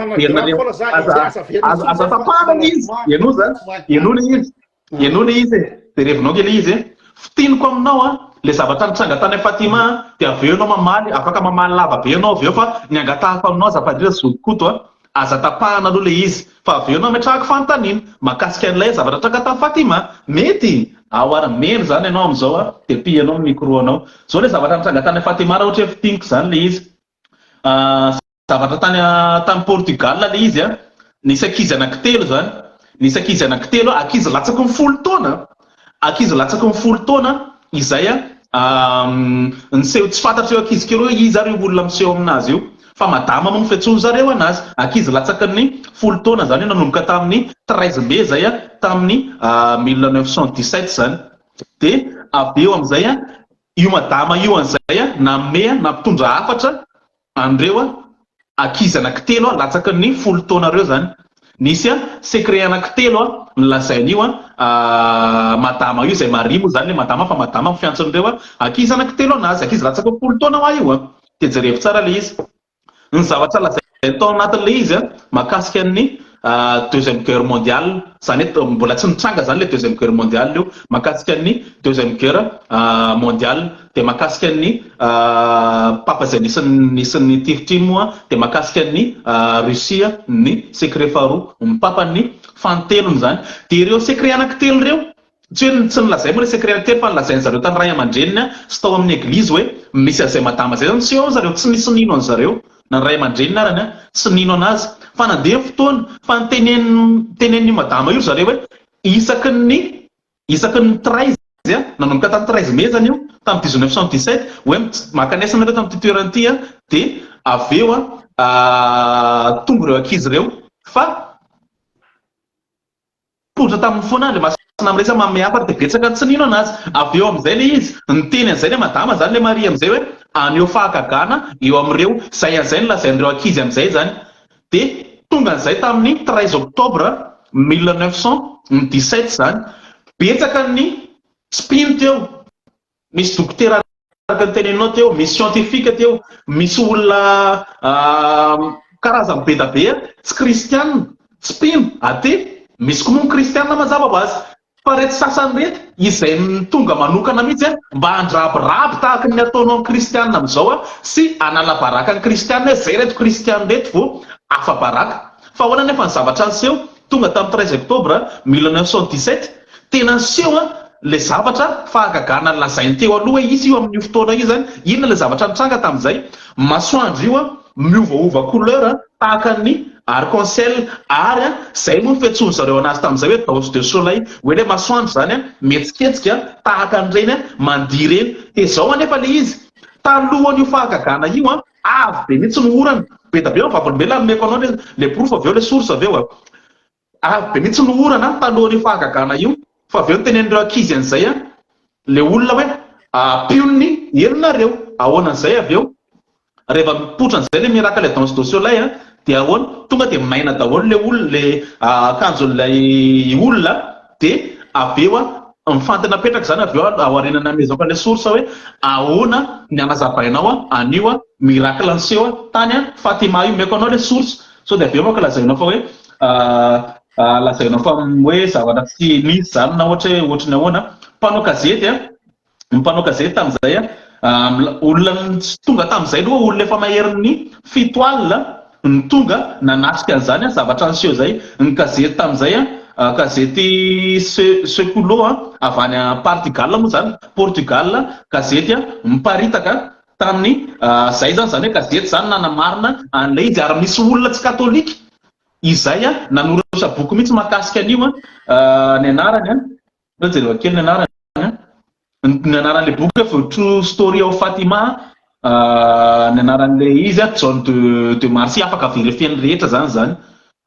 aza tapahana izy ianao le izy de revinao ke le izy fitiniko aminao le zavatra nitranga tany Fatima de avy eo ianao mamaly afaka mamaly lava be ianao avy eo fa ny angatahako aminao azafadrira zokoto aza tapahana aloha le izy fa avy eo ianao metrahako fanontaniana mahakasika an'ilay zavatra tranga tany Fatima mety ao arameny zany ianao am'izao de pianao ny micro anao zao le zavatra nitranga tany Fatima raha ohatra hoe fitiniko zany le izy zavatra tany Portugal le izy nisy ankizy anankitelo zany nisy ankizy anankitelo ankizy latsaky ny 10 taona izay niseho tsy fantatry eo ankizy kely hoe izy ary olona miseho aminazy io fa madama moa fihetsony zareo anazy ankizy latsaky ny 10 taona zany nanomboka tamin'ny 13 mai zay tamin'ny 1917 zany de avy eo am'izay io madama io an'izay namea nampitondra hafatra andreo ankizy anankitelo latsaky ny 10 taona reo zany nisy secret anankitelo nilazainy io madama io zay Maria moa zany le madama fa madama fiantson'ireo ankizy anankitelo anazy ankizy latsaky 10 taona hoa io de jerevy tsara le izy ny zavatra lazainy tao anatin'le izy mahakasika ny deuxième guerre mondiale zany hoe mbola tsy nitranga zany le deuxième guerre mondiale io mahakasika ny deuxième guerre mondiale de mahakasika ny papa zay nisy tirtrimo de mahakasika ny Russia ny secret faharoa ny papany fantelony zany de ireo secret anankitelo reo tsy nilazay moa le secret anankitelo fa nilazainy zareo tany ray aman-dreniny sy tao amin'ny eglizy hoe misy azay madama zay zany seho zareo tsy nisy nino an'zareo na ray aman-dreniny arany tsy nino anazy fa nandeha fotoana fa tenen'ny madama io zareo hoe isaky ny 13 nanomboka tamin'ny 13 mai zany io tamin'ny 1917 hoe makanesana reo tamin'ity toerana ity dia avy eo tonga ireo ankizy ireo fa potra tamin'ny foana le masina amin'iresa manome hafatra dia betsaka ny tsy nino anazy. Avy eo amin'izay le izy niteny an'izay le madama zany le Maria amin'izay hoe aneo fahakagana eo amin'ireo zay an'izay nolazain'ireo ankizy amin'izay zany. Dia tonga an'izay tamin'ny 13 octobre 1917 zany. Betsaka ny spin teo, misy dokotera araka ny teneninao teo, misy scientifique teo, misy olona karazany be da be tsy kristianina spin aty misy koa moa kristianina mazava ho azy fa reto sasany reto izay tonga manokana mihitsy mba handrabiraby tahaka ny ataonao ny kristianina amin'izao sy anala baraka ny kristianina zay reto kristianina reto vao afa baraka. Fa ahoana nefa ny zavatra niseho tonga tamin'ny 13 octobre 1917 tena niseho le zavatra fahagagana lazainy teo aloha izy io amin'io fotoana io zany. Inona le zavatra nitranga tamin'izay? Masoandro io miovaova couleur tahaka ny arc-en-ciel ary zay moa fihetsony zareo anazy tamin'izay hoe danse de soleil, hoe le masoandro zany mihetsiketsika tahaka an'ireny mandia ireny. Dia zao anefa le izy talohan'io fahagagana io avy be mihitsy ny orana be da be vavolombelona nomeko anao le proof avy eo le source avy eo avy be mihitsy ny orana talohan'io fahagagana io. Fa avy eo tenen'ireo ankizy an'izay le olona hoe piony elonareo ahoanan'izay. Avy eo rehefa mipotra an'izay le miraka le danse de soleil dia ahoana tonga dia maina daholo le olona le akanjon'ilay olona dia avy eo mifantana petraka zany. Avy eo ao aorianana amezako le source hoe ahoana ny anazavainao anio miracle anseho tany Fatima io meko anao le source. So dia avy eo maka lazainao fa hoe lazainao fa hoe zavatra tsy nisy zany na ohatrany ahoana mpanao gazety tamin'izay olona tonga tamin'izay aloha olona efa maherin'ny fito alina ny tonga nanatrika an'izany zavatra niseho zay. Ny gazety tamin'izay gazety Sekulo avy any Portugal moa zany, Portugal gazety miparitaka tamin'ny zay zany hoe gazety zany nanamarina an'ilay izy ary misy olona tsy katolika izay nanoratra boky mihitsy mahakasika an'io ny anarany jereo kely ny anarany ny anaran'le boky true story of Fatima ny anaran'le izy John de Marcy. Afaka verifieny rehetra zany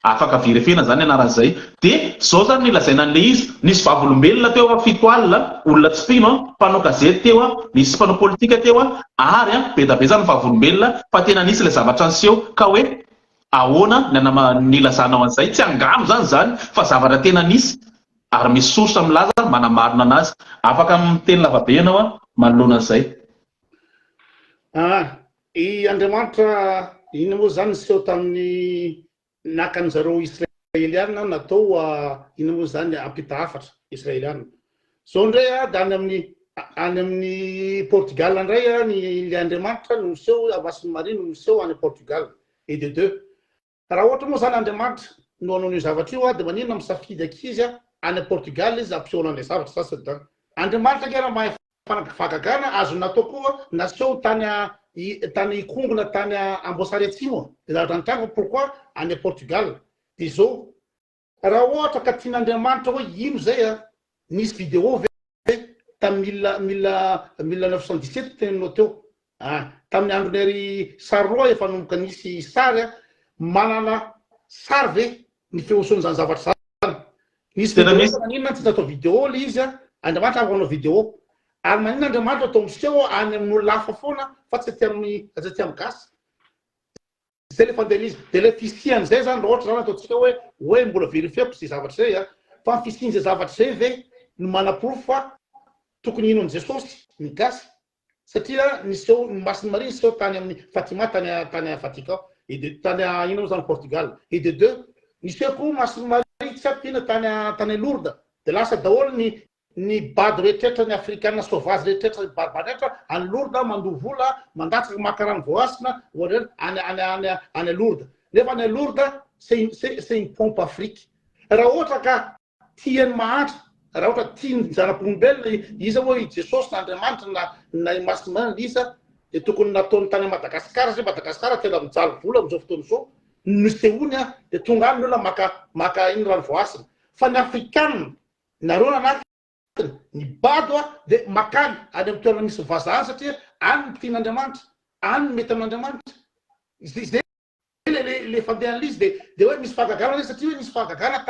afaka verifiena zany anaran'izay. Dia zao zany nilazaina an'le izy nisy vavolombelona teo fito alina olona tsy pino mpanao gazety teo misy mpanao politika teo ary be da be zany vavolombelona fa tena nisy le zavatra niseho ka hoe ahoana nilazanao an'izay tsy angamo zany fa zavatra tena nisy ary misy source milaza manamarina anazy. Afaka miteny lavabe ianao manoloana an'izay. I Andriamanitra iny moa zany niseho tamin'ny nakan'zareo israeliana natao iny moa zany ampita hafatra israeliana. Zao ndray da any amin'ny Portugal ndray le Andriamanitra no niseho Avasiny Maria no niseho any Portugal et de deux. Raha ohatra moa zany Andriamanitra no anao io zavatra io dia maninona misafidy ankizy any Portugal izy ampisehoana le zavatra sasany zany. Andriamanitra kera mahay fahagagana azo natao koa naseho tany ikongona tany Amboasary Atsimo. Dia zavatra nitranga pourquoi any Portugal. Dia zao raha ohatra ka tian'Andriamanitra hoe ino zay nisy vidéo ve tamin'ny 1917 teninao teo tamin'ny andron'ery Sarroa efa nomboka nisy sary manana sary ve ny feoson'izany zavatra zany. Nisy vidéo maninona tsy natao vidéo le izy Andriamanitra afanao vidéo ary maninona Andriamanitra atao miseho any amin'olona hafa foana fa tsy aty amin'ny gasy. Zay le fandehana izy dia le fisian'izay zany raha ohatra zany ataontsika hoe mbola verifiako zay zavatra zay fa ny fisian'izay zavatra zay ve no mana-porofo fa tokony ino an'i Jesosy ny gasy satria niseho Masiny Maria niseho tany amin'ny Fatima tany Vatican tany ino zany Portugal. Et de deux niseho koa Masiny Maria tsy ampina tany Lourdes dia lasa daholo ny bady rehetrrehetra ny afrikanina sauvage rehetrrehetra barbare rehetra any Lourdes mandovola mandatsaka makarano voasina any Lourdes. Nefa any Lourdes c'est une pompe Afrique. Raha ohatra ka tiany mahantra raha ohatra tiany zanak'olombelona izy hoe Jesosy n'Andriamanitra na Masiny Maria izy dia tokony nataony tany Madagasikara satria Madagasikara tena mijaly vola amin'izao fotoana izao nisehony dia tonga any ny olona maka iny ranovoasina. Fa ny afrikanina nareo nanaky ny bado dia makany any amin'ny toerana misy vazaha satria any ny tian'Andriamanitra, any ny mety amin'Andriamanitra. Zay le fandehan'izy dia hoe misy fahagagana satria hoe misy fahagagana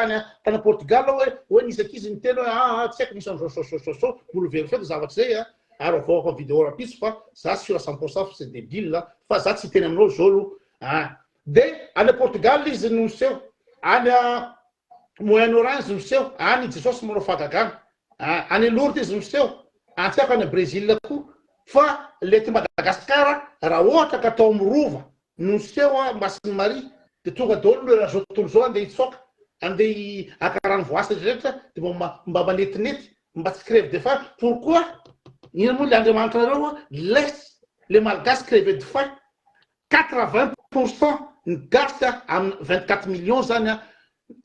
tany Portugal hoe nisy ankizy niteny hoe tsy haiko misy an'izao olo vérifié dia zavatra zay ary avoaka vidéo rapiso fa za sûr à 100% fa c'est débile fa za tsy teny aminao zao aloha. Dia any Portugal izy no miseho, any Moyen-Orient miseho, any Jesosy manao fahagagana, any Lourdes izy miseho, tsy haiko any Brésil koa. Fa le ty Madagasikara raha ohatra ka atao mirova no miseho Masiny Maria dia tonga daholo raha zao tontolo zao andeha hitsoaka, andeha akarany voasy rehetra dia mba manetinety mba tsy crève de faim. Pourquoi? Ina moa le Andriamanitra nareo laisse les Malgaches crever de faim. 80% ny gasy amin'ny 24 millions zany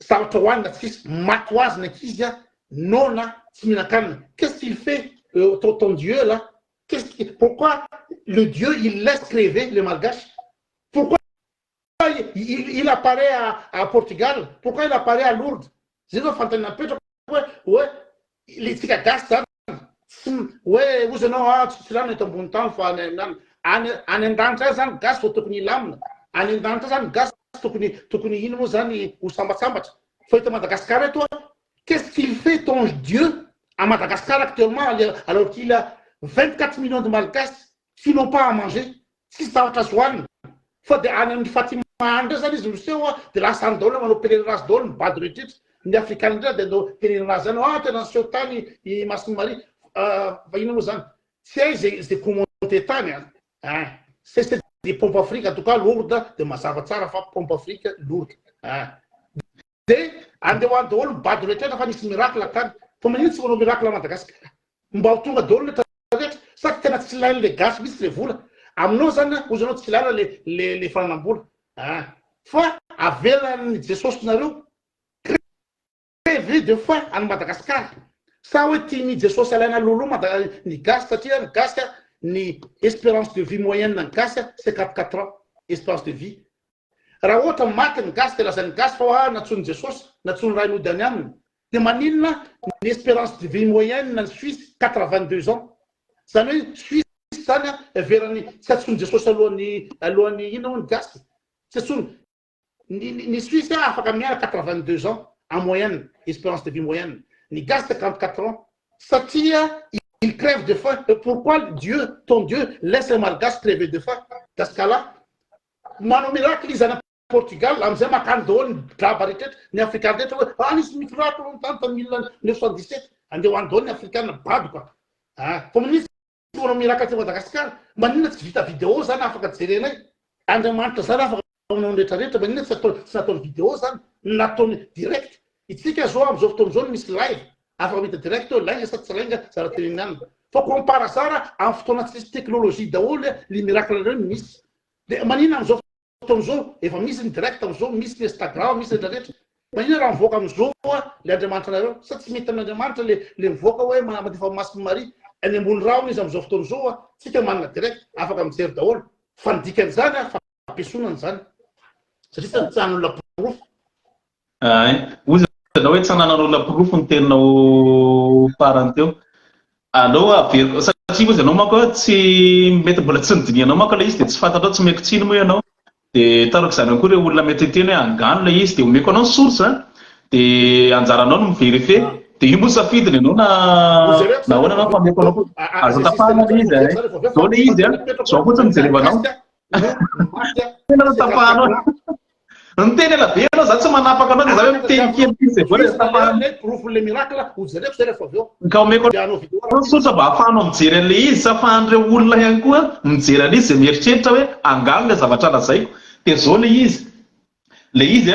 zavatra hoanina tsisy, maty ho azy ny ankizy nona tsy mihinan-kanina. Qu'est-ce qu'il fait ton Dieu là? Pourquoi le Dieu il laisse crever les Malgaches? Pourquoi il apparaît à Portugal? Pourquoi il apparaît à Lourdes? Zay zao fantany napetraka hoe le tsika gasy zany hoe ozy anao tsy rano eto ambony tany fa any an-danitra zany gasy fa tokony ilamina, any an-danitra zany gasy tokony ino moa zany ho sambatsambatra. Fa eto Madagascar eto, qu'est-ce qu'il fait ton Dieu à Madagascar actuellement alors qu'il a 24 millions de Malgaches qui n'ont pas à manger? Tsisy zavatra azo hoanina. Fa dia any amin'ny Fatima andreo zany izy miseho dia lasa any daholo manao pèlerinage daholo mibady rehetrrehetra. Ny afrikanina indray dia andao pèlerinage zany tena niseho tany i Masiny Maria. Va ino moa zany tsy hay zay commenté tany c'est des pompes Afrique en tout cas Lourdes dia mazava tsara fa pompe Afrique Lourdes. Dia andeha hoany daholo mibady rehetrrehetra fa nisy miracle tany. Fa manino tsy manao miracle à Madagascar mba ho tonga daholo rehetra sady tena tsy ilaina le gasy misy le vola aminao zany ozy anao tsy ilaina le fananam-bola fa avelan'ny Jesosy nareo crever de faim any Madagascar. Sa hoe tiany Jesosy alaina loloa ny gasy satria ny gasy ny espérance de vie moyenne ny gasy 54 ans espérance de vie. Raha ohatra maty ny gasy dia lazany gasy fa natsony Jesosy natsony ray nody any aminy dia maninona ny espérance de vie moyenne ny Suisse 82 ans. Zany hoe Suisse zany verany tsy atsony Jesosy alohan'ny ino ny gasy tsy atsony ny Suisse afaka miara 82 ans en moyenne espérance de vie moyenne. Ni gaz 54 ans, satria il crève de faim. Et pourquoi Dieu, ton Dieu, laisse les Malgaches crever de faim? Dans ce cas-là, manao miracle izy any Portugal, amizay makany daholo ny draba rehetrretra, ny afrikana rehetra nisy miracle tany tamin'ny 1917, andeha hoany daholo ny afrikana badoka. Fa maninona tsy manao miracle ty Madagasikara? Maninona tsy vita vidéo zany afaka jerenay? Andriamanitra zany afaka manao rehetrarehetra, maninona tsy nataony vidéo zany, nataony direct. Itsika zao amin'izao fotoana zao misy live afaka mita direct lainga sady tsy lainga zara tenenany. Fa compara sara amin'ny fotoana tsisy teknôlôjia daholo le miracle reo misy. Dia maninona amin'izao fotoana zao efa misy ny direct amin'izao, misy ny Instagram, misy rehetrarehetra. Maninona raha mivoaka amin'izao le Andriamanitra nareo? Sa tsy mety amin'Andriamanitra le mivoaka hoe mandefa Masiny Maria any ambony rahona izy amin'izao fotoana zao tsika manana direct afaka mijery daholo. Fa ny dikan'izany fa ampiasonana zany satria tsy hanolona proof. Anao hoe tsy nanan'olona proof ny teninao farany teo. Anao averiko satria ozy anao manko tsy mety mbola tsy nidinianao manko ilay izy dia tsy fantatrao tsy meko tsiny moa ianao. Dia tarako izany ihany koa ireo olona mety hiteny hoe angano ilay izy dia omeko anao ny source dia anjaranao no miverifie dia io moa safidiny ianao na ahoana anao fa omeko anao azo tapahana ilay izy. Zao ilay izy zao fotsiny jerevanao. Tena tapahanao. Nteny ela be anao za tsy manapaka anao dia za hoe miteny kely izy le miracle ojereko zay rehefa avy eo ka omeko sotra mba ahafahanao mijery an'ilay izy sy ahafahan'ireo olona ihany koa mijery an'izy izay mieritreritra hoe angano ilay zavatra lazaiko. Dia zao ilay izy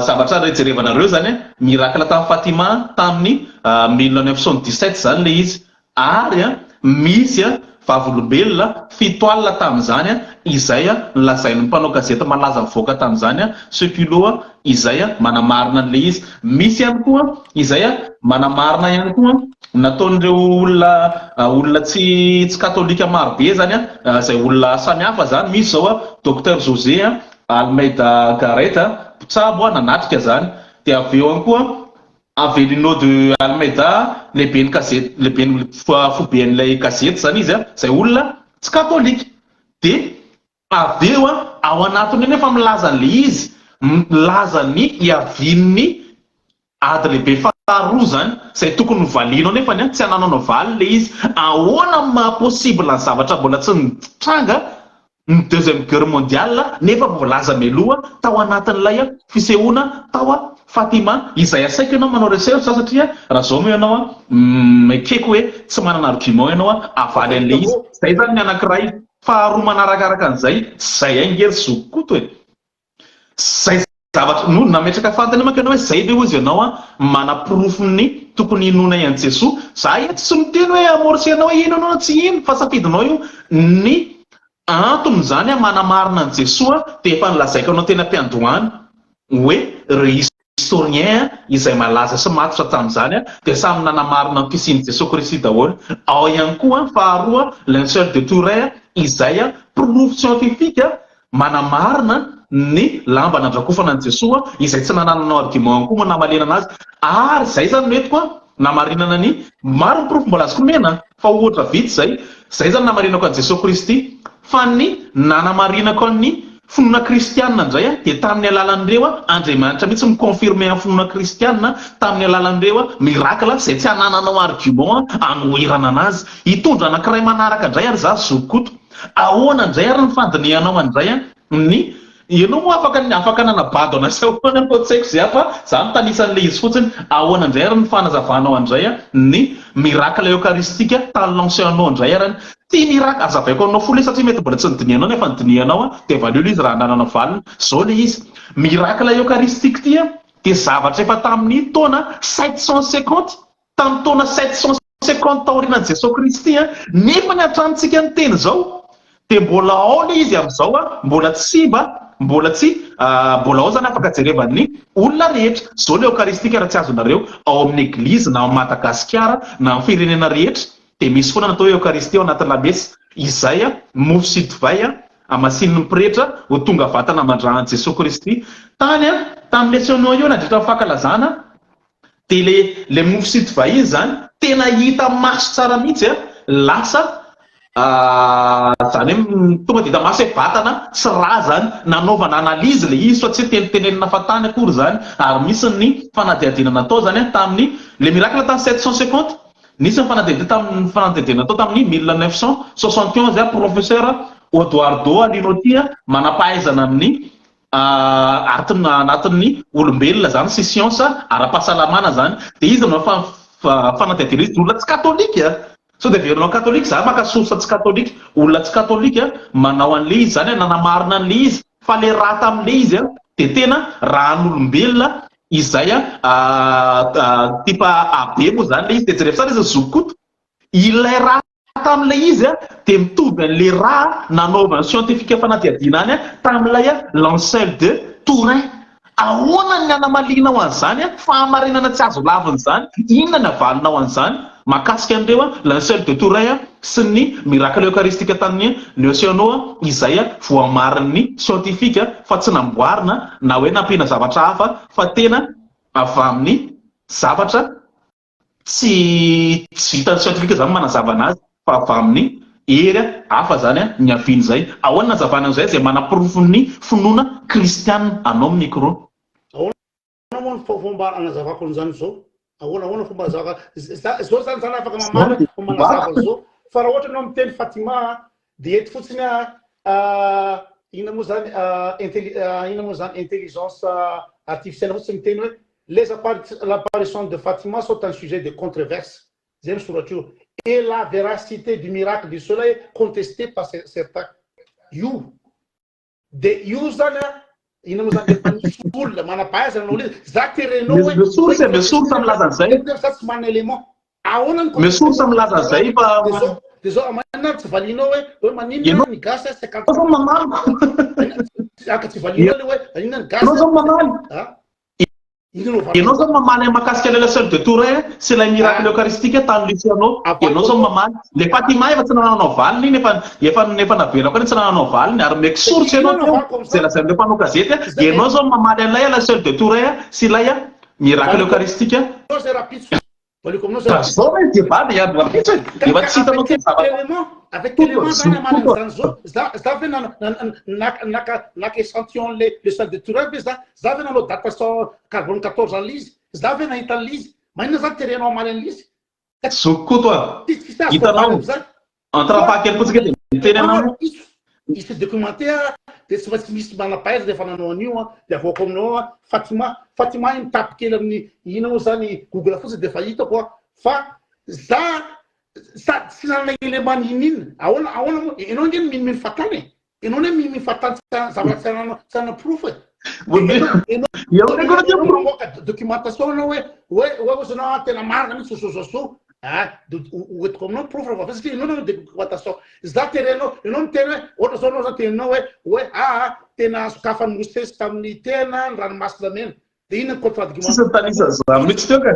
zavatra rejerevanareo zany miracle tamin'ny Fatima tamin'ny 1917 zany ilay izy ary misy vavolombelona 7 alina tamin'izany izay nolazain'ny mpanao gazety malaza mivoaka tamin'izany Seculo izay manamarina an'ilay izy. Misy ihany koa izay manamarina ihany koa nataon'ireo olona tsy katolika maro be zany izay olona samihafa zany. Misy zao Dr José Almeida Garrett mpitsabo nanatrika zany. Dia avy eo ihany koa Avelino de Almeida lehiben'ny gazety lehiben'ny foben'ilay gazety zany izy zay olona tsy katolika de avy eo ao anatiny eny efa milaza an'le izy milaza ny iavin'ny ady lehibe faharoa zany zay tokony hovalianao nefa tsy ananao valy le izy ahoana ma possible ny zavatra mbola tsy nitranga ny deuxième guerre mondiale nefa voalaza mialoha tao anatin'ilay fisehoana tao Fatima izay asaiko ianao manao recherche satria raha zao moa ianao mekeko hoe tsy manana argument ianao avaly an'le izy zay zany ny anankiray faharoa manarakaraka an'izay zay aingery zokoto hoe zay zavatra no nametraka fantany manko ianao hoe zay le izy ianao manaprofony tokony inona ian'i Jesoa za tsy miteny hoe amorce ianao ino ianao tsy ino fa safidinao io ny antony zany manamarina an'i Jesoa dia efa nilazaiko anao tena ampiandohany hoe historien izay malaza sy matotra tamin'izany dia samy nanamarina ny fisian'i Jesosy Kristy daholo. Ao ihany koa faharoa linceul de Turin izay proof scientifique manamarina ny lamba nandrakofana an'i Jesosy izay tsy nanananao argument koa moa namalena anazy ary zay zany mety koa namarinana ny maro ny proof mbola azoko mena fa ohatra vitsy zay zany namarinako an'i Jesosy Kristy fa ny nanamarinako ny finoana kristianina indray dia tamin'ny alalan'ireo Andriamanitra mihitsy miconfirme ny finoana kristianina tamin'ny alalan'ireo miracle zay tsy hanananao argument anoherana anazy hitondra anankiray manaraka indray ary za zokoto ahoana indray ary ny fandinihanao indray ny ianao moa afaka nanabado anasy ahoana ko tsy haiko zay fa za mitanisan'le izy fotsiny ahoana indray ary ny fanazavanao indray ny miracle eucharistique talanseanao indray ary ty miracle azavaiko anao fola satria mety mbola tsy nidinihanao nefa nidinihanao dia valeo izy raha nanana valina zao le izy miracle eucharistique ty dia zavatra efa tamin'ny taona 750 tamin'ny taona 750 taorianan'i Jesosy Kristy nefa ny atrantsika ny teny zao dia mbola ao le izy amin'izao mbola ao zany afaka jerevan'ny olona rehetra zao le eucharistique raha tsy azonareo ao amin'ny eglize na ao Madagasikara na amin'ny firenena rehetra dia misy foana natao eucharistie ao anaty lamesa izay mofo sy divay amasin'ny pretra ho tonga vatana mandrahan'i Jesosy Kristy tamin'ny leçon io nandritra fankalazana dia le mofo sy divay izy zany tena hita maso tsara mihitsy lasa zany hoe tonga dia hita maso hoe vatana sy raha zany nanaovana analizy le izy fa tsy tenenina fatany akory zany ary misy ny fanadihadiana natao zany tamin'ny le miracle tamin'ny 750 nisy ny fanadihadiana natao tamin'ny 1971 professeur Eduardo Alinotti manampahaizana amin'ny anatin'ny olombelona zany sy science ara-pahasalamana zany dia izy manao fanadihadiana izy olona tsy katolika so dia veronao katolika za maka source tsy katolika olona tsy katolika manao an'le izy zany nanamarina an'le izy fa le raha tamin'le izy dia tena raha n'olombelona izay tipa abe moa zany le izy dia jereva sara izy zokoto ilay raha tamin'le izy dia mitovy an'le raha nanaovana scientifique fanadihadiana any tamin'ilay linceul de Turin ahoana ny anamalinao an'izany fahamarinana tsy azo laviny zany inona ny avalinao an'izany makasika an'ireo linceul de Turin sy ny miracle eucharistique tamin'ny Leociano izay voamarin'ny scientifique fa tsy namboarina na hoe nampiana zavatra hafa fa tena avy amin'ny zavatra tsy vitan'ny scientifique zany manazava anazy fa avy amin'ny ery hafa zany ny aviany zay ahoana nazavana an'izay zay manaprofo ny finoana kristianina anao micro ahoana fomba anazavako an'izany zao ahoana fomba zaka zao zany afaka mamary fomba manazava zao fa raha ohatra anao miteny Fatima dia eto fotsiny ina moa zany intelligence artificielle fotsiny miteny hoe l'apparition de Fatima sont un sujet de controverse zay misoratra io et la véracité du miracle du soleil contestée par certains io dia io zany ina moa zany olona manampahaizana anao le za terenao hoe source milaza an'izay tsy manana élément ahoana ny source milaza an'izay fa dia zao amanina tsy valinao hoe maninona ny gasy 50 zao mamaly aka tsy valinao le hoe maninona ny gasy zao mamaly ianao zao mamaly makasika le linceul de Turin sy ilay miracle eucharistique tamin'ny Luciano ianao zao mamaly le Fatima efa tsy nananao valiny efa naverako any tsy nananao valiny ary meky source ianao zay lazain'ireo mpanao gazety ianao zao mamaly an'ilay linceul de Turin sy ilay miracle eucharistique zay raha pitso valiko aminao zao hoe débat iady rapitso efa tsy hitanao ke avec élément zany amanany zany zao za ve naka échantillon le sel de Turin ve za ve nanao datation carbone 14 an'izy za ve nahita an'izy magnina zany terenao amaly an'izy zoko toa hitanao entrapaquet fotsika dia mitenenao isy documentaire de tsy maintsy misy manapahaiza rehefa nanao an'io de avoako aminao Fatima iny tapy kely amin'ny ina moa zany Google fotsiny de fa hitako fa za tsy nanana élément inina ahoana moa enao nge mino fatany enao ne mino fatany zavatra tsy anana proof enao documentation anao hoe zanao tena marina mihitsy sososo oetiko aminao proof raha fa satria enao nanao documentation za terenao enao miteny hoe ohatra zao anao zany teninao hoe tena sokafany Mosesy tamin'ny tena ny ranomasina mena de ina ny contrat document sisa tanisa za mihitsy teo ka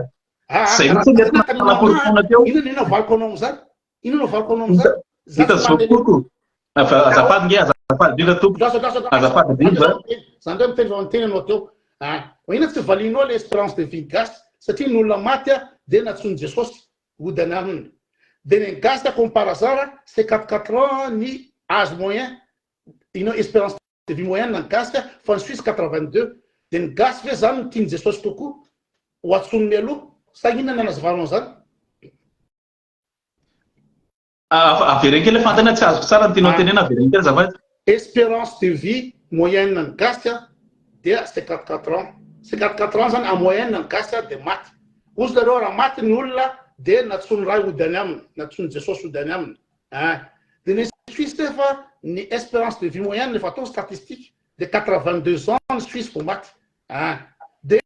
zay mihitsy nentinaporofona teo ina nena valiko anao am'zany ina no valiko anao am'zany hita zokoko azafady nge azafady ndrindra tompo azafady ndrindra zany hoe miteny zao teny anao teo ina tsy valinao le espérance de vie gasy satria ny olona maty de natsony Jesosy odany aminy de ny gasy comme par hasard c'est 4 ans ny âge moyen ina espérance de vie moyenne ny gasy fa ny Suisse 82 de ny gasy ve zany tiany Jesosy kokoa ho atsony mialoha sa inona nanazavanao zany averenkely fantana tsy azoko tsara ny tianao tenena averenkely azafady espérance de vie moyenne ny gasy dia 54 ans 54 ans zany en moyenne ny gasy de maty ozy lareo raha maty ny olona de natsony raha odany aminy natsony Jesosy odany aminy de ny Suisse fa ny espérance de vie moyenne efa atao statistique de 82 ans ny Suisse vao maty de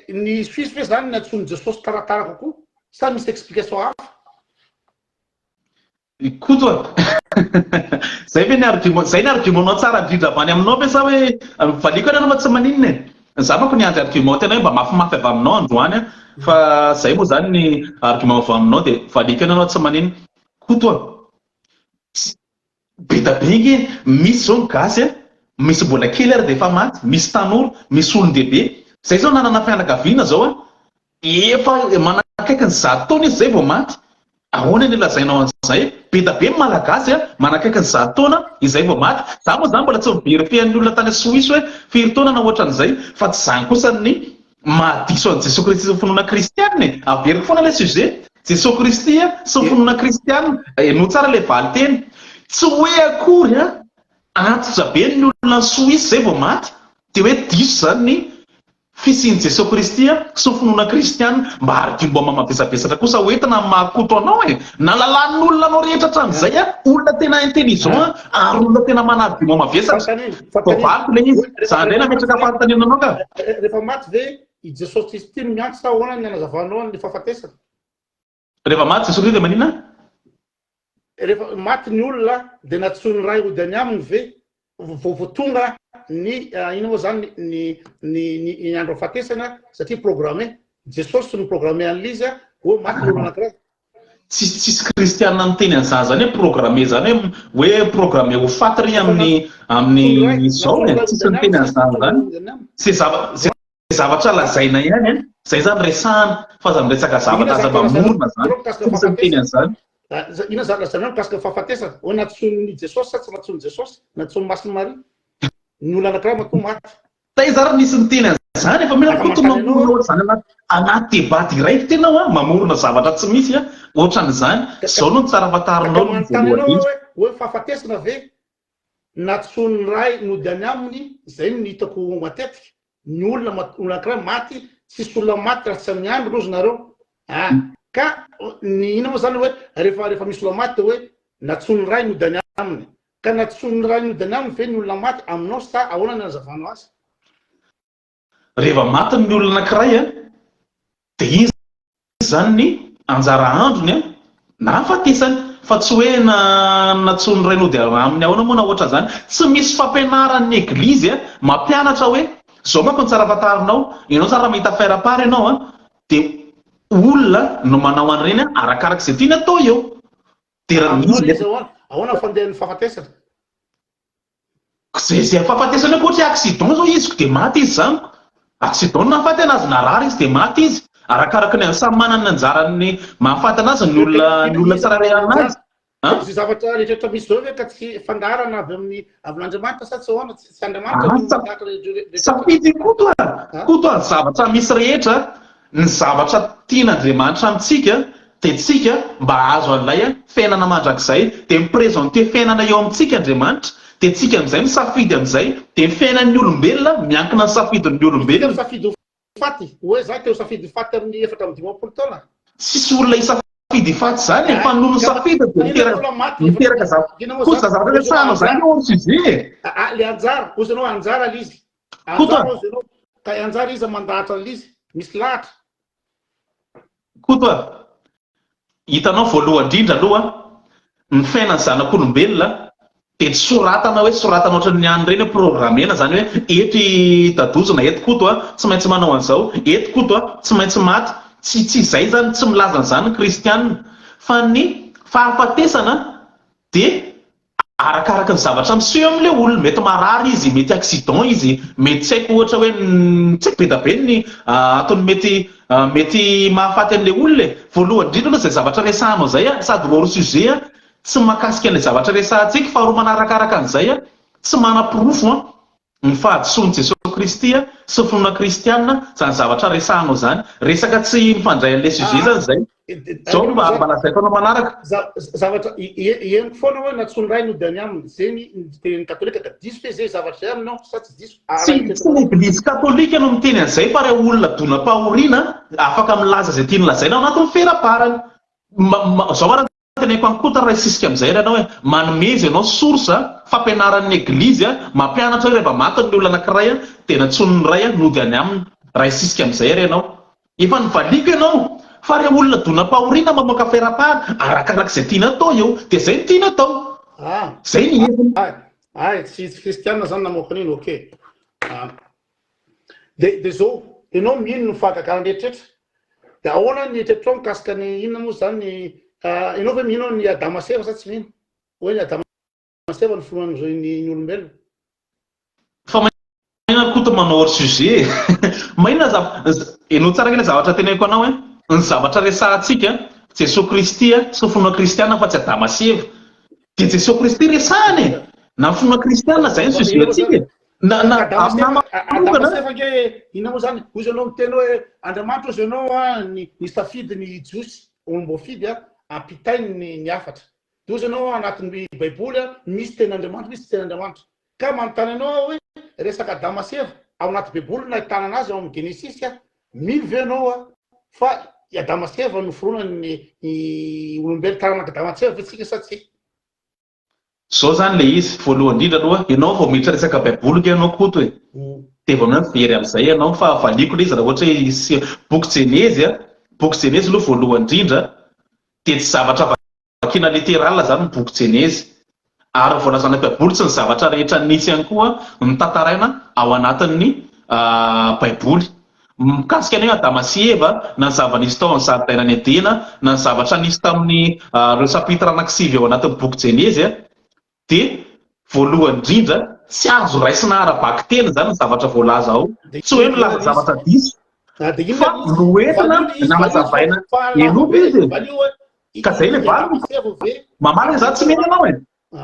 ny Suisse ve zany natsony Jesosy taratara kokoa sa misy explication hafa kotoa zay ve ny argumentanao tsara indrindra avany aminao ve sa hoe valiko anao tsy maninona za manko ny andry argument tena hoe mba mafimafy avy aminao androany fa zay moa zany ny argument avy aminao de valiko anao tsy maninona kotoa be da be nge misy zao ny gasy misy mbola kely ary de efa maty misy tanora misy olon-dehibe zay zao nanana fianakaviana zao efa manakaiky ny 100 taona izy zay vao maty ahoana ny lazainao an'izay be da be malagasy manakaiky ny 100 taona izay vao maty za moa zany mbola tsy miverifie ny olona tany Suisse hoe firy taona na ohatra an'izay fa tsy zany kosa ny mahadiso an'i Jesosy Kristy sy ny finoana kristianina averiko foana le sujet Jesosy Kristy sy ny finoana kristianina no tsara le valy teny tsy hoe akory antitra be ny olona Suisse zay vao maty de hoe diso zany ny fisiany Jesosy Kristy sy ny finoana kristianina mba argument mamavesabesatra kosa hoentina mahakoto anao nalalan'ny olona anao rehetra hatramin'izay olona tena intelligent ary olona tena mana argument mavesatra valiko le izy za ndray nametraka fanontaniana anao ka rehefa maty ve i Jesosy Kristy no miantso sa ahoana ny anazavanao ny fahafatesana rehefa maty Jesosy Kristy de maninona rehefa maty ny olona de natsony ray odany aminy ve vao tonga ny ina moa zany ny andro fahatesana satria programme Jesosy ny programme an'izy ho maty ny olona anankiray tsisy kristianina ny teny an'izany zany hoe programme zany hoe programme ho fatry amin'ny zao tsisy ny teny an'izany zany zavatra lazaina ihany zay zany resahana fa za miresaka zavatra aza mamorona zany tsisy ny teny an'izany ina zany lazanao mikasika fahafatesana ho natsony Jesosy sa tsy natsony Jesosy natsony Masiny Maria ny olona anankiray mato maty taizara nisy ny teny an'izany efa mila koto mamorona zany anaty debaty iraiky tena mamorona zavatra tsy misy ohatran'izany zao no ny tsara fatarinao hoe fahafatesana ve natsony ray nodany aminy zay no hitako matetika ny olona anankiray maty tsisy olona maty raha tsy amin'ny andro rozy nareo ka ny ina moa zany hoe rehefa misy olona maty hoe natsony ray nodany aminy ka natsony ray nodany aminy ve ny olona maty aminao sa ahoana ny azavanao azy rehefa maty ny olona anankiray de izy zany ny anjara androny na fatesany fa tsy hoe natsony ray nody aminy ahoana moa na ohatra zany tsy misy fampianaran'ny eglizy mampianatra hoe zao manko ny tsara fatarinao ianao zany raha mahita fairapara ianao de olona no manao an'ireny arakarak' izay tiany atao eo de raha misy ahoana fandehan'ny fahafatesana zay fahafatesana koa ohatra accident zao izy de maty izy zany Tsy dao nahafaty anazy narary izy dia maty izy. Arakaraka ny samy manana ny anjarany mahafaty anazy ny olona tsirairay anazy. Zay zavatra rehetra misy zao ka tsy fangarana avy amin'Andriamanitra sa tsy ahoana, tsy Andriamanitra safidy koto ny zavatra misy rehetra, ny zavatra tian'Andriamanitra amintsika dia tsika mba azo an'ilay fiainana mandrakizay dia miprezante fiainana eo amintsika Andriamanitra dia tsika amin'izay misafidy amin'izay dia ny fiainan'ny olombelona miankina ny safidin'ny olombelona. Safidy faty hoe za teo safidy faty amin'ny 4 taona. Sisy olona isafidy faty zany fa nono safidy dia miteraka zavatra resahana zany hors sujet. Le anjara ozy anao anjara l'izy anjara ozy anao ka anjara izy mandahatra l'izy misy lahatra koto hitanao voalohany indrindra aloha ny fiainan'ny zanak'olombelona dia tsy soratana hoe soratana ohatran'ny any ireny programmena zany hoe eto tadozona eto koto tsy maintsy manao an'izao, eto koto tsy maintsy maty. Tsy izay zany, tsy milaza an'izany ny kristianina fa ny fahafatesana dia arakaraka ny zavatra miseho amin'ilay olona. Mety marary izy, mety accident izy, mety tsy haiko ohatra hoe tsy be da be ny atony mety mahafaty an'ilay olona. Voalohany indrindra aloha izay zavatra resahanao izay sady hors sujet tsy mahakasika an'ilay zavatra resahantsika. Faharoa manarakaraka an'izay tsy manam-pirofo ny fahadisoan'i Jesosy Kristy sy finoana kristianina zany zavatra resahanao zany. Resaka tsy mifandray an'ilay sujet zany izay. Zao mba lazaiko anao manaraka. Zavatra henoko foana hoe natsony ray no diany aminy zay ny katolika ka diso fe zay zavatra zay aminao sa tsy diso. Tsy ny eglizy katolika no miteny an'izay fa reho olona dona-pahoriana afaka milaza izay tiany lazaina ao anatin'ny fera-parany. Zao teneko ankota raha sisika amin'izay ianao hoe manomezy ianao source fampianaran'ny eglizy mampianatra hoe rehefa maty ny olona anankiray dia natson'ny ray nody any aminy. Raha sisika amin'izay ary ianao efa nivaliko ianao fa reho olona dona-pahoriana mamoaka fera-pahana arakarak'izay tiana atao eo dia izay no tiana atao. Zay ny heviny. Tsy kristianina zany namoaka an'iny ok. Dia zao ianao mino ny fahagagana rehetrarehetra dia ahoana ny eritreritro mikasika ny inona moa zany ianao fa mino ny Adama Seva sa tsy mino hoe ny Adama Seva ny finoan'izao ny olombelona. Fa maina koto manao hors sujet. Maina enao tsara ilay zavatra teneko anao hoe ny zavatra resahantsika Jesosy Kristy sy finoana kristianina fa tsy Adama Seva. Dia Jesosy Kristy resahany na finoana kristianina zay ny sujet antsika. Adama Seva ke ina moa zany ozy anao miteny hoe Andriamanitra ozy anao ny safidy ny Jiosy ombofidy ampitainy ny afatra. Dia ozy anao anatin'ny baiboly misy ten'Andriamanitra misy ten'Andriamanitra ka manontany anao hoe resaka Adama Seva ao anaty baiboly nahitana anazy ao amin'ny Genesis mino ve anao fa Adama Seva no foronany ny olombelona taranaka Adama Seva fa tsika sa tsy. Zao zany le izy voalohany indrindra aloha ianao vao miditra resaka baiboly ke ianao koto dia vao very amin'izay ianao fa valiko ilay izy raha ohatra hoe boky Jenezy boky Jenezy aloha voalohany indrindra dia tsy zavatra vakiana literala zany ny boky Jenezy ary voalazana baiboly tsy ny zavatra rehetra nisy ihany koa ny tantaraina ao anatin'ny baiboly. Mikasika ny Adama sy Eva na ny zava-nisy tao amin'ny zaridainan'ny Edena na ny zavatra nisy tamin'ny ireo sapitra anankisivy ao anatin'ny boky Jenezy dia voalohany indrindra tsy azo raisina ara-baky tena zany ny zavatra voalaza ao. Tsy hoe milaza zavatra diso fa noentina namazavaina enoba izy ka zay le valiny. Mamaly zany tsy mena anao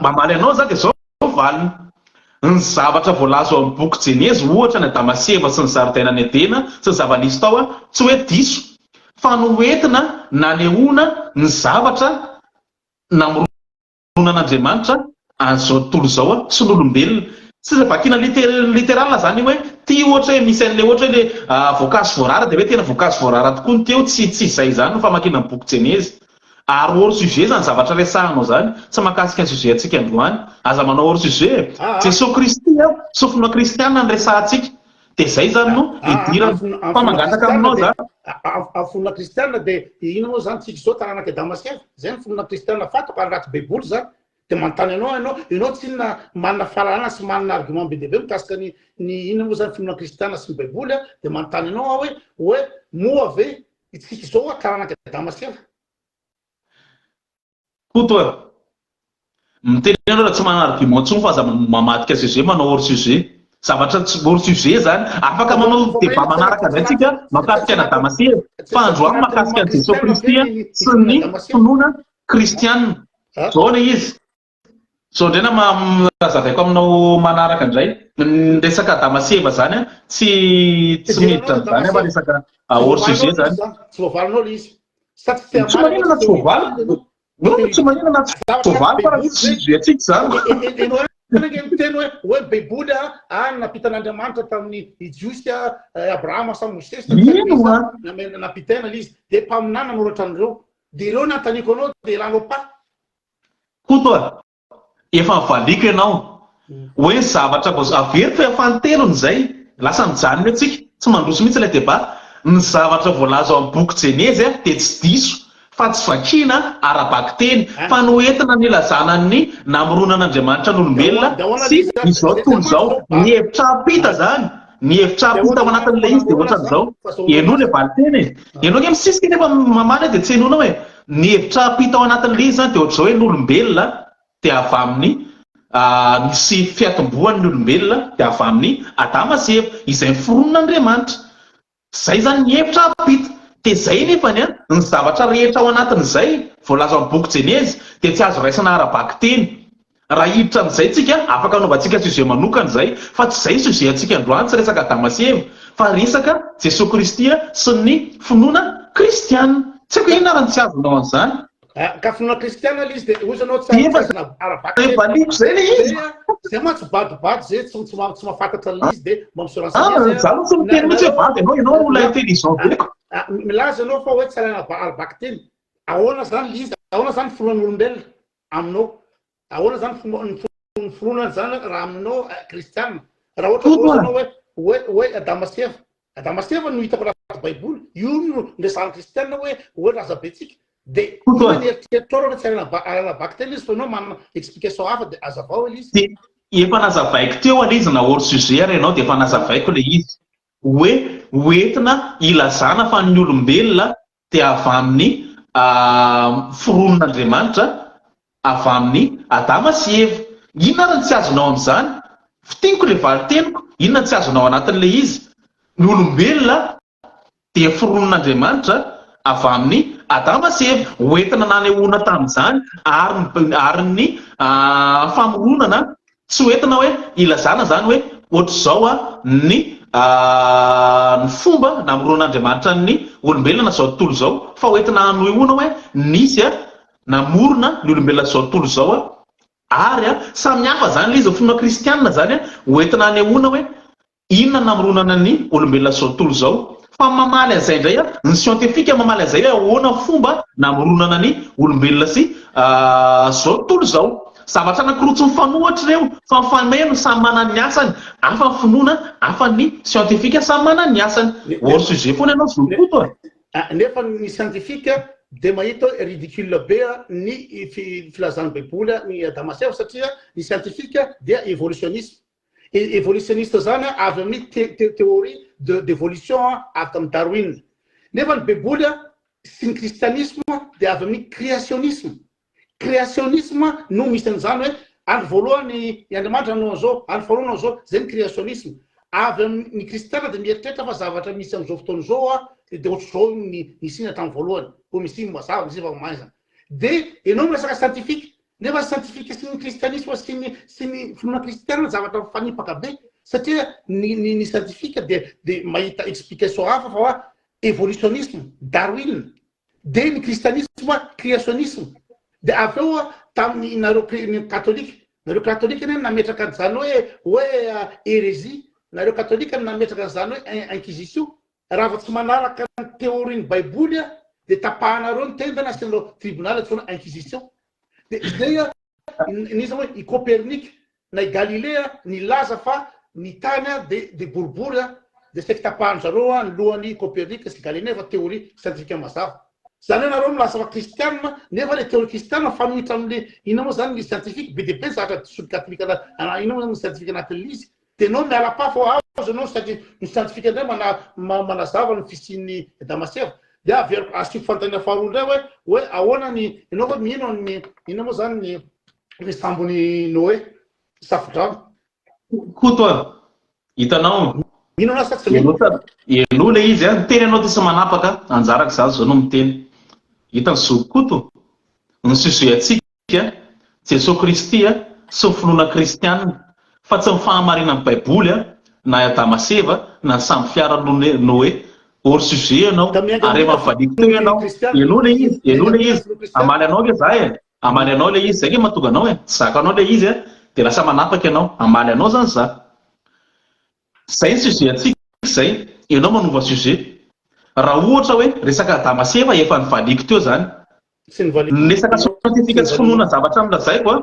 mamaly anao zany dia zao valiny. Ny zavatra voalaza ao amin'ny boky Jenezy ohatra ny Adama sy Eva sy ny zaridainan'ny Edena sy ny zava-nisy tao tsy hoe diso fa noentina nanehoana ny zavatra namoronan'Andriamanitra an'izao tontolo izao sy n'olombelona. Tsy vakiana literala zany hoe ty ohatra hoe misy an'ilay ohatra hoe voankazo voarara dia hoe tena voankazo voarara tokoa ny teo, tsy izay zany no famakiana ny boky Jenezy. Ary hors sujet zany zavatra resahanao zany tsy mahakasika ny sujet antsika androany aza manao hors sujet Jesosy Kristy sy finoana kristianina ny resahantsika dia zay zany no idirana fa mangataka aminao zany. Finoana kristianina dia ino moa zany tsika zao taranaka Adama sy Eva zay ny finoana kristianina fatako ary anaty baiboly zany. Dia manontany ianao tsy inona manana fahalalana sy manana argument be dia be mikasika ny inona moa zany finoana kristianina sy ny baiboly dia manontany ianao hoe moa ve itsika izao taranaka Adama sy Eva. Koto miteny ianao raha tsy manana argument intsony fa aza mamadika sujet manao hors sujet zavatra tsy hors sujet zany afaka manao débat manaraka zay tsika mahakasika na Damasio fa androany mahakasika ny Jesosy Kristy sy ny finoana kristianina zao le izy so ndrena mazavaiko aminao manaraka indray resaka Damasio zany tsy miditra zany fa resaka hors sujet zany tsy voavalinao le izy tsy maninona tsy voavaly tsy maninona tsy voavaly fa raha sujet tsika zany miteny hoe baiboly napitan'Andriamanitra tamin'ny Jiosy Abrahama sa Mosesy napitaina le izy de mpaminana noratra an'ireo de ireo nataniko anao de ranao pa kotoa efa mivaliko ianao hoe zavatra avery fa fantelony zay lasa mijanona atsika tsy mandroso mihitsy ilay débat ny zavatra voalaza ao amin'ny boky Jenezy de tsy diso fa tsy vakina arabaky teny fa noentina nilazana ny namoronan'Andriamanitra n'olombelona sy izao tontolo zao ny hevitra apita zany ny hevitra apita ao anatin'ilay izy de ohatran'izao ianao le valy teny ianao nge misisika nefa mamaly de tsy hainona hoe ny hevitra apita ao anatin'ilay izy zany de ohatr'izao hoe n'olombelona de avy amin'ny sy fiatombohan'ny olombelona de avy amin'ny Adama sy Eva izay niforonon'Andriamanitra zay zany ny hevitra apita de zay nefany ny zavatra rehetra ao anatin'izay voalaza amin'ny boky Jenezy de tsy azo raisina arabaky teny raha hiditra amin'izay tsika afaka anaovantsika sujet manokana zay fa tsy zay sujet antsika androany tsy resaka Adama sy Eva fa resaka Jesosy Kristy sy ny finoana kristianina tsy haiko inona raha tsy azonao an'izany ka finoana kristianina le izy de ozy anao arabaky valiko zay le izy zay ma tsy badibady zay tsy mahafantatra le izy de zany tsy miteny mihitsy hoe vady ianao olona intelligent beko milaza anao fa hoe tsy arabaky teny ahoana zany le izy ahoana zany finoan'olombelona aminao ahoana zany finoana zany raha aminao kristianina raha ohatra anao hoe Adama sy Eva Adama sy Eva no hitako raha baiboly io no ndesan'ny kristianina hoe raza betsika de eritreritoro tsy arabaky teny izy fa anao manana explication hafa de azavao le izy efa nazavaiko teo ale izy na hors sujet ianao de efa nazavaiko le izy hoe hoentina ilazana fa ny olombelona de avy amin'ny fironon'Andriamanitra avy amin'ny Adama sy Eva inona raha tsy azonao amin'izany fitiniko le valy teniko inona tsy azonao anatin'le izy ny olombelona de fironon'Andriamanitra avy amin'ny Adama sy Eva hoentina nanehoana tamin'izany ary ny famoronana tsy hoentina hoe ilazana zany hoe ohatr'izao ny fomba namoronan'Andriamanitra ny olombelona zao tontolo zao fa hoentina hanohona hoe nisy namorona ny olombelona zao tontolo zao ary samy hafa zany le izy finoana kristianina zany hoentina hanehoana hoe inona namoronana ny olombelona zao tontolo zao fa mamaly an'izay indray ny scientifique mamaly an'izay hoe ahoana fomba namoronana ny olombelona sy zao tontolo zao zavatra anankiroa tsy mifanohitra ireo fa mifaneno samy manana ny asany hafa ny finoana hafa ny scientifique samy manana ny asany hors sujet foana ianao zokoto nefa ny scientifique de mahita ridicule be ny filazan'ny baiboly ny Adama sy Eva satria ny scientifique dia évolutionniste zany avy amin'ny théorie d'évolution avy tamin'ny Darwin nefa ny baiboly sy ny kristianisme de avy amin'ny créationnisme no misy an'izany hoe andro voalohany Andriamanitra nanao an'izao andro faharoa nanao an'izao zay ny créationnisme avy amin'ny kristiana de mieritreritra fa zavatra misy amin'izao fotoana zao de ohatr'izao ny sina hatramin'ny voalohany ho misy mazava misy maizana de ianao miresaka scientifique nefa scientifique sy ny kristianisme sy ny finoana kristiana zavatra mifanipaka be satria ny scientifique de mahita explication hafa fa évolutionnisme Darwin de ny kristianisme créationnisme de avy eo tamin'ny nareo katolika nametraka an'izany hoe hérésie nareo katolika nametraka an'izany hoe inquisition raha va tsy manaraka ny théorie ny baiboly de tapahanareo ny tendana asianareo tribunal tsy foana inquisition de zay nisy hoe i Copernic na i Galilée nilaza fa ny tany de boribory de saky tapahan zareo ny lohan'ny Copernic sy Galilée fa théorie scientifique mazava zany hoe nareo milaza fa kristianina nefa le théorie kristianina fanohitra amin'le ina moa zany ny scientifique be de be zatra tisolo katolika ina moa zany ny scientifique anatin'le izy de nao miala pa fa azo anao satria ny scientifique ndray manazava ny fisian'ny Adama sy Eva de avy asiko fantania faharoa ndray hoe ahoana ny ianao hoe mino ny ina moa zany ny sambony Noé safodrano kotoa hitanao ino anao sa tsy mino eno le izy miteny anao ty sy manapaka anjaraka za zao no miteny hitany zokoto ny sujet atsika Jesosy Kristy sy ny finoana kristianina fa tsy mifahamarinana amin'ny baiboly na Adama sy Eva na samy fiara Noé hors sujet ianao ary efa mivaliky teo ianao eno le izy amaly anao ke za amaly anao le izy zay ke mahatonga anao tsy zakanao le izy dia lasa manapaka ianao amaly anao zany za zay ny sujet atsika zay ianao manova sujet raha ohatra hoe resaka Adama sy Eva efa nivaliky teo zany resaka scientifique tsy finoana zavatra nolazaiko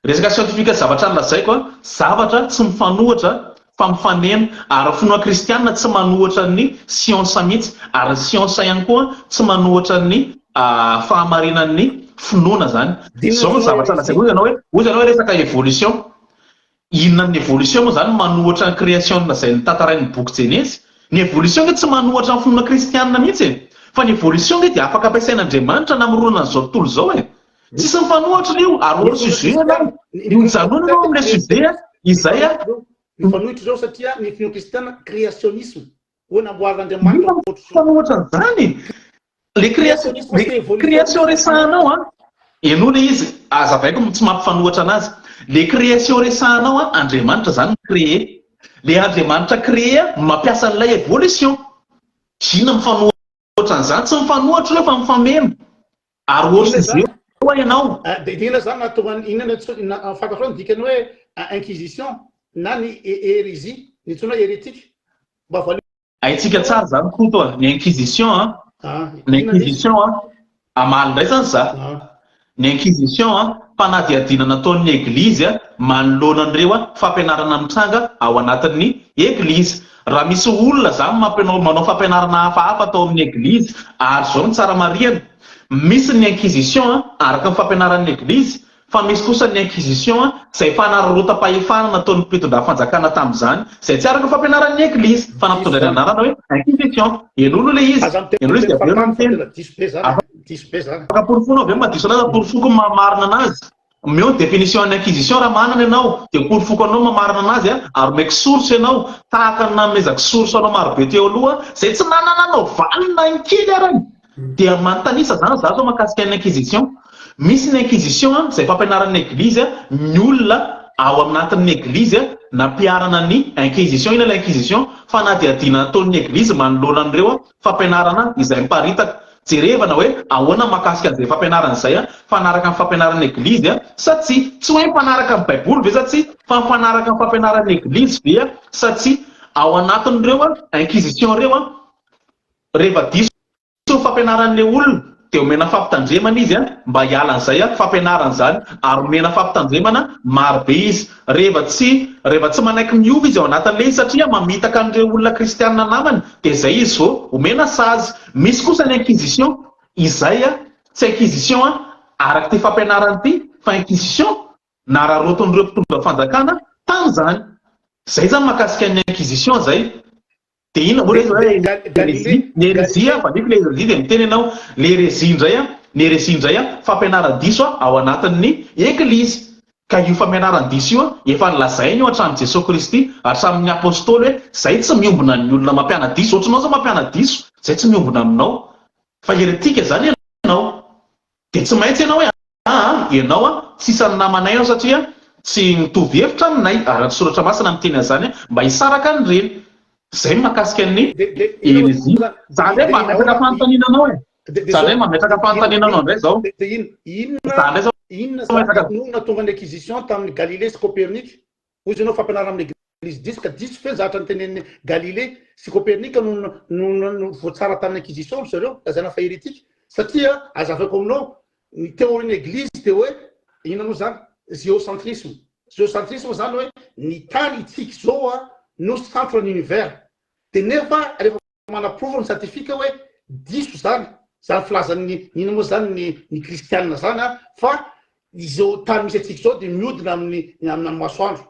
resaka scientifique zavatra nolazaiko zavatra tsy mifanohitra fa mifanena ary finoana kristianina tsy manohitra ny siansa mihitsy ary siansa ihany koa tsy manohitra ny fahamarinan'ny finoana zany zao ny zavatra nolazaiko ozy ianao hoe resaka évolution inona ny évolution moa zany manohitra ny création zay ny tantarain'ny boky Jenesy ny évolution tsy manohitra ny finoana kristianina mihitsy fa ny évolution dia afaka ampiasain'Andriamanitra na mirona n'izao tontolo izao tsisy mifanohitra io ary hors sujet io mijanona anao amin'ilay sujet izay mifanohitra zao satria ny finoana kristianina créationnisme hoe namboarin'Andriamanitra mifanohitra an'izany le création resahanao eno le izy azavaiko tsy mampifanohitra anazy le création resahanao Andriamanitra zany créé le Andriamanitra créé mampiasa an'ilay évolution inona mifanohitra an'izany tsy mifanohitra io fa mifameno ary hors sujet ianao ina zany nahatonga inona fantatro ny dikany hoe inquisition na ny hérésie ny tsona hérétique mba voaleo aitsika tsara zany koto ny inquisition amaly indray zany za ny inquisition fanadihadiana nataon'ny église manoloana an'ireo fampianarana mitranga ao anatin'ny église raha misy olona zany manao fampianarana hafahafa atao amin'ny église ary zao ny tsara marihana misy ny inquisition araka ny fampianaran'ny église fa misy kosa ny inquisition zay fanararota-pahefana nataon'ny mpitondra fanjakana tamin'izany zay tsy araka ny fampianaran'ny église fa nampitondra ny anarana hoe inquisition enono le izy afaka porifonao avy madiso anazy porifoko mamarina anazy meo définition ny inquisition raha manana ianao dia porifoko anao mamarina anazy ary meky source ianao tahaka namezaka source anao marobe teo aloha zay tsy nanananao valina inkely arany dia mantanisa zany za zao mahakasika ny inquisition misy ny inquisition zay fampianaran'ny église ny olona ao anatin'ny église nampiarana ny inquisition ina la inquisition fanadihadiana nataon'ny église manoloana an'ireo fampianarana izay miparitaka jerevana hoe ahoana mahakasika an'izay fampianarana izay fanaraka ny fampianaran'ny église satria tsy hoe mpanaraka ny baiboly ve satria fa mpanaraka ny fampianaran'ny église ve satria ao anatin'ireo inquisition ireo rehefa diso fampianaran'le olona dia omena fampitandremana izy mba hiala an'izay fampianarana zany ary omena fampitandremana marobe izy rehefa tsy manaiky miova izy ao anatin'le izy satria mamitaka an'ireo olona kristianina namany dia zay izy vao omena sazy misy kosa ny inquisition izay tsy inquisition araka ty fampianarana ty fa inquisition nararoton'ireo mpitondra fanjakana tamin'izany zay zany mahakasika ny inquisition zay dia ina moa l'hérésie vaniko le hérésie dia miteny ianao l'hérésie indray fampianaran-diso ao anatin'ny église ka io fampianaran-diso io efa nilazainy io hatramin'i Jesosy Kristy hatramin'ny apôstôly hoe zay tsy miombona ny olona mampiana diso ohatranao zao mampiana diso zay tsy miombona aminao fa heretika zany ianao dia tsy maintsy ianao hoe ianao tsisany namanay ao satria tsy mitovy hevitra aminay ary soratra masina miteny an'izany mba hisaraka an'ireny zay mahakasika ny hérésie zany hoe mametraka fanontaniananao zany hoe mametraka fanontaniananao indray zao inona tonga ny inquisition tamin'ny Galilée sy Copernic ozy ianao fampianarana amin'ny église diso ka diso fe zatra nytenen'ny Galilée sy Copernic no voatsara tamin'ny inquisition zareo lazana fa hérétique satria azavako aminao ny théorie église dia hoe inona moa zany géocentrisme zany hoe ny tany itsika zao no centre n'univers dia nefa rehefa manaprova ny scientifique hoe diso zany filazan'ny inona moa zany ny kristianina zany fa izao tany misy atsika zao dia miodina amin'ny masoandro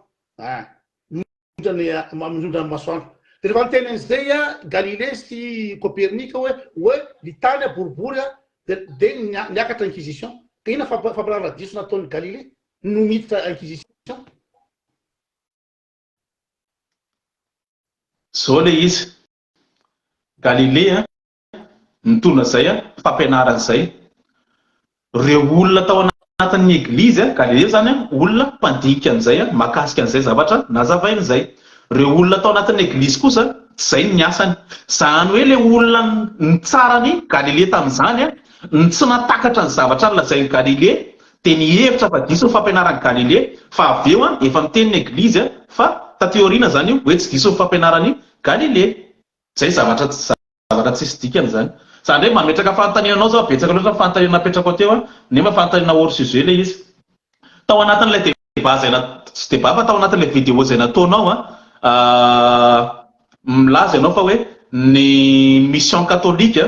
miodina amin'ny masoandro dia rehefa miteny an'izay Galilée sy Copernic hoe ny tany boribory dia niakatra inquisition ka ina fampianarana diso nataon'ny Galilée no miditra inquisition zao le izy Galilée nitondra zay fampianaran'izay reo olona tao anatin'ny eglizy Galilée zany olona mpandinika an'izay mahakasika an'izay zavatra nazavainy zay. Reo olona tao anatin'ny eglizy kosa zay ny asany, zany hoe le olona ny tsarany Galilée tamin'izany ny tsy natakatra ny zavatra lazainy Galilée dia nihevitra fa diso ny fampianaran'ny Galilée, fa avy eo efa miteny ny eglizy fa taty aoriana zany io hoe tsy diso ny fampianaran'ny Galilée. Zay zavatra tsisy dikany zany. Zany hoe mametraka fanontanianao zao betsaka loatra fanontaniana napetrako teo nefa fanontaniana hors sujet le izy. Tao anatin'ilay débat zay tsy débat fa tao anatin'ilay vidéo zay nataonao milaza ianao fa hoe ny mission catholique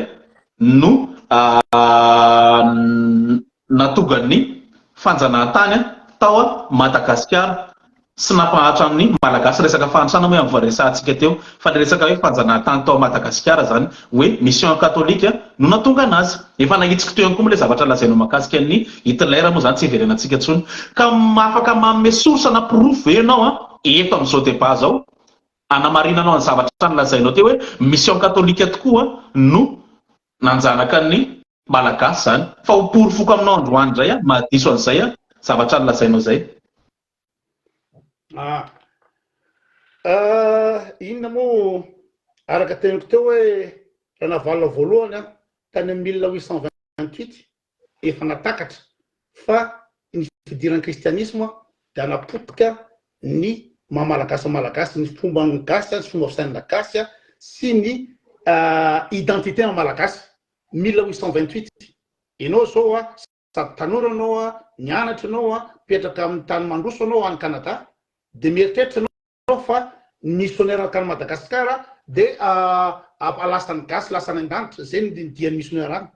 no natonga ny fanjanahantany tao Madagasikara sy nampahatra amin'ny malagasy resaka fahantrana hoe amin'ny varesantsika teo fa le resaka hoe fanjanahantany tao Madagasikara zany hoe mission catholique no natonga anazy. Efa nahitsika teo ihany koa moa le zavatra lazainao mahakasika ny Hitler moa zany tsy iverenantsika tsony ka afaka manome source na proof ianao eto amin'izao débat zao anamarinanao ny zavatra nolazainao teo hoe mission catholique tokoa no nanjanaka ny malagasy zany fa ho porofoko aminao androany indray mahadiso an'izay zavatra nolazainao zay. Inona moa araka teniko teo hoe raha navalona voalohany tany amin'ny 1828 efa natakatra fa ny fidiran'ny kristianisme dia napotika ny mamalagasy ny fomba gasy sy fomba fisainana gasy sy ny identité malagasy 1828. Ianao zao sady tanora anao nianatra anao petraka amin'ny tany mandroso anao any Canada dia mieritreritra anao fa missionnaire akany Madagasikara dia lasany gasy lasany an-danitra zay ny dian'ny missionnaire any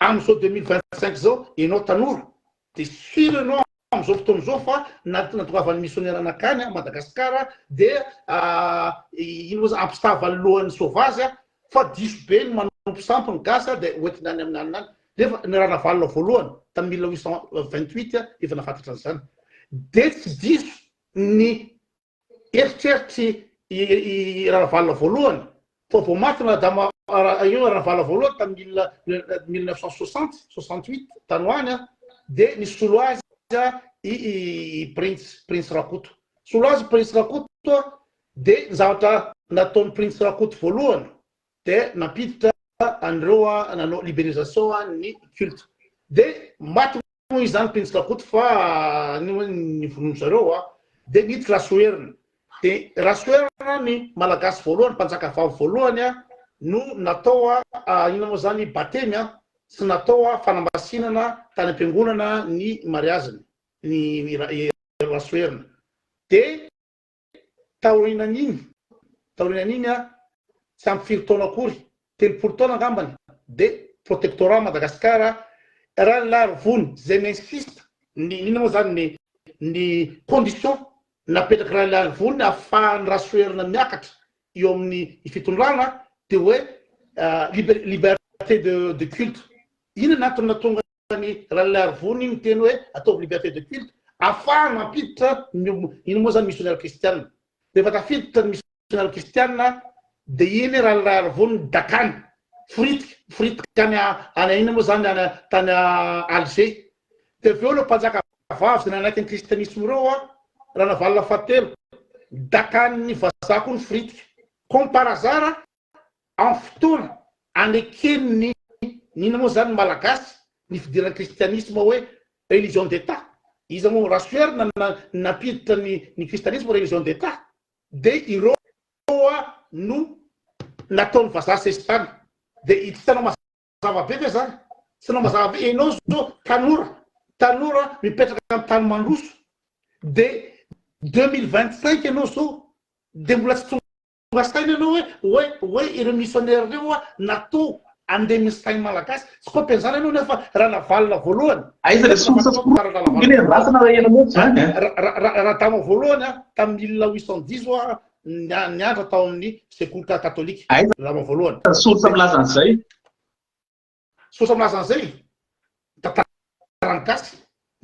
amin'izao 2025 zao ianao tanora dia sûr anao amin'izao fotoana izao fa natongavany missionnaire anakany Madagasikara dia ampisava lohan'ny sauvage fa diso be ny manompo sampy ny gasy dia hoentiny any amin'ny aniny any rehefa ny raha navalona voalohany tamin'ny 1828 efa nafantatra an'izany dia tsy diso ny eritreritry raha navalona voalohany fa vao maty madama io raha navalona voalohany tamin'ny 1968 tany hoany dia nisy solo azy i Prince Rakoto. Solo azy Prince Rakoto dia ny zavatra nataon'ny Prince Rakoto voalohany dia nampiditra andreo nanao libéralisation ny culte dia maty moa izany Prince Rakoto fa ny vonono zareo dia miditra Rasoerina dia Rasoerina ny malagasy voalohany mpanjaka vavy voalohany no natao ino moa zany batemy sy natao fanambasinana tany am-piangonana ny mariaziny ny Rasoerina dia taorinan'iny tsy ampy firy taona akory 30 taona angambany dia protectorat Madagasikara raha larivony zay m'insiste ino moa zany ny condition napetraka raha larivony ahafahan'ny Rasoerina miakatra eo amin'ny fitondrana dia hoe liberté de culte. Ino natonga ny raha larivony miteny hoe ataovy liberté de culte afahana mampiditra ino moa zany missionnaire kristianina rehefa tafiditra ny missionnaire kristianina dia iny raha larivony dakany fritika any ino moa zany tany Alger dia avy eo le mpanjaka vavy zay nanaiky ny kristianisme ireo raha navalona fahatelo dakany ny vazaha koa ny fritika comme par hasard amin'ny fotoana anekeny ino moa zany malagasy ny fidiran'ny kristianisme hoe religion d'état izy moa Rasoerina napiditra ny kristianisme religion d'état dia ireo no nataon'ny vazaha sesitany dia hitanao mazava be ve zany tsy nao mazava be ianao zao tanora mipetraka amin'ny tany mandroso dia 2025 ianao zao dia mbola tsy tonga saina ianao hoe ireo missionnaire reo natao andeha misy sainy malagasy tsy kompenizany ianao nefa raha navalona voalohany raha tama voalohany tamin'ny 1810 niandra tao amin'ny secours catholique lama voalohany source milazan'izay tantarany gasy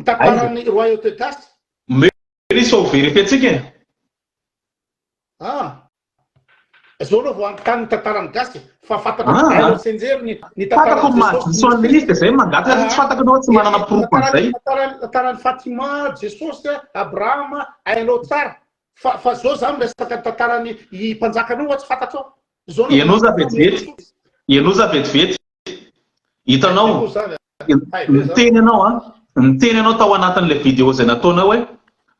tantarany royauté gasy mery sao vérifié antsika zao aloha vao anontany ny tantarany gasy fa fantatra senjery ny fatako masoaniliste zay mangaty tsy fatako anao tsy manana profo an'izay tantarany Fatima, Jesosy, Abrahama hainao tsara fa zao zany resaka tantarany mpanjakanao tsy fantatrao zao enoza vetivety hitanao miteny anao tao anatin'ilay vidéo zay nataonao hoe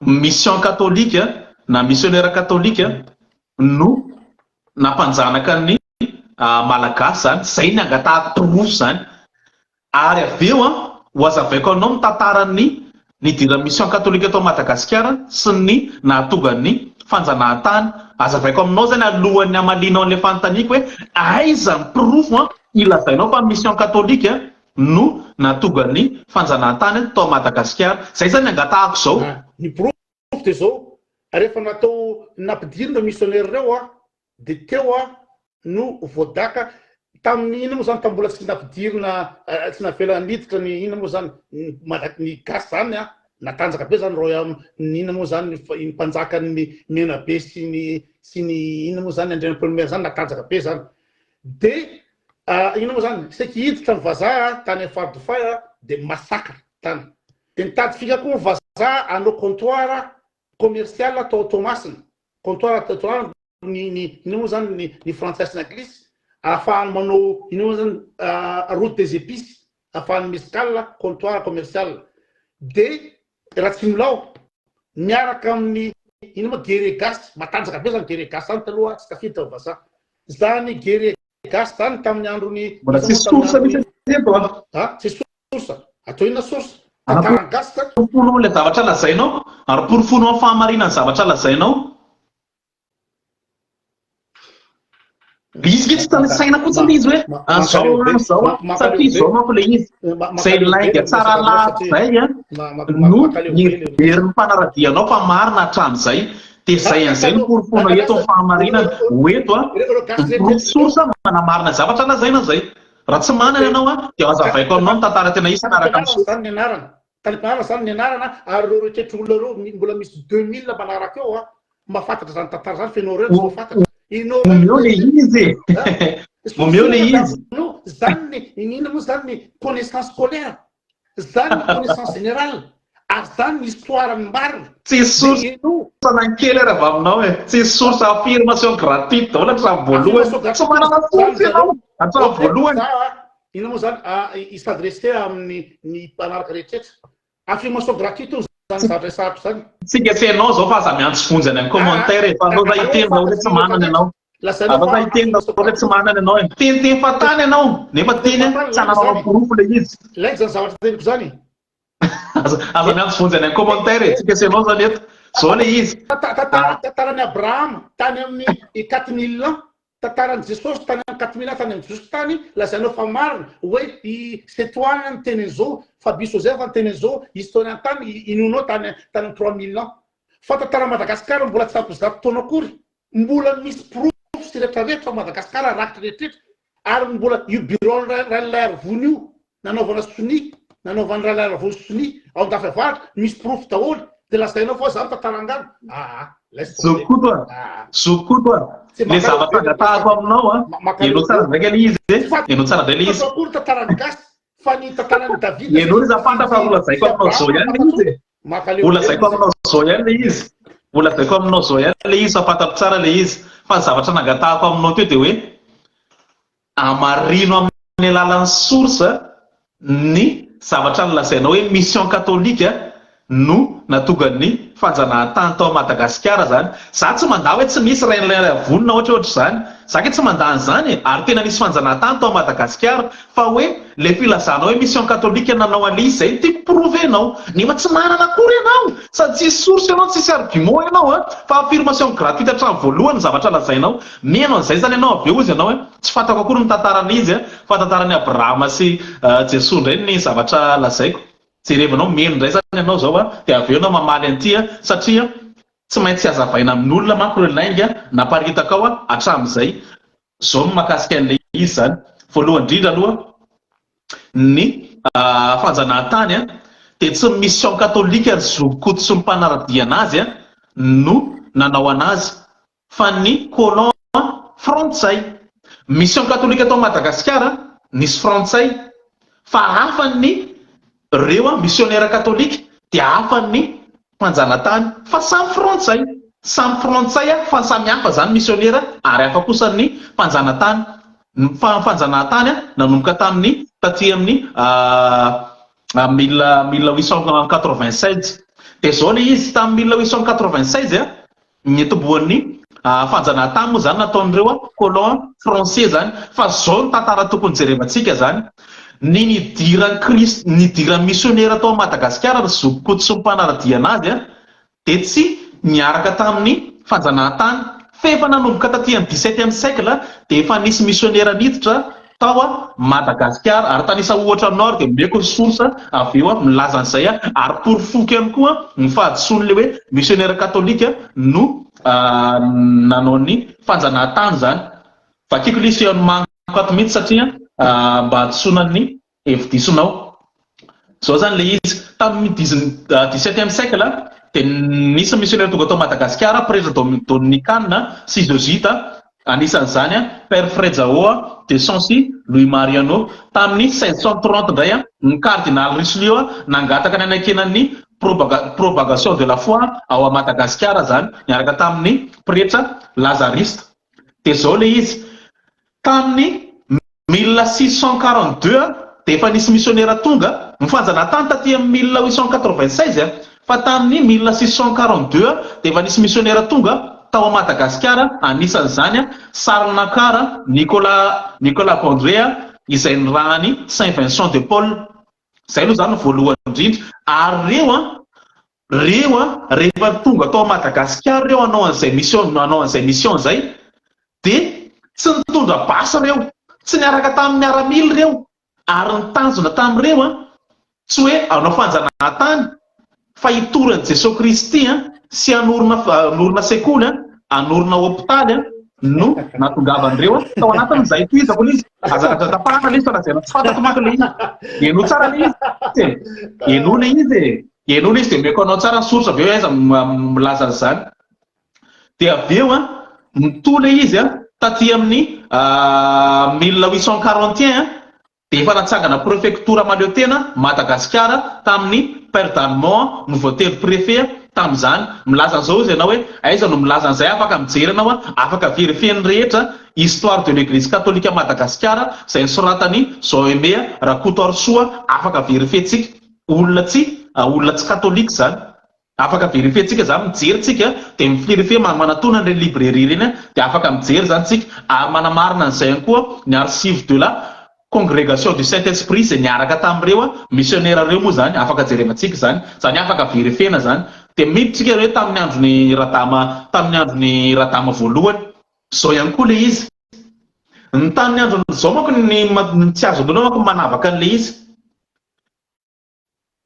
mission catholique na missionnaire catholique no nampanjanaka ny malagasy zany zay ny angatahako profo zany ary aveo ho azavaiko anao mitantarany nidira mission catholique atao Madagasikara sy ny nahatonga ny fanjanahantany azavaiko aminao zany alohan'ny amalinao an'ilay fanontaniako hoe aiza ny profo ilazainao fa mission catholique no nahatonga ny fanjanahantany tao Madagasikara zay zany angatahako zao ny profo de zao rehefa natao nampidirina missionnaire reo de teo no voadaka tamin'ny ina moa zany tambola tsy nampidirina tsy navela niditra ny ina moa zany ny gasy zany natanjaka be zany royaume ny ina moa zany ny mpanjakany Menabe sy ny ina moa zany Andriana Première zany natanjaka be zany de ina moa zany seky hiditra ny vazaha tany amin'ny faradofay de masakra tany de nitady fika koa vazaha anao comptoir commercial atao Thomasina comptoir atao ina moa zany ny français sy anglisy afahany manao ina moa zany route des épices afahany misy kala comptoir commercial de raha tsy milao miaraka amin'ny ina moa gere gasy matanjaka be zany gere gasy zany taloha tsy tafiditra vazaha zany gere gasy zany tamin'ny androny mbola tsy source misy tsy source atao inona source tantarany gasy zany porofonao le zavatra lazainao ary porofonao amin'ny fahamarinany zavatra lazainao izy tsy tany saina fotsiny izy hoe zao satria zao manko le izy zay lainga tsara lato zay no herin'ny mpanaradianao fa marina hatramin'izay de zay an'izay no porofonao eto amin'ny fahamarinana hoeto ny source manamarina zavatra lazaina zay raha tsy manana ianao dia azavaiko aminao ny tantara tena izy naraka zany ny anarana tany zany ny anarana ary reo rehetra olona reo mbola misy 2000 manaraka eo mahafantatra zany tantara zany fenao reo tsy mahafantatra omeo le izy omeo le izy no zany ina moa zany ny connaissance scolaire zany ny connaissance générale ary zany ny histoire marina tsy source nankely raha va aminao tsy source affirmation gratuite daholo hatramin'ny voalohany tsy manana source ianao hatramin'ny voalohany ina moa zany isadresse amin'ny mpanaraka rehetraretra affirmation gratuite zany zavatra sarotro zany tsika tsy hainao zao fa aza miantso vonjany amin'ny commentaire fa anao za hiteny zao hoe tsy manana ianao afa za hiteny zao hoe tsy manana ianao teniteny fatany ianao nefa teny tsy ananao profo le izy ilaiko zany zavatra teniko zany aza miantso vonjany amin'ny commentaire tsika tsy hainao zany eto zao le izy tantarany Abraham tany amin'ny 4000 ans tantarany Jesosy tany amin'ny 4000 ans tany amin'ny Jesosy tany lazainao fa marina hoe c'est toi ny teny zao Fabio Joseph ny teny zao historien tany inonao tany amin'ny 3000 ans fa tantara Madagasikara mbola tsy ampy taona akory mbola misy proof sy rehetrarehetra Madagasikara rakitra rehetrarehetra ary mbola io bureau ralay arvony io nanaovana soni nanaovana ralay arvony soni ao an-dafavaratra misy proof daholo de lazainao fa zany tantarangano zokoto le zavatra angatahako aminao enao tsara ndraiky le izy enao tsara nday le izy akory tantarany gasy fa ny tantarany David enao izy afantatra ola zaiko aminao zao ihany le izy ola zaiko aminao zao ihany le izy ola zaiko aminao zao ihany le izy afantatra tsara le izy fa zavatra nangatahako aminao teo de hoe amarino amin'ny alalan'ny source ny zavatra nolazainao hoe mission catholique no natonga ny fanjanahantany tao Madagasikara zany za tsy mandà hoe tsy misy rain'ilay vonina ohatra zany za ke tsy mandà an'izany ary tena nisy fanjanahantany tao Madagasikara fa hoe le filazanao hoe mission catholique nanao an'ilay izy zay tiako prouvenao nefa tsy manana akory ianao sady tsisy source ianao tsisy argument ianao fa affirmation gratuite hatramin'ny voalohany zavatra lazainao mianao an'izay zany ianao aveo izy ianao tsy fantako akory ny tantaran'izy fa tantarany Abrahama sy Jesoa indray ny zavatra lazaiko jerevanao meno indray zany ianao zao dia aveo ianao mamaly an'ity satria tsy maintsy azavaina amin'olona manko reo lainga naparitaka ao hatramin'izay zao mahakasika an'ilay izy zany voalohany indrindra aloha ny fanjanahantany dia tsy mission catholique ny zokoto sy ny mpanaradiana azy no nanao anazy fa ny colon frantsay. Mission katolika tao Madagasikara nisy frantsay, fa hafan'ny reo missionnaire katolika dia hafan'ny mpanjanatany fa samy frantsay. Samy frantsay fa samy hafa zany missionnaire ary hafa kosa ny mpanjanatany. Ny mpanjanatany nanomboka tamin'ny taty amin'ny 1896. Dia zao le izy tamin'ny 1896 ny tomboan'ny fanjanatany moa zany nataon'ireo colon français zany. Fa zao ny tantara tokony jerevantsika zany, ny nidiran'ny Kristy, nidiran'ny missionnaire tao Madagasikara zokikoty sy ny mpanaradiana azy dia tsy niaraka tamin'ny fanjanatany. Fa efa nanomboka taty amin'ny 17e siècle dia efa nisy missionnaire niditra tao Madagasikara ary tanisa ohatra nord dia meko source avy eo milaza an'izay ary porofoky ihany koa ny fahadisoan'le hoe missionnaire katolika no nanao ny fanjanahantany zany. Vakiko lisy eo manko ato mihitsy satria mba hadisonan'ny hevi-disonao. Zao zany le izy tamin'ny 17e siècle dia nisy missionnaire tonga tao Madagasikara, prêtre dominicain sy jésuite. Anisan'izany Père Fredjao de Sancy Louis Mariano. Tamin'ny 1630 indray ny cardinal Richelieu nangataka ny anakenan'ny propagation de la foi ao Madagasikara zany, niaraka tamin'ny pretra lazariste. Dia zao le izy tamin'ny 1642 dia efa nisy missionnaire tonga mifanjanatany taty amin'ny 1896 fa tamin'ny 1642 dia efa nisy missionnaire tonga tao Madagasikara. Anisan'izany Sarnakara Nicolas Condrea izay nirahany Saint Vincent de Paul. Zay aloha zany voalohany indrindra. Ary reo rehefa tonga tao Madagasikara reo hanao an'izay mission zay dia tsy nitondra basy reo, tsy niaraka tamin'ny miaramila reo, ary nitanjona tamin'ireo tsy hoe hanao fanjanahantany fa hitoran'i Jesosy Kristy sy hanorina sekoly, hanorina hôpitaly no natongavan'ireo tao anatin'izay toizako le izy. Azakatra tapahana le izy fa lazana tsy fantako manko le izy. Eno tsara le izy. Eno le izy. Eno le izy dia meko anao tsara ny source avy eo aiza milaza an'izany. Dia avy eo nito le izy taty amin'ny 1841 dia efa natsangana préfecture maleo tena Madagasikara tamin'ny Père d'Allemand no voatery préfet tamin'izany. Milaza an'izao izy ianao hoe aiza no milaza an'izay, afaka mijery ianao afaka vérifier ny rehetra histoire de l'église catholique Madagasikara izay nisoratany Zoémé Rakotoarsoa. Afaka vérifier-tsika olona tsy katolika zany, afaka vérifier tsika zany, mijery tsika dia mivérifier manatona ny librairie reny dia afaka mijery zany tsika. Ary manamarina an'izay ihany koa ny archive de la congrégation du Saint-Esprit izay niaraka tamin'ireo missionnaire reo moa zany, afaka jerevantsika zany, zany afaka vérifiena zany. Dia miditsika hoe tamin'ny andron'ny radama voalohany zao ihany koa le izy. Ny tamin'ny andron'izao manko ny tsy azonao manko manavaka an'le izy.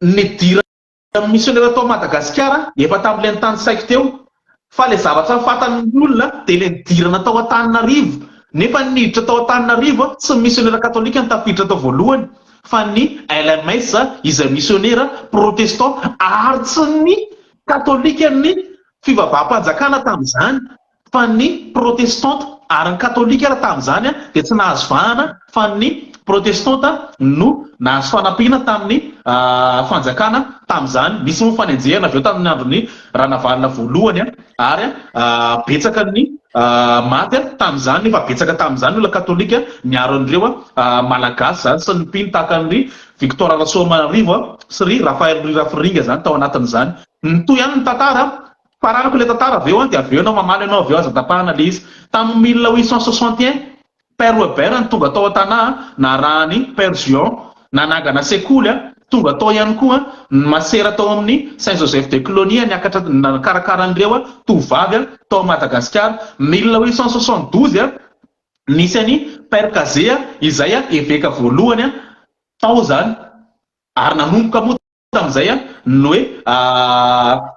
Nidira missionnaire tao Madagasikara efa tamin'ilay ny tany saiko teo, fa le zavatra fantan'ny olona dia le nidirana tao Antananarivo. Nefa niditra tao Antananarivo tsy missionnaire katolika nitafiditra tao voalohany fa ny LMS izay missionnaire protestant ary tsy ny katolika ny fivavaha-panjakana tamin'izany fa ny protestante ary ny katolika raha tamin'izany dia tsy nahazo vahana fa ny protestante no nahazo fanampiana tamin'ny fanjakana tamin'izany. Misy moa fanenjehana avy eo tamin'ny andron'ny ranavalina voalohany ary betsaka ny maty tamin'izany, nefa betsaka tamin'izany olona katolika miaro an'ireo malagasy zany sy ny mpino tahaka ny Victor Rasoamanarivo sy ry Raphaël Rirafiringa zany tao anatin'izany. Nitoy ihany ny tantara, paranako le tantara avy eo dia avy eo anao mamaly anao avy eo aza tapahana le izy. Tamin'ny 1861 Père Robert ny tonga tao an-tanà narahany Père Juan nanangana sekoly tonga tao ihany koa masera tao amin'ny Saint Joseph de Colonie niakatra nakarakara an'ireo tovavy tao Madagasikara. 1872 nisy any Père Kazé izay évêque voalohany tao zany, ary nanomboka moa tamin'izay no hoe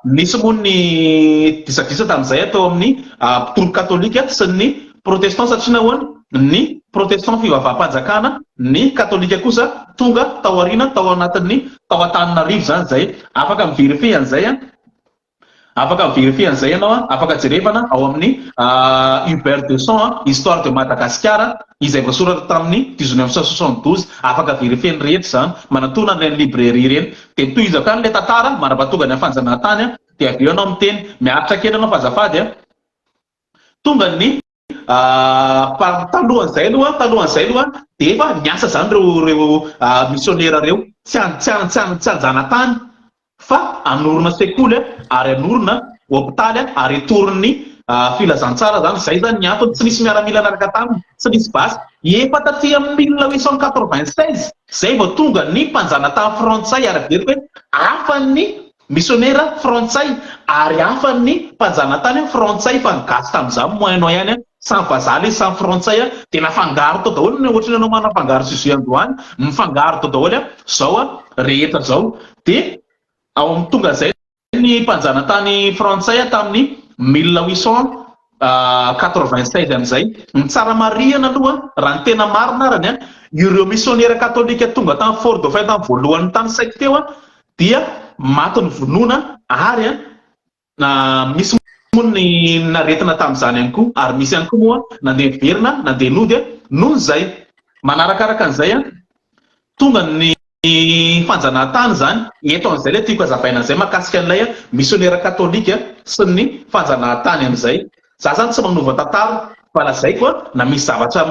nisy moa ny disadisa tamin'izay tao amin'ny mpitolo katolika sy ny protestant satria nahoana ny protestant fivavaha-panjakana, ny katolika kosa tonga tao aoriana tao anatin'ny tao Antananarivo zany. Zay afaka mivérifie an'izay afaka vérifier an'izay ianao afaka jerevana ao amin'ny Hubert de Son histoire de Madagascar izay voasoratra tamin'ny 1972 afaka vérifier ny rehetra zany manatona ny librairie reny de toizaka le tantara manapatonga ny fanjanahantany de aveo ianao miteny miaritra kely anao fazafady tonga ny talohan'izay aloha de efa niasa zany reo missionnaire reo tsy anjanatany fa anorona sekoly ary anorona hôpitaly ary etorony filazantsara zany zay zany ny antony tsy nisy miaramila naraka taminy tsy nisy basy efa taty amin'ny 1896 zay vao tonga ny mpanjanatany frantsay ary very hoe afan'ny missionnaire frantsay ary afan'ny mpanjanatany frantsay fa nigasy tamin'izany moinao ihany sans vazaly sans frantsay de nafangaro tao daholo ny ohatrany anao manafangaro Jésus androany mifangaro tao daholo zao rehetra zao de ao amin'ny tonga zay ny mpanjanatany frantsay tamin'ny 1896 am'izay ny tsara marihana aloha raha ny tena marina arany ireo missionnaire katolika tonga tamin'ny Fort Dauphin tamin'ny voalohany tany saiko teo dia maty ny vonoana ary misy ny naretina tamin'izany ihany koa ary misy ihany koa moa nandeha verina nandeha nody noho izay manarakaraka an'izay tonga ny fanjanahantany zany eto an'izay le tiako azavaina an'izay mahakasika an'ilay missionnaire katolika sy ny fanjanahantany am'izay za zany tsy manova tantara fa lazay koa na misy zavatra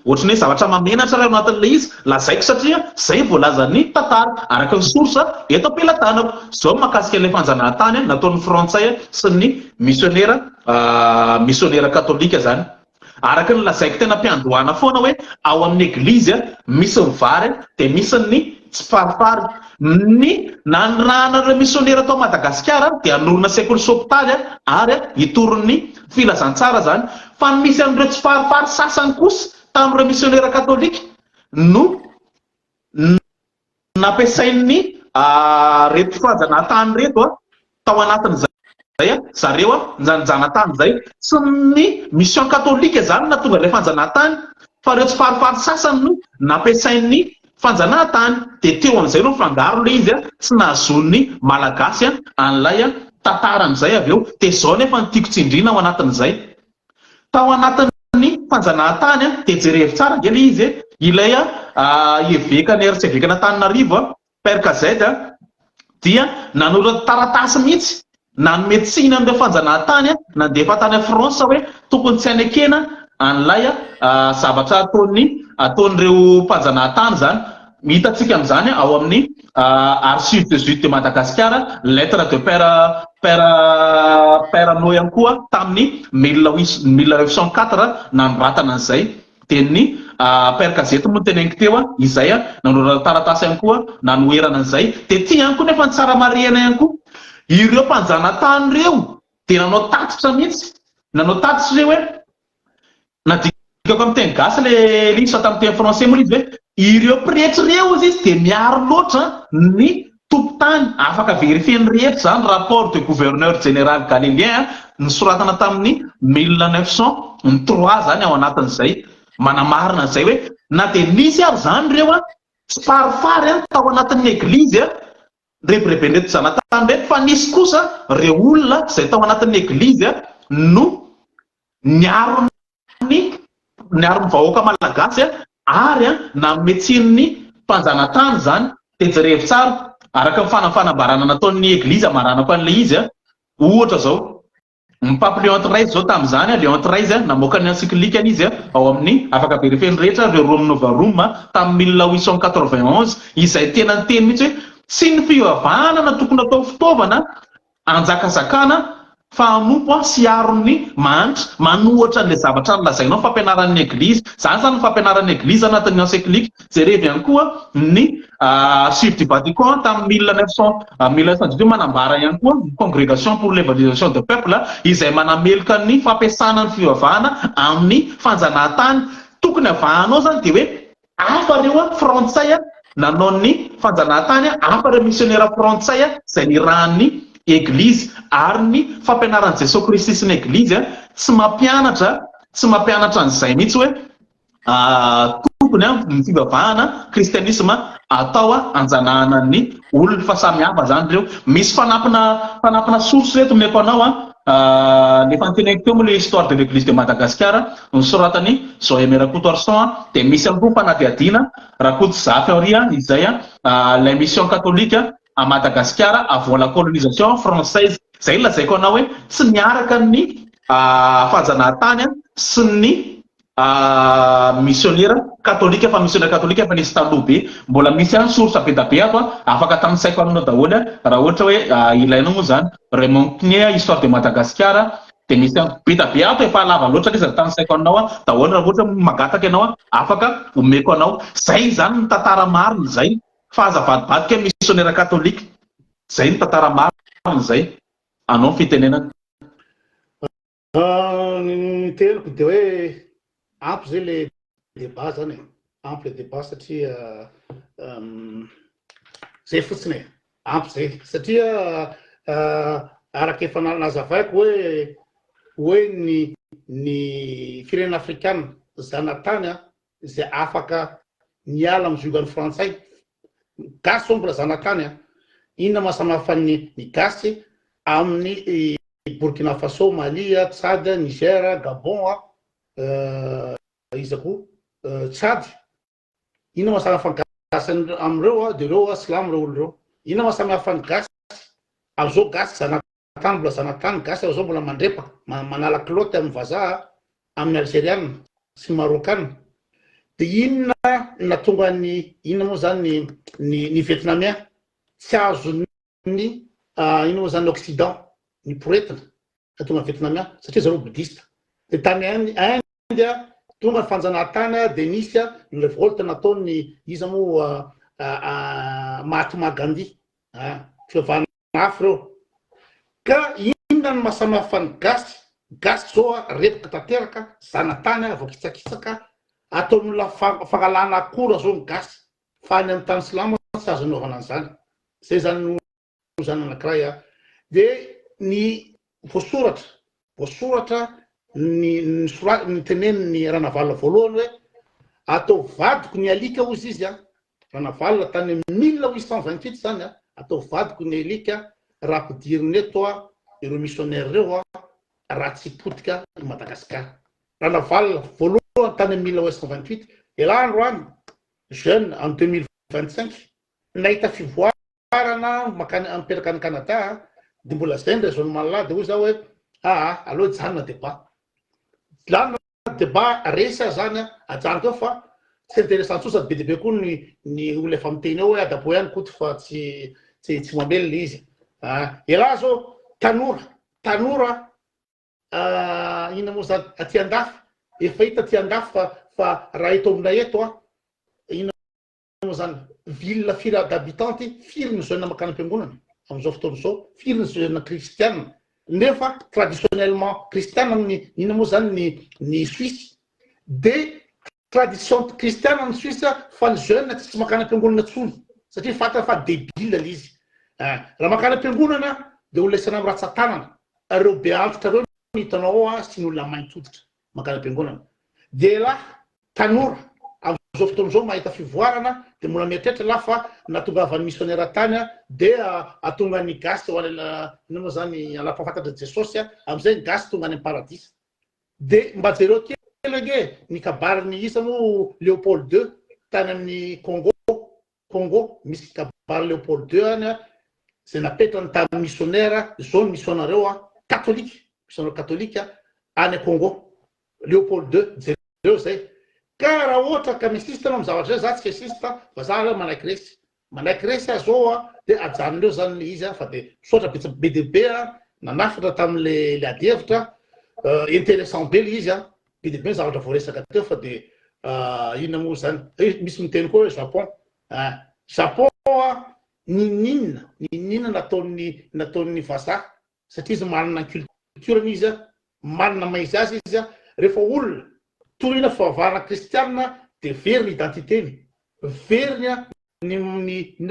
ohatrany hoe zavatra mamenatra raha anatin'ilay izy lazaiko satria zay voalaza ny tantara araka ny source eto ampelantanako zao mahakasika ilay fanjanahantany nataon'ny frantsay sy ny missionnaire katolika zany araka ny lazaiko tena mpiandohana foana hoe ao amin'ny eglizy misy ny vary de misy ny tsy farifary ny nanranareo missionnaire atao Madagasikara dia anorona sekoly sopitaly ary itorony filazantsara zany fa misy an'ireo tsy farifary sasany kosa tamin'ireo missionnaire katolika no nampiasain'ny reto fanjanahantany reto tao anatin'izay zareo njanjanatany zay tsy ny mission katolika zany na tonga ilay fanjanahantany fa reo tsy farifary sasany no nampiasain'ny fanjanahantany de teo am'izay no fangaro le izy tsy nahazon'ny malagasy an'ilay tantara am'izay avy eo de zao nefa ny tiako tsindrina ao anatin'izay tao anatin'ny fanjanahantany de jerevi tsara ngely izy ilay evekany RCV-kana Antananarivo Père Kazety dia nanoratra taratasy mihitsy nanome tsiny an'ireo fanjanahantany nandefa tany France hoe tokony tsy anekena an'ilay zavatra ataon'ireo mpanjanahantany zany hitatsika am'izany ao amin'ny archive de Jésuite de Madagascar lettre de père Noé ihany koa tamin'ny 1904 nanoratana an'izay de ny Père Kazety moa teneniko teo izay nanoratra taratasy ihany koa nanoerana an'izay de ty ihany koa nefa ny tsara marihana ihany koa ireo mpanjanahantany reo de nanao tatitra mihitsy reo hoe nadikako amin'ny teny gasy le lisa tamin'ny teny français moa izy hoe ireo pretra reo izy de miaro loatra ny tompotany afaka vérifier ny rehetra zany rapport de gouverneur général galilien nisoratana tamin'ny 1903 zany ao anatin'izay manamarina zay hoe na de nisy ary zany reo tsy farifary tao anatin'ny eglizy reprebendeto zanatany reto fa nisy kosa reo olona zay tao anatin'ny eglizy no niarony vahoaka malagasy ary nanome tsininy mpanjanahantany zany de jerevi tsara araka ny fanambarana nataon'ny eglizy maranako an'le izy ohatra zao ny pape Léon XIII zao tamin'izany Léon XIII namoaka ny encyclique izy ao amin'ny afaka vérifier rehetra reo Rome Novarum tamin'ny 1891 izay tena ny teny mihitsy hoe tsy ny fivavahana na tokony atao fitaovana anjakazakana fa anompo sy arony manitra manohatra an'le zavatra nylazainao fampianaran'ny eglizy zany zany fampianaran'ny eglizy anatin'ny encyclique jerevy ihany koa ny Archive du Vatican tamin'ny 1918 manambara ihany koa congrégation pour l'évangélisation de peuple izay manameloka ny fampiasana ny fivavahana amin'ny fanjanahantany tokony avahanao zany de hoe afa reo frantsay nanao ny fanjanahantany afa reo missionnaire frantsay zay nirahan'ny eglizy ary ny fampianaran'i Jesosy Kristy sy ny eglizy tsy mampianatra an'izay mihitsy hoe tompony ny fivavahana kristianisma atao anjanahana ny olona fa samy hafa zany reo. Misy fanampina source reto meko anao le fanteneko teo moa le histoire de l'église de Madagascar nosoratany Zoé Rakoto Arsan dia misy ihany koa fanadihadiana Rakoto Zafy izay la mission catholique à Madagascar avant la colonisation française. Zay lazaiko anao hoe tsy miaraka ny fanjanahantany sy ny missionnaire catholique fa missionnaire catholique efa nisy taloha be, mbola misy ihany source be da be ato afaka tamisaiko aminao daholo raha ohatra hoe ilainao moa zany Raymond Queneau histoire de Madagascar dia misy be da be ato efa lava loatra izy tamisaiko aminao daholo raha ohatra magataka ianao afaka omeko anao. Zay zany ny tantara mariny zay fa azavadibadika missionnaire catholique, zay ny tantara mariny zay anao fitenenana. Ny tenako dia hoe ampy zay le débat zany ampy le débat satria zay fotsiny ampy zay satria araka efa nazavaiko hoe ny firenena afrikana zanatany zay afaka miala amin'ny jugany frantsay gasy ao mbola zanatany inona mahasamihafa ny gasy amin'ny Burkina Faso, Mali, Tchad, Niger, Gabon, izako Tchad. Inona mahasamihafa gasy amreo dia reo silamo reo olo reo. Inona mahasamihafa ny gasy am'izao gasy zanatany mbola zanatany gasy am'izao mbola mandrepaka manala kiloty amin'ny vazaha amin'ny algérienne sy marocaine. Dia inona natonga inona moa zany ny vietnamien tsy azo ny inona moa zany occident ny poretina tonga vietnamien satria zareo bouddhiste. Dia tany India tonga ny fanjanahantany dia nisy ny révolte nataony izy moa Mahatma Gandhi fivavahana afy reo. Ka inona ny mahasamihafa ny gasy zao repaka tanteraka zanatany voakitsakitsaka ataon'olona fangalana akora zao ny gasy fa any amin'ny tany silamo tsy azo anaovana an'izany. Zay zany zany anankiray dia ny voasoratra ny teneniny Ranavalona voalohany hoe atao vadiko ny alika ozy izy Ranavalona tany 1828 zany atao vadiko ny alika raha ampidiriny eto ireo missionnaire reo raha tsy hipotika i Madagascar. Ranavalona voalohany tany 1828 elandro any jeune en 2025 nahita fivoarana mipetraka any Canada dia mbola zay ny raisonnement là dia hoy zao hoe aloha hijanona débat lana débat resa zany ajanoko eo fa tsy intéressant tsoa sady be dia be koa ny olona efa miteny eo hoe adapo ihany koty fa tsy mamelona izy. Elahy zao tanora inona moa zany aty andafy efa hita aty andafy fa raha eto aminay eto inona moa zany ville firy d'habitante firy ny jeune makany am-piangonana am'izao fotoana zao firy ny jeune kristianina nefa traditionnellement kristianina inona moa zany ny Suisse dia tradition kristianina ny Suisse fa ny jeune tsy makany am-piangonana tsony satria fata fa débile le izy. Raha makany am-piangonana dia olona isana amin'ny ratsan-tanana reo be antitra reo ny hitanao sy ny olona mainty hoditra makany am-piangonana. Dia lahy tanora am'izao fotoana zao mahita fivoarana dia mbola mieritreritra lahy fa natongavany missionnaire tany dia atonga ny gasy ho inona moa zany anapafantatra Jesosy amin'izay ny gasy tonga any paradisa. Dia mba jereo kely ny kabariny isa moa Léopold II tany amin'ny Congo misy kabary Léopold II any zay napetrany tamin'ny missionnaire zao ny missionnaireo catholique any Congo Léopold II jereo zay. Ka raha ohatra ka misista anao amin'ny zavatra zay za tsy fesista fa za reo manaiky resy zao dia ajanon'ireo zany izy fa dia misaotra be dia be nanafitra tamin'le adievitra intéressant be le izy be dia be ny zavatra voaresaka teo fa dia inona moa zany misy miteny koa hoe Japon ninina nataon'ny vazaha satria izy manana culture izy manana maizy azy izy rehefa olona torina fivavahana kristianina dia very ny identitény very ny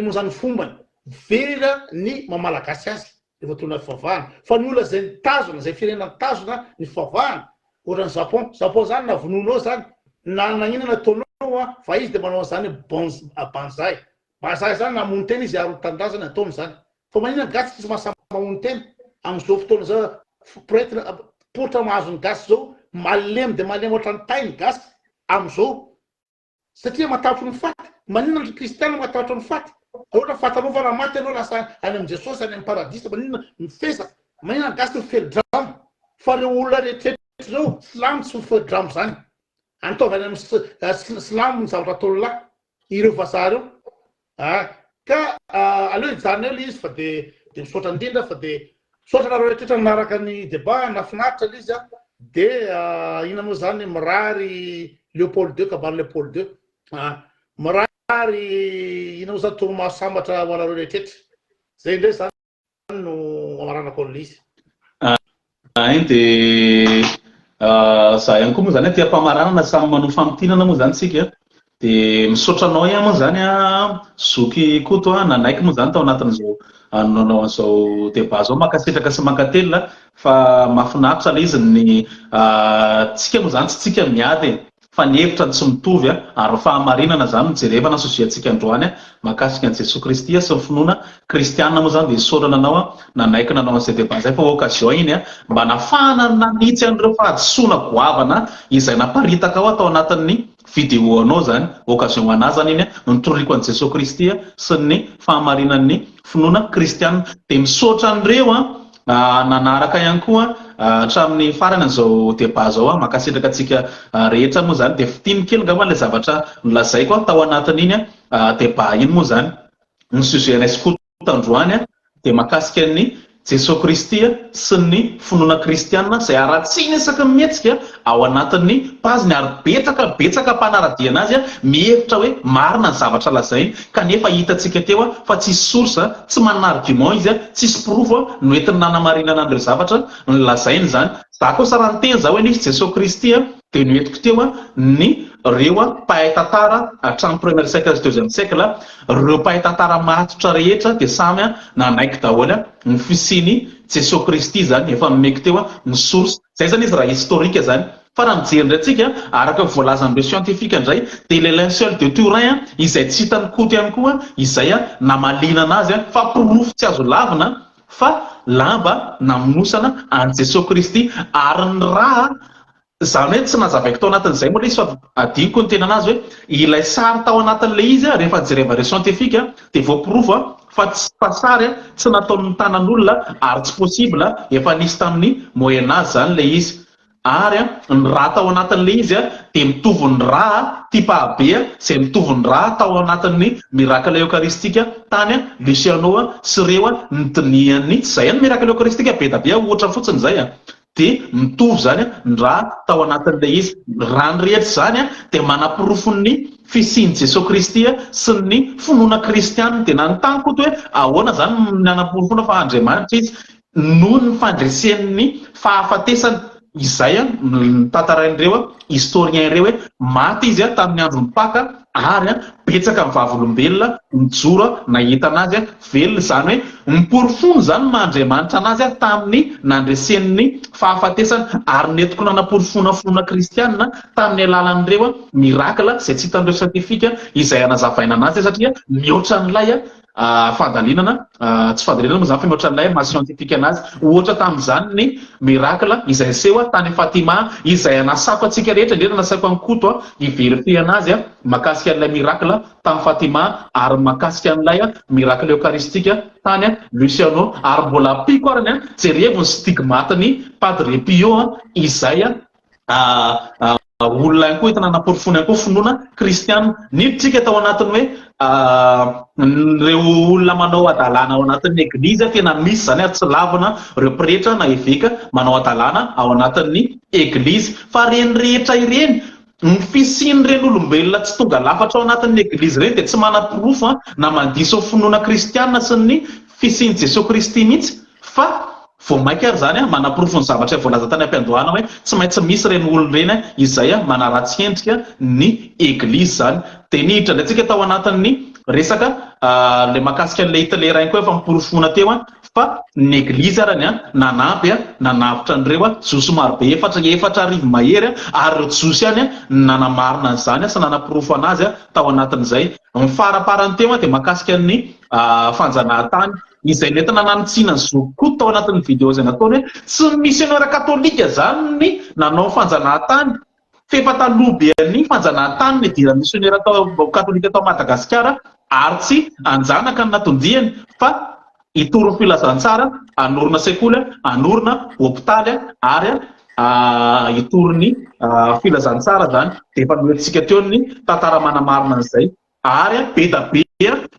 moa zany fombany very ny mamalagasy azy rehefa torina fivavahana fa ny olona zay nitazona zay firenena nitazona ny fivavahana ohatrany Japon zany na vononao zany na inona nataonao manao fa izy dia manao zany banzay banzay zany namono tena izy aro-tandrazana ataony zany fa maninona gasy tsy mahasamy mamono tena amin'izao fotoana zao pretre portra mahazo ny gasy zao malemy dia malemy ohatran'ny tainy gasy amin'izao satria matahotro ny faty maninona ny kristiana matahotro ny faty ohatra fatanao fa raha maty ianao lasa any amin'ny jesosy any amin'ny paradisa maninona mifesaka maninona ny gasy ny felidramo fa reo olona rehetrarehetra zao silamo tsy felidramo zany antaovany amin'ny silamo ny zavatra ataony lahy ireo vazaha reo ka aleo hijanona eo le izy fa dia misaotra indrindra fa dia misaotra nareo rehetrarehetra nanaraka ny débat nafinaritra le izy dia ina moa zany mirary Léopold II kabary Léopold II mirary ina moa zany torimaso sambatra ho anareo rehetrarehetra zay indray zany no amaranako an'le izy iny dia za ihany koa moa zany tia mpamaranana samy manao famotinana moa zany tsika dia misaotra anao ihany moa zany zoky koto nanaiky moa zany tao anatin'izao nanao an'izao débat zao makasitraka sy mankatelina fa mahafinaritra le izy ny tsika moa zany tsy tsika miady fa ny hevitra tsy mitovy ary fahamarinana zany mijerevana soziantsika androany mahakasika an'i Jesosy Kristy sy ny finoana kristianina moa zany dia isaorana anao nanaiky nanao an'izay débat zay fa occasion iny mba nafahana nanitsy an'ireo fahadisoana goavana izay naparitaka ao atao anatin'ny vidéo anao zany occasion anazy zany iny nitoriko an'i Jesosy Kristy sy ny fahamarinan'ny finoana kristianina dia misaotra an'ireo nanaraka ihany koa hatramin'ny farany an'izao débat zao makasitraka antsika rehetra moa zany dia fitiny kely ngamba le zavatra nolazaiko tao anatin'iny débat iny moa zany ny sujet anaisy tandroany dia makasika ny Jesosy Kristy sy ny finoana kristianina izay aratsiny isaka mihetsika ao anatin'ny paziny ary betsaka mpanaradia anazy mihevitra hoe marina ny zavatra lazainy kanefa hitantsika teo fa tsisy source tsy manana argument izy tsisy proof no entiny nanamarinana an'ireo zavatra nolazainy zany za kosa raha niteny za hoe nisy Jesosy Kristy dia noentiko teo ny reo mpahay tantara hatramin'ny premier siècle sy deuxième siècle reo mpahay tantara matotra rehetra dia samy nanaiky daholo ny fisiany Jesosy Kristy zany efa nomeko teo ny source zay zany izy raha historique zany fa raha mijery ndraitsika araka voalazan'ireo scientifique indray dia le linceul de Turin izay tsy hitany koty ihany koa izay namalina anazy fa proof tsy azo lavina fa lamba namonosana an' Jesosy Kristy ary ny raha zany hoe tsy nazavaiko tao anatin'izay moa le izy fa adiniko ny tena anazy hoe ilay sary tao anatin'le izy rehefa jerevareo scientifique dia voaproof fa tsy pasary tsy nataon'ny tanan'olona ary tsy possible efa nisy tamin'ny moyen âge zany le izy ary ny raha tao anatin'le izy dia mitovy ny raha tipabe izay mitovy ny raha tao anatin'ny miracle eucharistique tany Luciano sy reo nitinian'ny zay ny miracle eucharistique be da be ohatra fotsiny zay dia mitovy zany ny raha tao anatin'le izy raha ny rehetra zany dia manaporofony fisiany Jesosy Kristy sy ny finoana kristianina dia nanontany koto hoe ahoana zany nanaporofona fa Andriamanitra izy noho ny fandresen'ny fahafatesany izay tantarain'ireo historien ireo hoe maty izy tamin'ny andro mipaka ary betsaka amin'ny vavolombelona mijoro nahita anazy velona zany hoe miporofony zany mahandriamanitra anazy tamin'ny nandresen'ny fahafatesany ary netiko nanaporofona finoana kristianina tamin'ny alalan'ireo miracle izay tsy hitan'ireo scientifique izay anazavaina anazy satria mihoatra n'ilay fandalinana tsy fandalinana moa zany fa mihoatra n'ilay mahascientifique anazy ohatra tamin'izany ny miracle izay seho tany Fatima izay anasako antsika rehetra indrindra nasaiko any koto hiverifie anazy makasika an'ilay miracle tamin'ny Fatima ary makasika an'ilay miracle eucharistique tany Luciano ary mbola piko arany jerevony stigmatiny Padre Pio izay olona ihany koa hitana naporofony ihany koa finoana kristianina niditsika tao anatiny hoe reo olona manao adalàna ao anatin'ny eglizy tena misy zany tsy lavina reo pretra na eveka manao adalàna ao anatin'ny eglizy fa reny rehetra ireny ny fisiany reny olombelona tsy tonga lafatra ao anatin'ny eglizy reny dia tsy manaporofo na mandiso finoana kristianina sy ny fisiany Jesosy Kristy mihitsy fa vao mainka ary zany manaporofo ny zavatra voalaza tany am-piandohana hoe tsy maintsy misy reny olona reny izay manaratsy endrika ny eglizy zany dia nihitra ndraitsika tao anatin'ny resaka le makasika an'ilay Hitler ihany koa efa miporofona teo fa ny eglizy arany nanampy nanavitra an'ireo josy maro be efatra arivo mahery ary ireo josy ihany nanamarina an'izany sy nanapirofo anazy tao anatin'izay. Ny faraparany teo dia mahakasika ny fanjanahantany izay nentina nanotsina ny zokoto tao anatin'ny vidéo izay nataony hoe tsy missionnaire katolika zany ny nanao fanjanahantany fefa taloha be ny fanjanahantany ny dira missionnaire atao katolika tao Madagasikara ary tsy anjanaka ny natondihany fa itorony filazantsara anorina sekoly anorina hopitaly ary itorony filazantsara zany dia efa noelintsika teo ny tantara manamarina an'izay ary be da be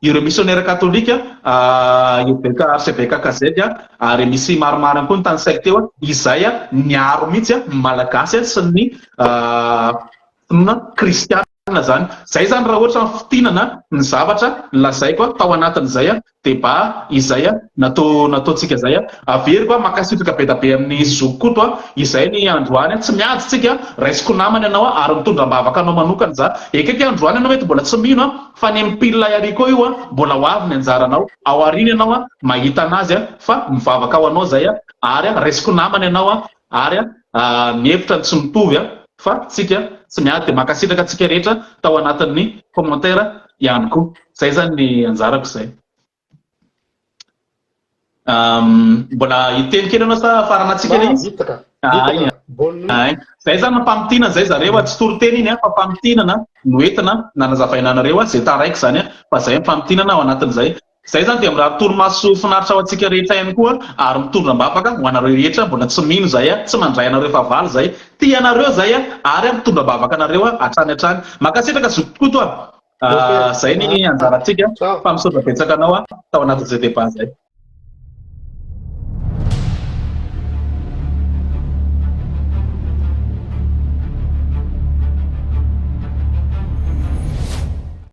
ireo missionnaire katolika archevêque Kazedy ary misy maromaro ihany koa ny tany saiko teo izay niaro mihitsy malagasy sy ny kristiana zany. Zay zany raha ohatra fitinana ny zavatra lazaiko tao anatin'izay débat izay nataontsika zay. Avery koa makasitraka be da be amin'ny zokoto izay ny androany tsy miady tsika raisiko namany ianao ary mitondra mbavaka anao manokana za ekaiky androany ianao mety mbola tsy mino fa ny mpilina ary koa io mbola ho avy ny anjaranao ao ariny ianao mahita anazy fa mivavaka ao anao zay ary raisiko namany ianao ary mihevitra tsy mitovy fa tsika tsy miady dia makasitraka atsika rehetra tao anatin'ny commentaire ihany koa. Zay zany ny anjarako zay. Mbola hiteny kely anao sa faranatsika le izy? Zay zany mpamitina zay zareo tsy toriteny iny fa mpamitinana noentina nanazavaina anareo zay taraiky zany fa zay mpamitinana ao anatin'izay. Zay zany dia raha toromaso finaritra ao antsika rehetra ihany koa ary mitondra mbavaka ho anareo rehetra mbola tsy mino zay tsy mandray anareo favaly zay tia anareo zay ary mitondra mbavaka anareo hatrany makasitraka zokoto zay ny anjarantsika fa misaotra betsaka anao tao anatin'izay débat zay.